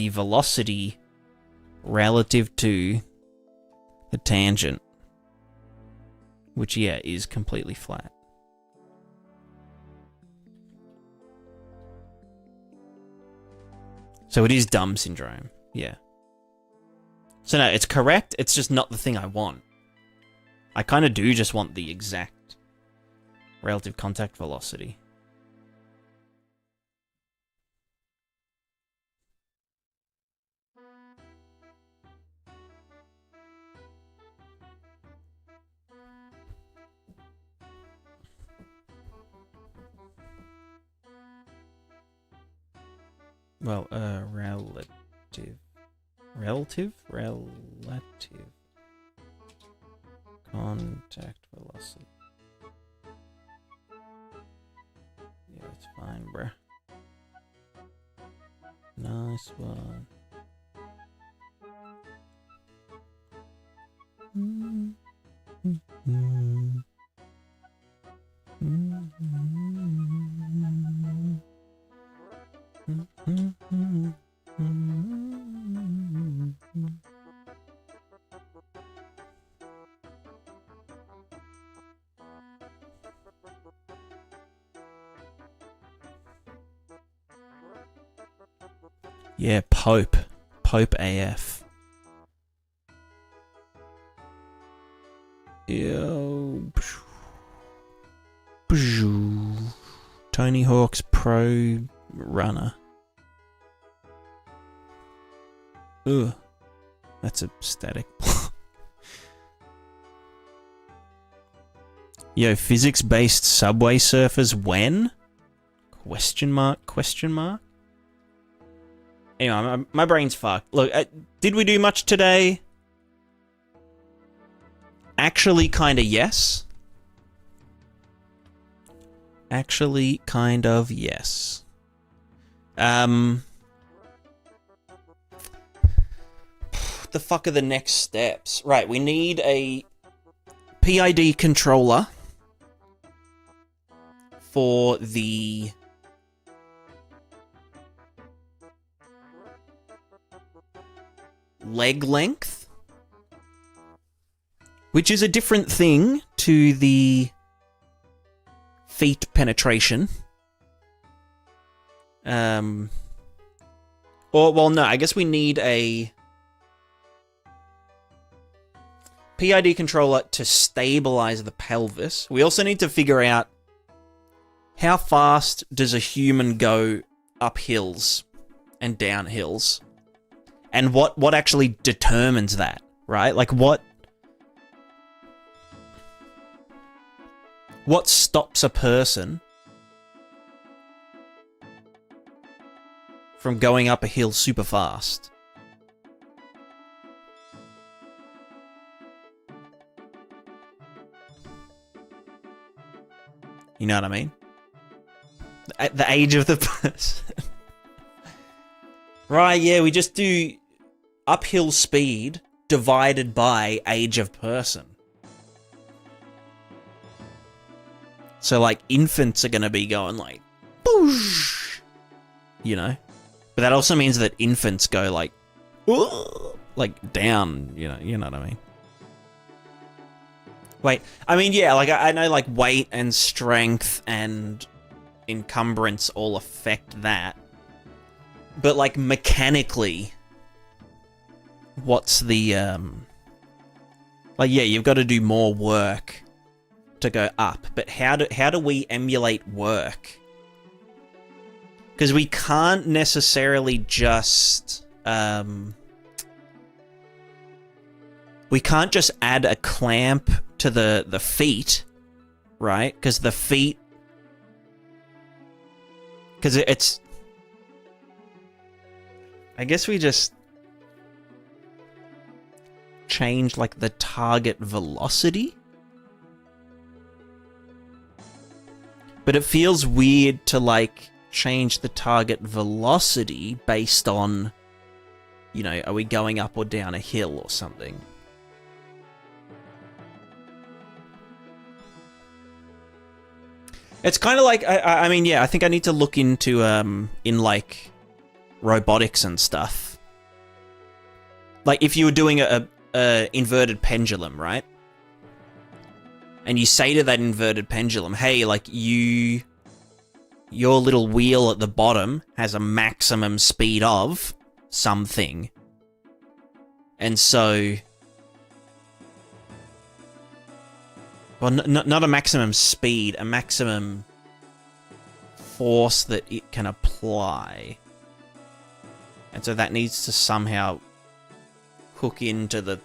velocity relative to the tangent. Which, yeah, is completely flat. So it is dumb syndrome, yeah. So no, it's correct, it's just not the thing I want. I kind of do just want the exact relative contact velocity. Well, relative contact velocity. Yeah, it's fine, bruh. Nice one. Yeah, Pope AF. Yo. Tony Hawk's Pro Runner. Ugh. That's a static. Yo, physics-based Subway Surfers when? Question mark? Anyway, my brain's fucked. Look, did we do much today? Actually, kinda yes. Actually, kind of yes. The fuck are the next steps? Right, we need a PID controller for the leg length, which is a different thing to the feet penetration. Or, well, no, I guess we need a PID controller to stabilize the pelvis. We also need to figure out how fast does a human go up hills and down hills, and what actually determines that, right? Like what stops a person from going up a hill super fast? You know what I mean? The age of the person. Right, yeah, we just do uphill speed divided by age of person. So, like, infants are going to be going, like, boosh, you know? But that also means that infants go, like down, you know what I mean? Wait, I mean, yeah, like, I know, like, weight and strength and encumbrance all affect that. But, like, mechanically, what's the, like, yeah, you've got to do more work to go up. But how do we emulate work? Because we can't necessarily just, we can't just add a clamp to the feet, right? Because the feet, because it's, I guess we just change, like, the target velocity. But it feels weird to, like, change the target velocity based on, you know, are we going up or down a hill or something? It's kind of like, I mean, yeah, I think I need to look into, in, like, robotics and stuff. Like, if you were doing a inverted pendulum, right? And you say to that inverted pendulum, hey, like, your little wheel at the bottom has a maximum speed of something. And so... Well, not a maximum speed, a maximum force that it can apply. And so that needs to somehow hook into the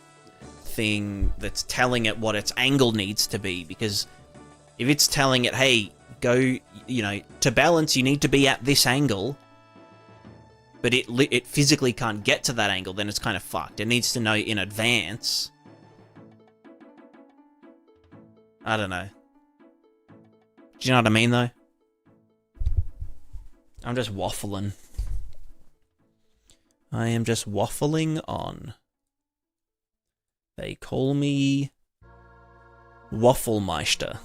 thing that's telling it what its angle needs to be. Because if it's telling it, hey, go, you know, to balance, you need to be at this angle, but it physically can't get to that angle, then it's kind of fucked. It needs to know in advance. I don't know. Do you know what I mean, though? I'm just waffling. I am just waffling on. They call me Wafflemeister.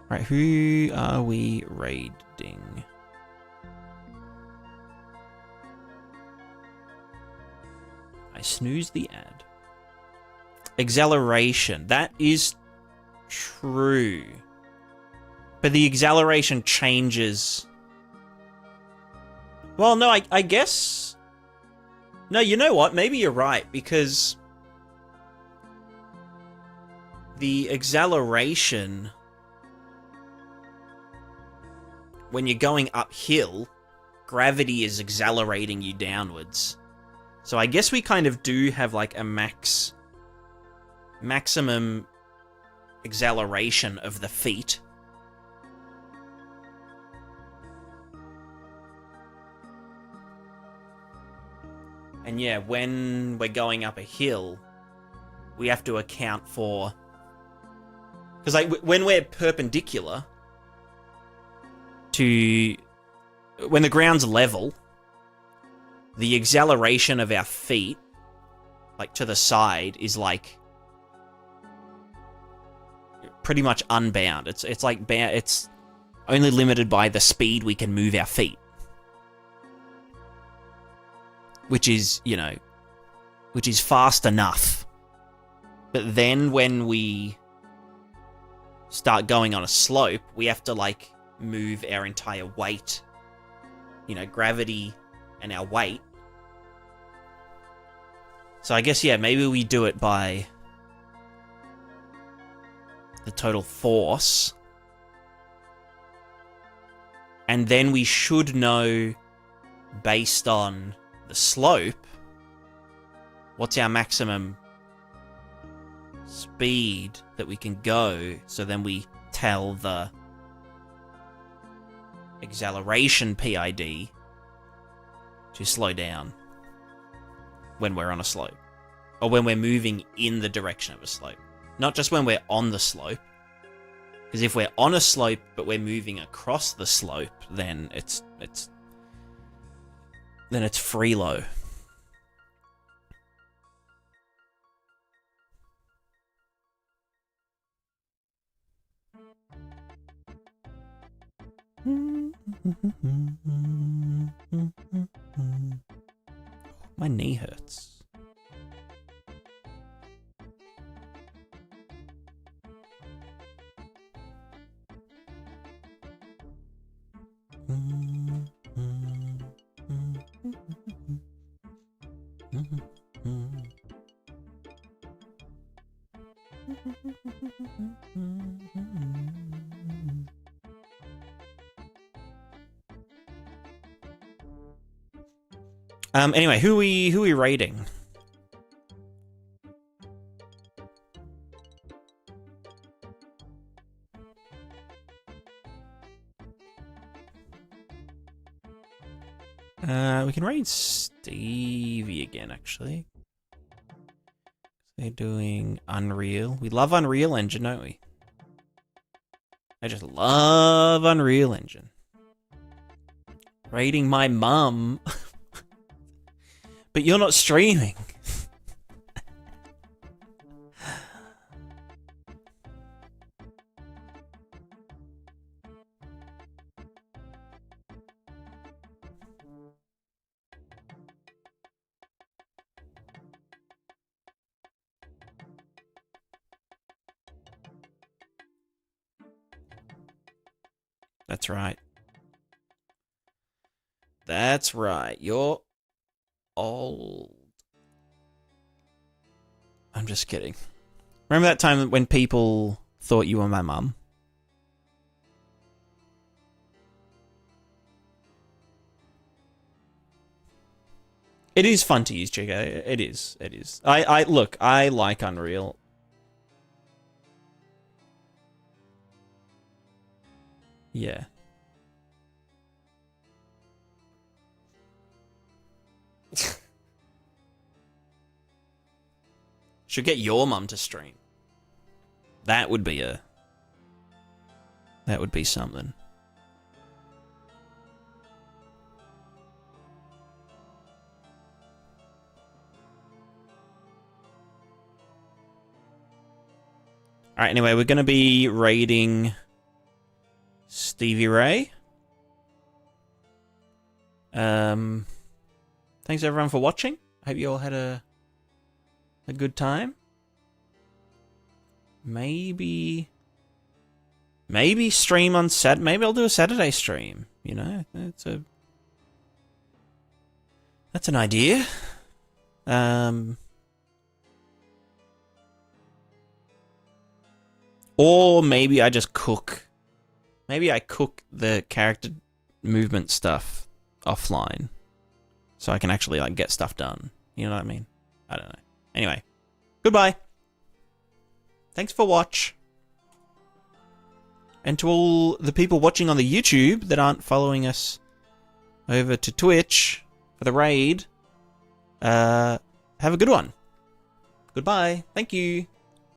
Right, who are we raiding? I snooze the ad. Acceleration. That is true. But the acceleration changes. Well, no, I guess... No, you know what? Maybe you're right, because... the acceleration... when you're going uphill, gravity is accelerating you downwards. So I guess we kind of do have like a maximum acceleration of the feet. And yeah, when we're going up a hill, we have to account for... because like when we're perpendicular to... when the ground's level, the acceleration of our feet, like to the side, is like pretty much unbound. It's like it's only limited by the speed we can move our feet, which is, you know, which is fast enough. But then when we start going on a slope, we have to like move our entire weight, you know, gravity and our weight. So I guess, yeah, maybe we do it by the total force. And then we should know, based on the slope, what's our maximum speed that we can go, so then we tell the acceleration PID to slow down when we're on a slope, or when we're moving in the direction of a slope, not just when we're on the slope. Because if we're on a slope but we're moving across the slope, then it's freelo. My knee hurts. Anyway, who we rating? We can raid Stevie again, actually. They're doing Unreal. We love Unreal Engine, don't we? I just love Unreal Engine. Raiding my mum. But you're not streaming. That's right. That's right. You're old. I'm just kidding. Remember that time when people thought you were my mum? It is fun to use, Chico. It is. It is. Look, I like Unreal. Yeah. Should get your mum to stream. That would be something. Alright, anyway, we're going to be raiding Stevie Ray. Thanks everyone for watching. I hope you all had a good time. Maybe stream on maybe I'll do a Saturday stream, you know? That's an idea. Or maybe I just cook. Maybe I cook the character movement stuff offline. So I can actually, like, get stuff done. You know what I mean? I don't know. Anyway. Goodbye. Thanks for watch. And to all the people watching on the YouTube that aren't following us over to Twitch for the raid, have a good one. Goodbye. Thank you.